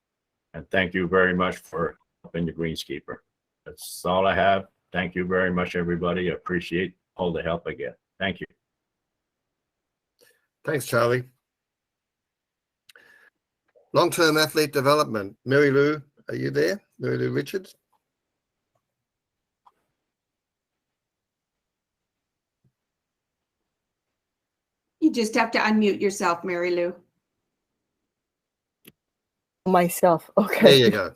thank you very much for helping the greenskeeper. That's all I have. Thank you very much, everybody. I appreciate all the help I get. Thank you. Thanks, Charlie. Long-term athlete development. Mary Lou, are you there? Mary Lou Richards? You just have to unmute yourself, Mary Lou. Myself. Okay. There you go.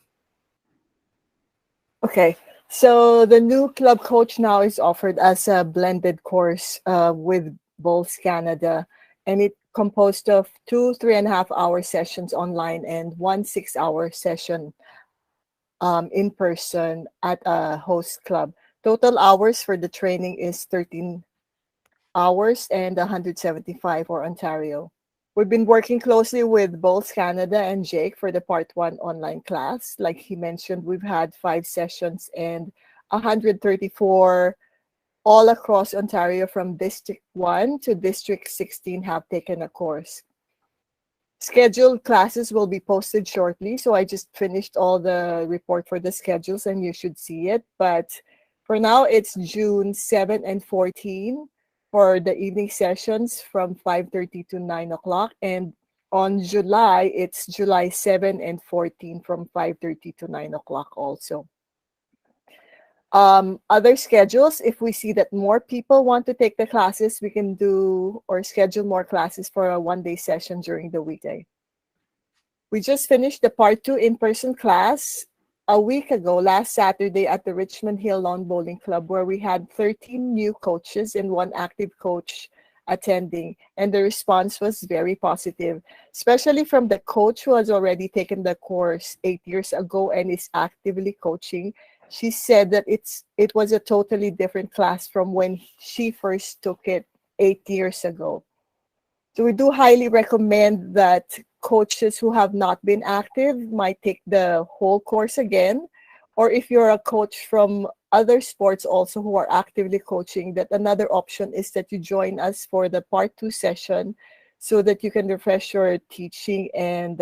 Okay. So the new club coach now is offered as a blended course with Bowls Canada, and it composed of 2 3.5-hour sessions online and 1 6-hour session in person at a host club. Total hours for the training is 13 hours and 175 for Ontario. We've been working closely with Bowls Canada and Jake for the Part 1 online class. Like he mentioned, we've had 5 sessions and 134 all across Ontario from District 1 to District 16 have taken a course. Scheduled classes will be posted shortly, so I just finished all the report for the schedules and you should see it. But for now, it's June 7 and 14 for the evening sessions from 5:30 to 9 o'clock. And on July, it's July 7 and 14 from 5:30 to 9 o'clock also. Other schedules, if we see that more people want to take the classes, we can do or schedule more classes for a one-day session during the weekday. We just finished the Part 2 in-person class a week ago, last Saturday at the Richmond Hill Lawn Bowling Club, where we had 13 new coaches and 1 active coach attending, and the response was very positive, especially from the coach who has already taken the course 8 years ago and is actively coaching. She said that it was a totally different class from when she first took it 8 years ago. So we do highly recommend that coaches who have not been active might take the whole course again, or if you're a coach from other sports also who are actively coaching, that another option is that you join us for the part 2 session so that you can refresh your teaching and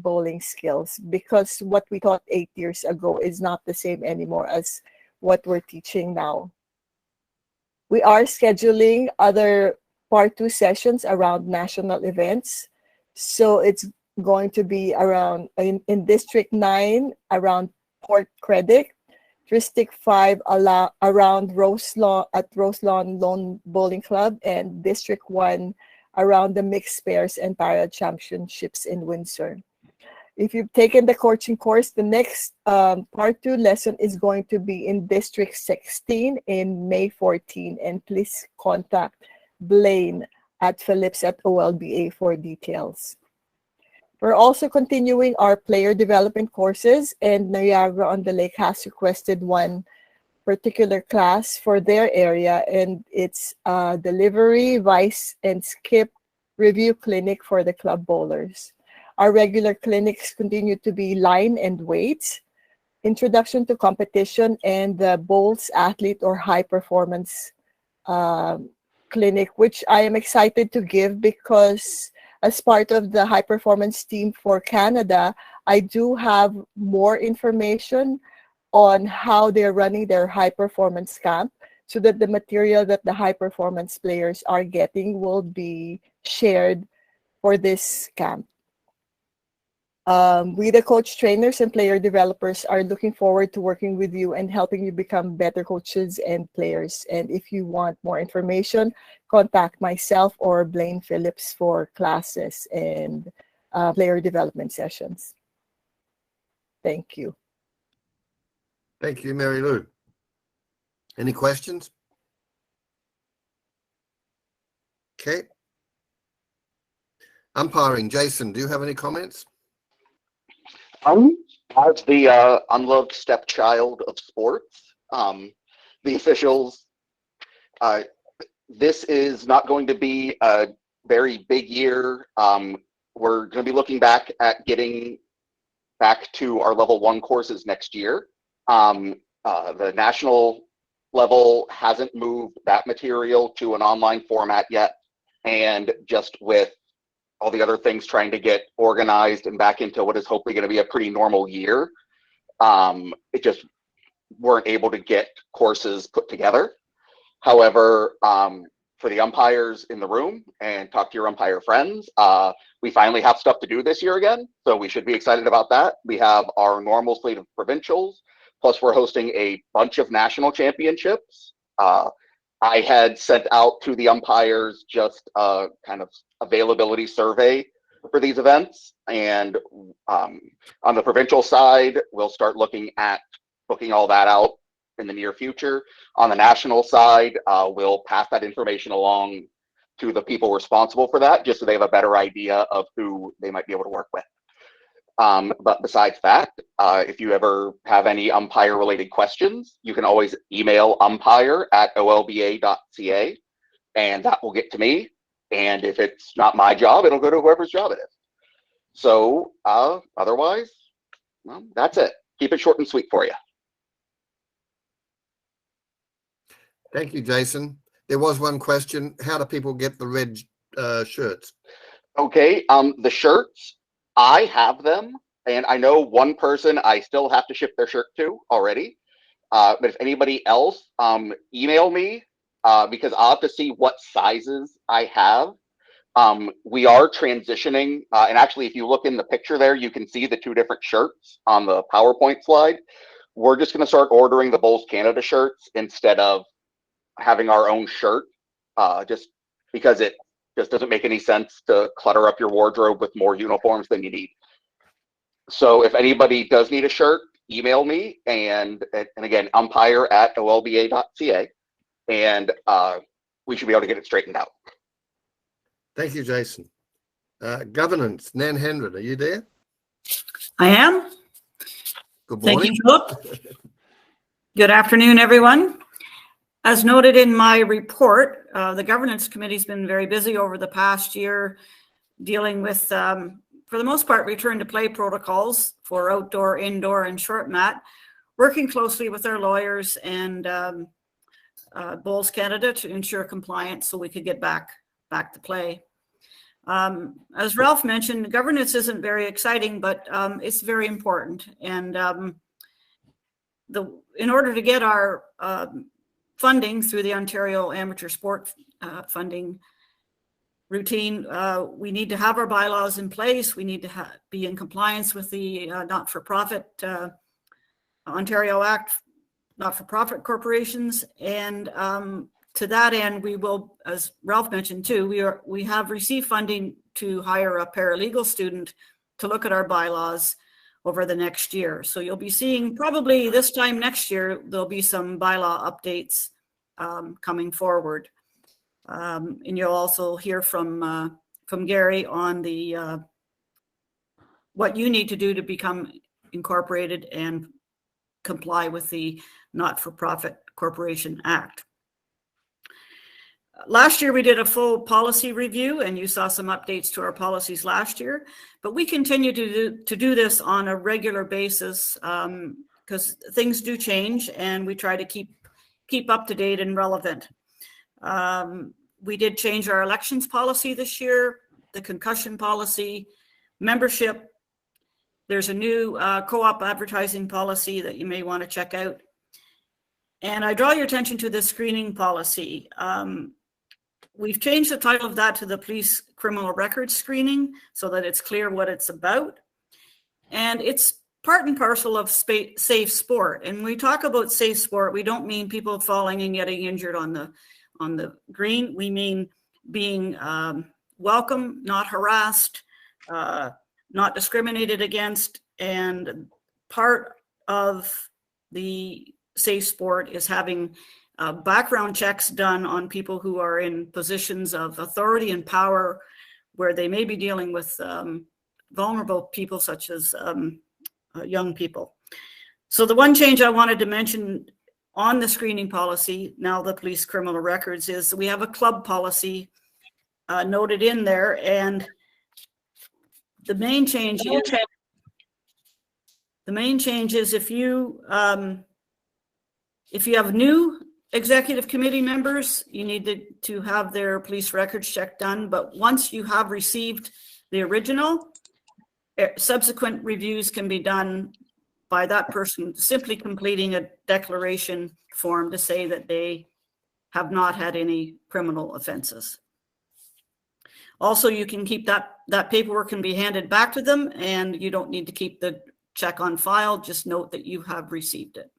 bowling skills, because what we taught 8 years ago is not the same anymore as what we're teaching now. We are scheduling other part 2 sessions around national events. So it's going to be around in District 9 around Port Credit, District 5 around Roselawn at Roselawn Lone Bowling Club, and District 1 around the Mixed Pairs and Para Championships in Windsor. If you've taken the coaching course, the next part 2 lesson is going to be in District 16 in May 14, and please contact Blaine at Phillips at OLBA for details. We're also continuing our player development courses, and Niagara on the Lake has requested one particular class for their area, and it's delivery, vice, and skip review clinic for the club bowlers. Our regular clinics continue to be line and weights, introduction to competition, and the bowls athlete or high performance clinic, which I am excited to give because as part of the high performance team for Canada, I do have more information on how they're running their high performance camp, so that the material that the high performance players are getting will be shared for this camp. We, the coach trainers and player developers, are looking forward to working with you and helping you become better coaches and players. And if you want more information, contact myself or Blaine Phillips for classes and player development sessions. Thank you. Thank you, Mary Lou. Any questions? Okay. Umpiring, Jason, do you have any comments? As the unloved stepchild of sports, the officials, this is not going to be a very big year. We're going to be looking back at getting back to our level 1 courses next year. The national level hasn't moved that material to an online format yet, and just with all the other things trying to get organized and back into what is hopefully going to be a pretty normal year, it just weren't able to get courses put together. However, for the umpires in the room, and talk to your umpire friends, we finally have stuff to do this year again, so we should be excited about that. We have our normal slate of provincials, plus we're hosting a bunch of national championships. I had sent out to the umpires just a kind of availability survey for these events, and on the provincial side, we'll start looking at booking all that out in the near future. On the national side, we'll pass that information along to the people responsible for that, just so they have a better idea of who they might be able to work with. But besides that, if you ever have any umpire related questions, you can always email umpire@olba.ca, and that will get to me. And if it's not my job, it'll go to whoever's job it is. So otherwise, well, that's it. Keep it short and sweet for you. Thank you, Jason. There was one question. How do people get the red shirts? Okay, the shirts, I have them, and I know one person I still have to ship their shirt to already. But if anybody else, email me, because I'll have to see what sizes I have. We are transitioning, and actually, if you look in the picture there, you can see the 2 different shirts on the PowerPoint slide. We're just going to start ordering the Bowls Canada shirts instead of having our own shirt, just because it just doesn't make any sense to clutter up your wardrobe with more uniforms than you need. So if anybody does need a shirt, email me, and again, umpire@olba.ca, and we should be able to get it straightened out. Thank you, Jason. Governance, Nan Hendren, are you there? I am. Good Thank morning. you, Philip. Good afternoon, everyone. As noted in my report, the governance committee has been very busy over the past year dealing with, for the most part, return to play protocols for outdoor, indoor, and short mat, working closely with our lawyers and Bowls Canada to ensure compliance so we could get back to play. As Ralph mentioned, governance isn't very exciting, but it's very important. And in order to get our funding through the Ontario Amateur Sport funding routine, we need to have our bylaws in place. We need to be in compliance with the not-for-profit Ontario Act, not-for-profit corporations. And to that end, we will, as Ralph mentioned too, we have received funding to hire a paralegal student to look at our bylaws over the next year. So you'll be seeing probably this time next year, there'll be some bylaw updates coming forward. And you'll also hear from Gary on the what you need to do to become incorporated and comply with the Not-for-Profit Corporation Act. Last year, we did a full policy review, and you saw some updates to our policies last year, but we continue to do this on a regular basis because things do change, and we try to keep up to date and relevant. We did change our elections policy this year, the concussion policy, membership. There's a new co-op advertising policy that you may want to check out. And I draw your attention to the screening policy. We've changed the title of that to the police criminal records screening so that it's clear what it's about. And it's part and parcel of safe sport. And when we talk about safe sport, we don't mean people falling and getting injured on the green. We mean being welcome, not harassed, not discriminated against. And part of the safe sport is having background checks done on people who are in positions of authority and power where they may be dealing with vulnerable people such as young people. So the one change I wanted to mention on the screening policy, now the police criminal records, is we have a club policy noted in there, and the main change is if you have new executive committee members, you need to have their police records check done. But once you have received the original, subsequent reviews can be done by that person simply completing a declaration form to say that they have not had any criminal offenses. Also, you can keep that paperwork can be handed back to them, and you don't need to keep the check on file. Just note that you have received it.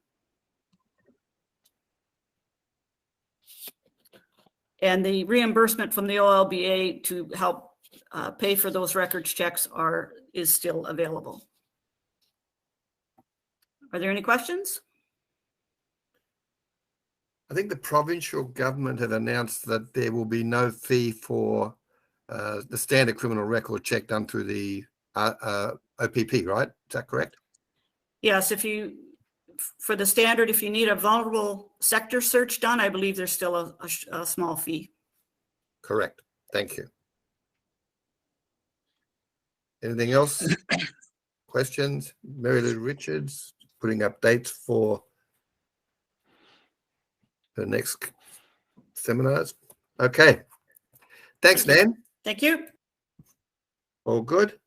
And the reimbursement from the OLBA to help pay for those records checks is still available. Are there any questions? I think the provincial government have announced that there will be no fee for the standard criminal record check done through the OPP, right? Is that correct? Yes, for the standard, if you need a vulnerable sector search done, I believe there's still a small fee. Correct. Thank you. Anything else? Questions? Mary Lou Richards putting up dates for her next seminars. Okay. Thanks, Nan. Thank you. All good.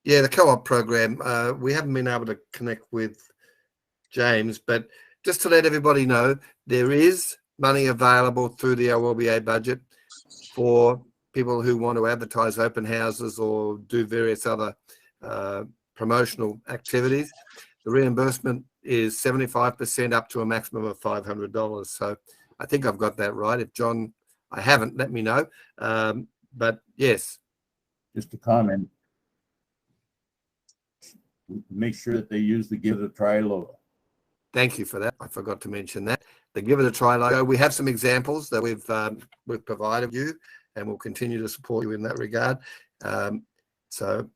Yeah, the co-op program, we haven't been able to connect with James, but just to let everybody know, there is money available through the OLBA budget for people who want to advertise open houses or do various other promotional activities. The reimbursement is 75% up to a maximum of $500. So I think I've got that right. If John, I haven't, let me know. But yes. Just a comment. Make sure that they use the Give It a Try logo. Thank you for that. I forgot to mention that. The Give It a Try logo. We have some examples that we've provided you, and we'll continue to support you in that regard. So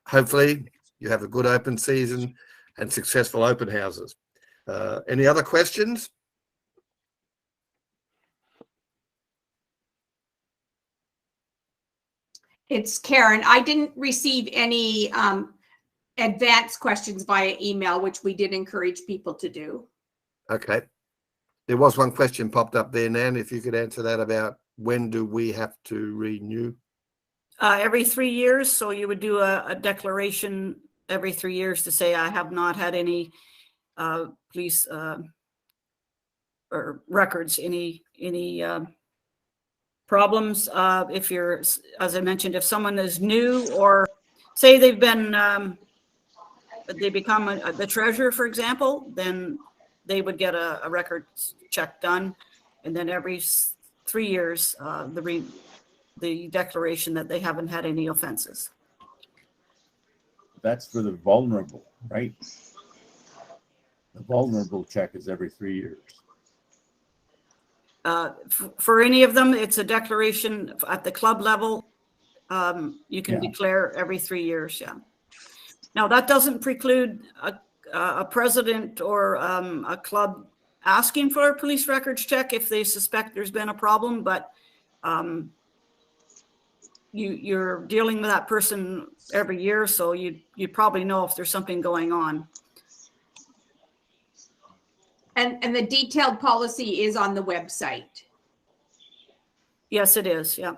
hopefully you have a good open season and successful open houses. Any other questions? It's Karen. I didn't receive any advanced questions via email, which we did encourage people to do. Okay. There was one question popped up there, Nan, if you could answer that about when do we have to renew? Every 3 years. So you would do a declaration every 3 years to say, I have not had any police or records, any problems. If you're, as I mentioned, if someone is new, or say they've been, they become the treasurer, for example, then they would get a records check done. And then every 3 years, the declaration that they haven't had any offenses. That's for the vulnerable, right? The vulnerable check is every 3 years. For any of them, it's a declaration at the club level. You can declare every 3 years. Yeah. Now that doesn't preclude a president or a club asking for a police records check if they suspect there's been a problem, but you're dealing with that person every year, so you probably know if there's something going on. And the detailed policy is on the website. Yes, it is. Yeah.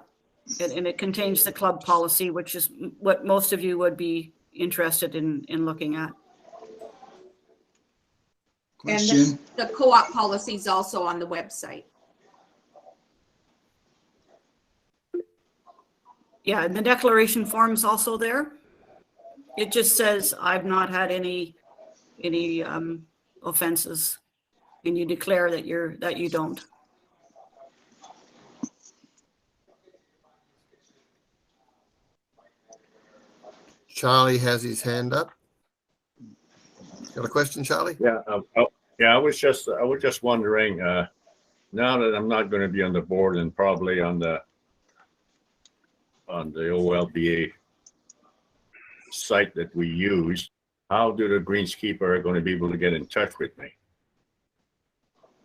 And it contains the club policy, which is what most of you would be interested in looking at. Question. And the co-op policy is also on the website. Yeah, and the declaration form is also there. It just says, I've not had any offenses, and you declare that you don't. Charlie has his hand up. Got a question, Charlie? Yeah. I was just wondering. Now that I'm not going to be on the board and probably on the OLBA site that we use, how do the greenskeeper are going to be able to get in touch with me?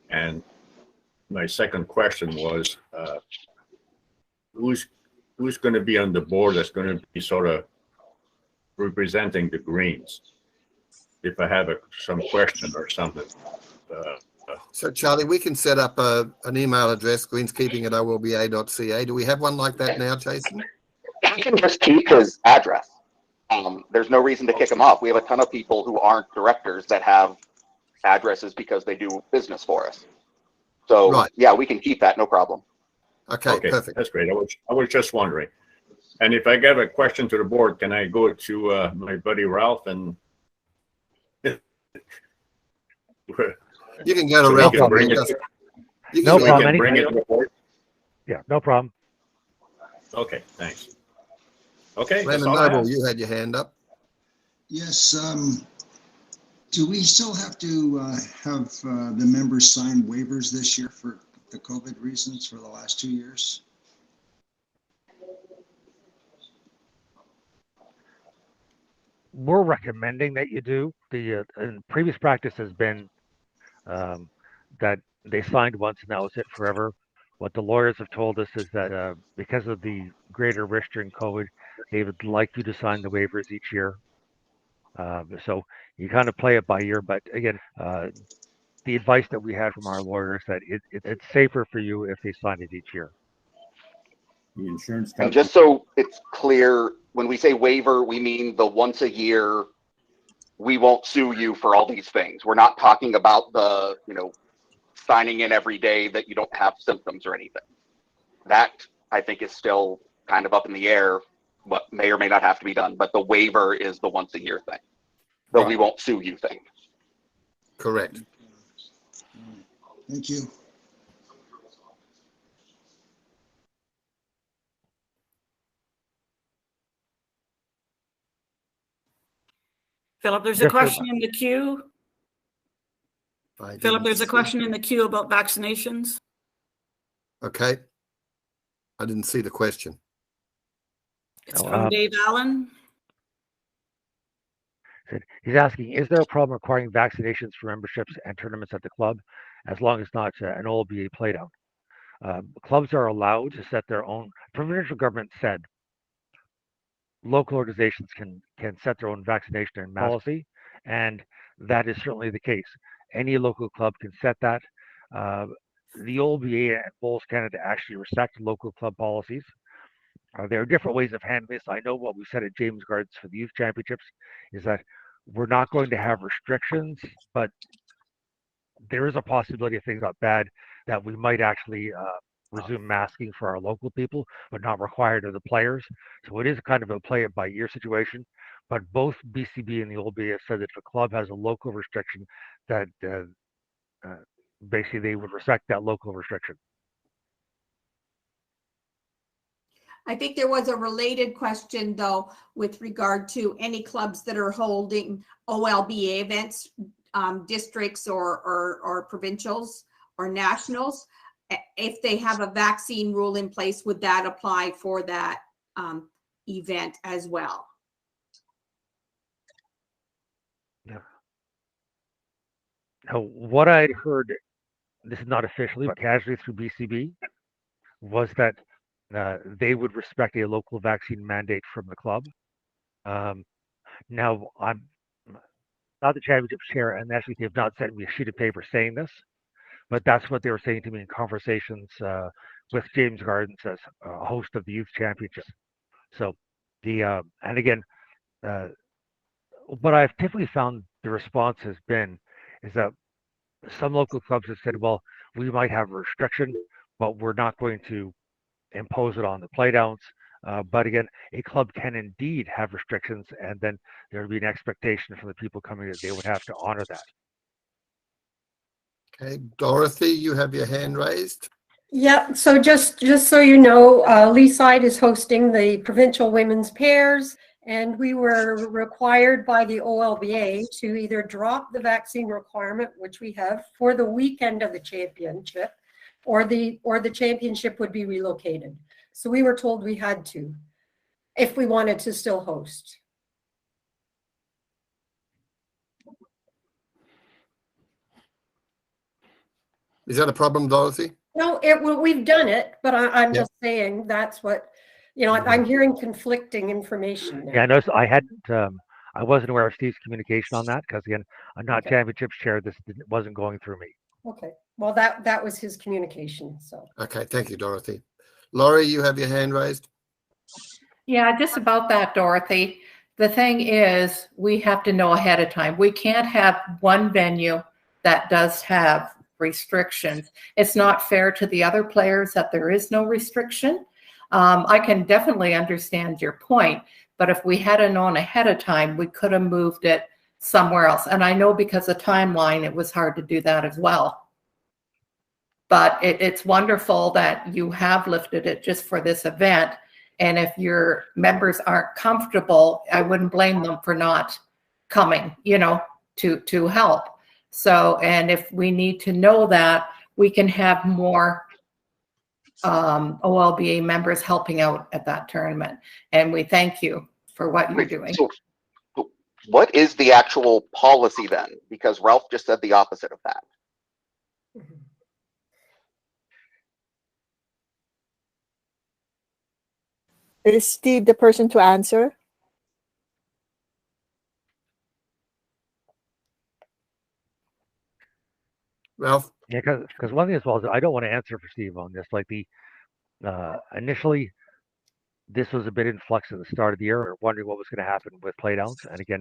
And my second question was, who's going to be on the board that's going to be sort of representing the Greens if I have some question or something? So Charlie, we can set up an email address, greenskeeping@olba.ca. Do we have one like that now, Jason? We can just keep his address. There's no reason to kick him off. We have a ton of people who aren't directors that have addresses because they do business for us. So right. Yeah, we can keep that, no problem. Okay, perfect. That's great. I was just wondering. And if I get a question to the board, can I go to my buddy Ralph and you can go to Ralph. No problem. No problem. Bring it to the board. Yeah, no problem. Okay, thanks. Okay. Raymond Noble, you had your hand up. Yes. Do we still have to have the members sign waivers this year for the COVID reasons for the last 2 years? We're recommending that you do. The previous practice has been that they signed once and that was it forever. What the lawyers have told us is that because of the greater risk during COVID, they would like you to sign the waivers each year. So you kind of play it by ear, but again, the advice that we had from our lawyers that it's safer for you if they sign it each year. The insurance company. And just so it's clear, when we say waiver, we mean the once a year, we won't sue you for all these things. We're not talking about the, signing in every day that you don't have symptoms or anything. That I think is still kind of up in the air, what may or may not have to be done, but the waiver is the once a year thing. So we won't sue you thing. Correct. Thank you. Philip, there's a question in the queue Philip, there's a question in the queue about vaccinations. Okay. I didn't see the question. It's from Dave Allen. He's asking, is there a problem requiring vaccinations for memberships and tournaments at the club, as long as not an OLBA playdown? Clubs are allowed to set their own. Provincial government said local organizations can set their own vaccination and mask policy, and that is certainly the case. Any local club can set that. The OLBA and Bowls Canada actually respect local club policies. There are different ways of handling this. I know what we said at James Gardens for the youth championships is that we're not going to have restrictions, but there is a possibility if things got bad that we might actually resume masking for our local people, but not required of the players. So it is kind of a play it by ear situation. But both BCB and the OLBA have said that if a club has a local restriction, that basically they would respect that local restriction. I think there was a related question, though, with regard to any clubs that are holding OLBA events, districts or provincials or nationals. If they have a vaccine rule in place, would that apply for that event as well? Yeah. Now, what I'd heard, this is not officially, but casually through BCB, was that they would respect a local vaccine mandate from the club. Now, I'm not the championship chair, and actually they have not sent me a sheet of paper saying this, but that's what they were saying to me in conversations with James Gardens as a host of the youth championships. So and again, what I've typically found the response has been is that some local clubs have said, well, we might have a restriction, but we're not going to impose it on the playdowns. But again, a club can indeed have restrictions, and then there would be an expectation from the people coming that they would have to honor that. Okay, Dorothy, you have your hand raised. Yeah, so just so you know, Leaside is hosting the provincial women's pairs, and we were required by the OLBA to either drop the vaccine requirement, which we have, for the weekend of the championship, or the championship would be relocated. So we were told we had to, if we wanted to still host. Is that a problem, Dorothy? No, we've done it, but I'm just saying that's what, I'm hearing conflicting information now. Yeah, I noticed I wasn't aware of Steve's communication on that because again, I'm not championships chair. This wasn't going through me. Okay, well that was his communication. So. Okay, thank you, Dorothy. Laurie, you have your hand raised. Yeah, just about that, Dorothy. The thing is, we have to know ahead of time. We can't have one venue that does have restrictions. It's not fair to the other players that there is no restriction. I can definitely understand your point, but if we had known ahead of time, we could have moved it somewhere else. And I know because of timeline, it was hard to do that as well. But it's wonderful that you have lifted it just for this event. And if your members aren't comfortable, I wouldn't blame them for not coming, to help. So, and if we need to know that, we can have more OLBA members helping out at that tournament. And we thank you for what you're doing. So what is the actual policy then? Because Ralph just said the opposite of that. Is Steve the person to answer? Ralph? Yeah, because one thing as well is I don't want to answer for Steve on this. Like initially, this was a bit in flux at the start of the year. We were wondering what was going to happen with playdowns. And again,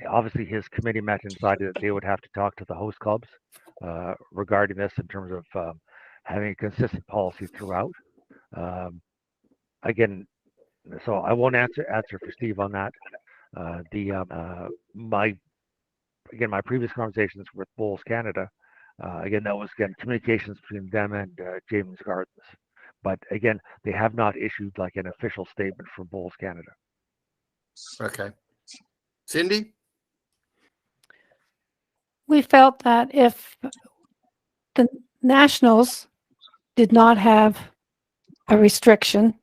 obviously his committee met and decided that they would have to talk to the host clubs regarding this in terms of having a consistent policy throughout. Again, so I won't answer for Steve on that. My previous conversations with Bowls Canada, again, that was communications between them and James Gardens. But again, they have not issued like an official statement from Bowls Canada. Okay. Cindy? We felt that if the Nationals did not have a restriction,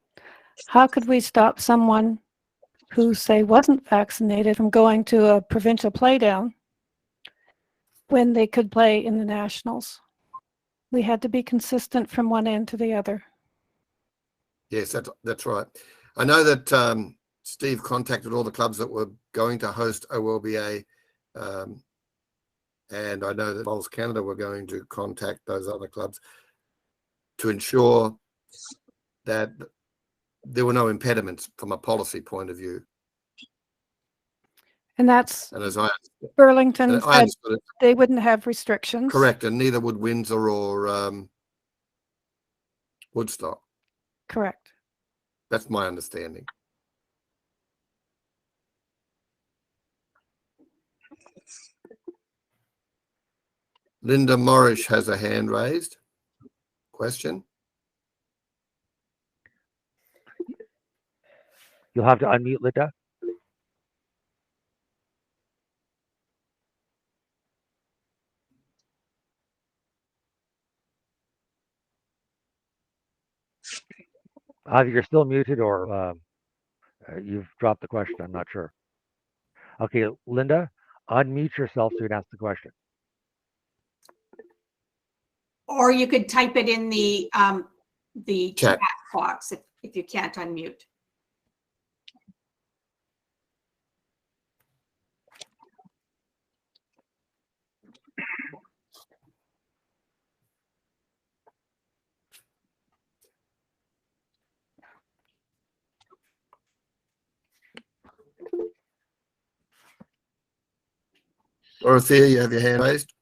how could we stop someone who, say, wasn't vaccinated from going to a provincial playdown when they could play in the Nationals? We had to be consistent from one end to the other. Yes, that's right. I know that Steve contacted all the clubs that were going to host OLBA, and I know that Bowls Canada were going to contact those other clubs to ensure that there were no impediments from a policy point of view. And that's, and as I Burlington I said they wouldn't have restrictions. correct, and neither would Windsor or Woodstock. Correct. That's my understanding. Linda Morrish has a hand raised. Question? You'll have to unmute, Linda. Either you're still muted or you've dropped the question. I'm not sure. Okay, Linda, unmute yourself so you can ask the question. Or you could type it in the Chat. chat box if you can't unmute. Dorothea, you have your hand raised.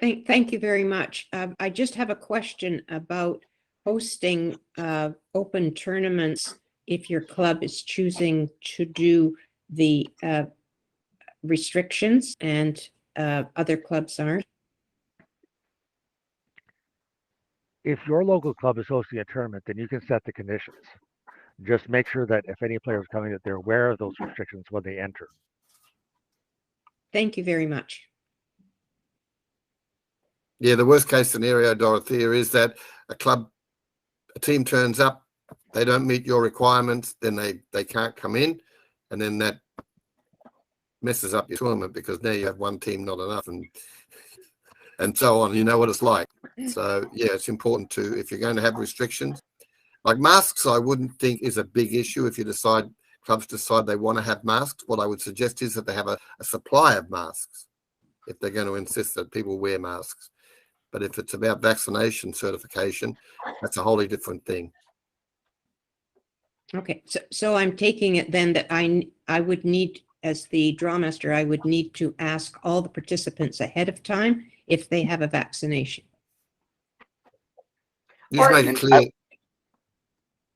Thank you very much. I just have a question about hosting open tournaments if your club is choosing to do the restrictions and other clubs aren't. If your local club is hosting a tournament, then you can set the conditions. Just make sure that if any players are coming, that they're aware of those restrictions when they enter. Thank you very much. Yeah, the worst case scenario, Dorothea, is that a team turns up, they don't meet your requirements, then they can't come in, and then that messes up your tournament because now you have one team not enough, and so on. You know what it's like. So yeah, it's important to, if you're going to have restrictions, like masks, I wouldn't think is a big issue if you clubs decide they want to have masks. What I would suggest is that they have a supply of masks if they're going to insist that people wear masks. But if it's about vaccination certification, that's a wholly different thing. Okay, so I'm taking it then that I would need, as the drawmaster, I would need to ask all the participants ahead of time if they have a vaccination. Just make it clear.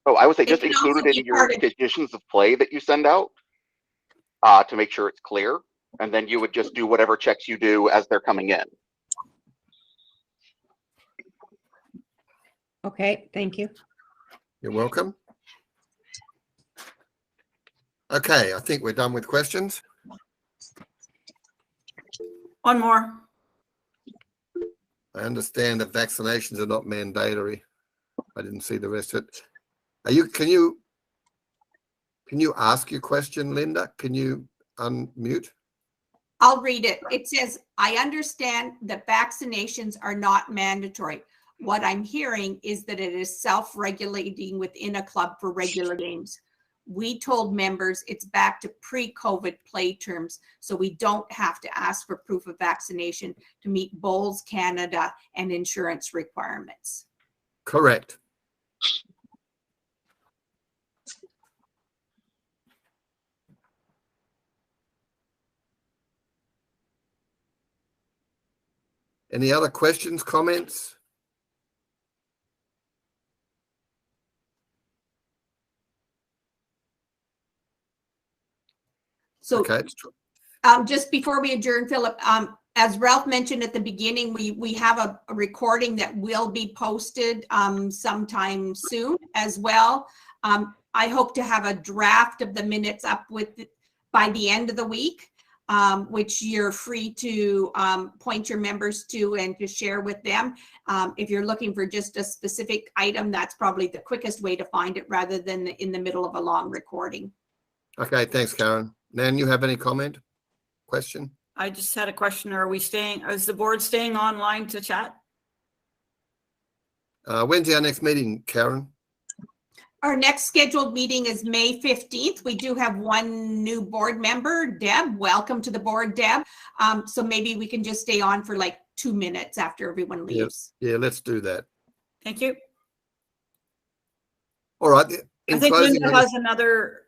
I would say just include it in your conditions of play that you send out to make sure it's clear, and then you would just do whatever checks you do as they're coming in. Okay, thank you. You're welcome. Okay, I think we're done with questions. One more. I understand that vaccinations are not mandatory. I didn't see the rest of it. Can you ask your question, Linda? Can you unmute? I'll read it. It says, I understand that vaccinations are not mandatory. What I'm hearing is that it is self-regulating within a club for regular games. We told members it's back to pre-COVID play terms, so we don't have to ask for proof of vaccination to meet Bowls Canada and insurance requirements. Correct. Any other questions, comments? So okay. Just before we adjourn, Philip, as Ralph mentioned at the beginning, we have a recording that will be posted sometime soon as well. I hope to have a draft of the minutes up by the end of the week. which you're free to point your members to and to share with them. If you're looking for just a specific item, that's probably the quickest way to find it rather than in the middle of a long recording. Okay, thanks, Karen. Nan, you have any comment, question? I just had a question. Is the board staying online to chat? When's our next meeting, Karen? Our next scheduled meeting is May 15th. We do have one new board member, Deb. Welcome to the board, Deb. So maybe we can just stay on for like 2 minutes after everyone leaves. Yeah, let's do that. Thank you. All right. I think Linda has another.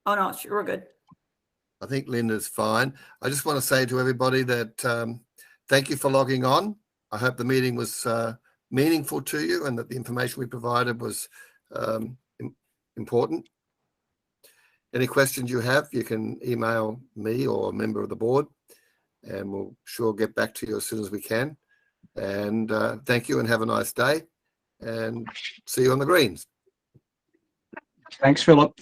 Oh no, we're good. I think Linda's fine. I just want to say to everybody that thank you for logging on. I hope the meeting was meaningful to you and that the information we provided was important. Any questions you have, you can email me or a member of the board, and we'll sure get back to you as soon as we can. And thank you and have a nice day, and see you on the greens. Thanks, Philip.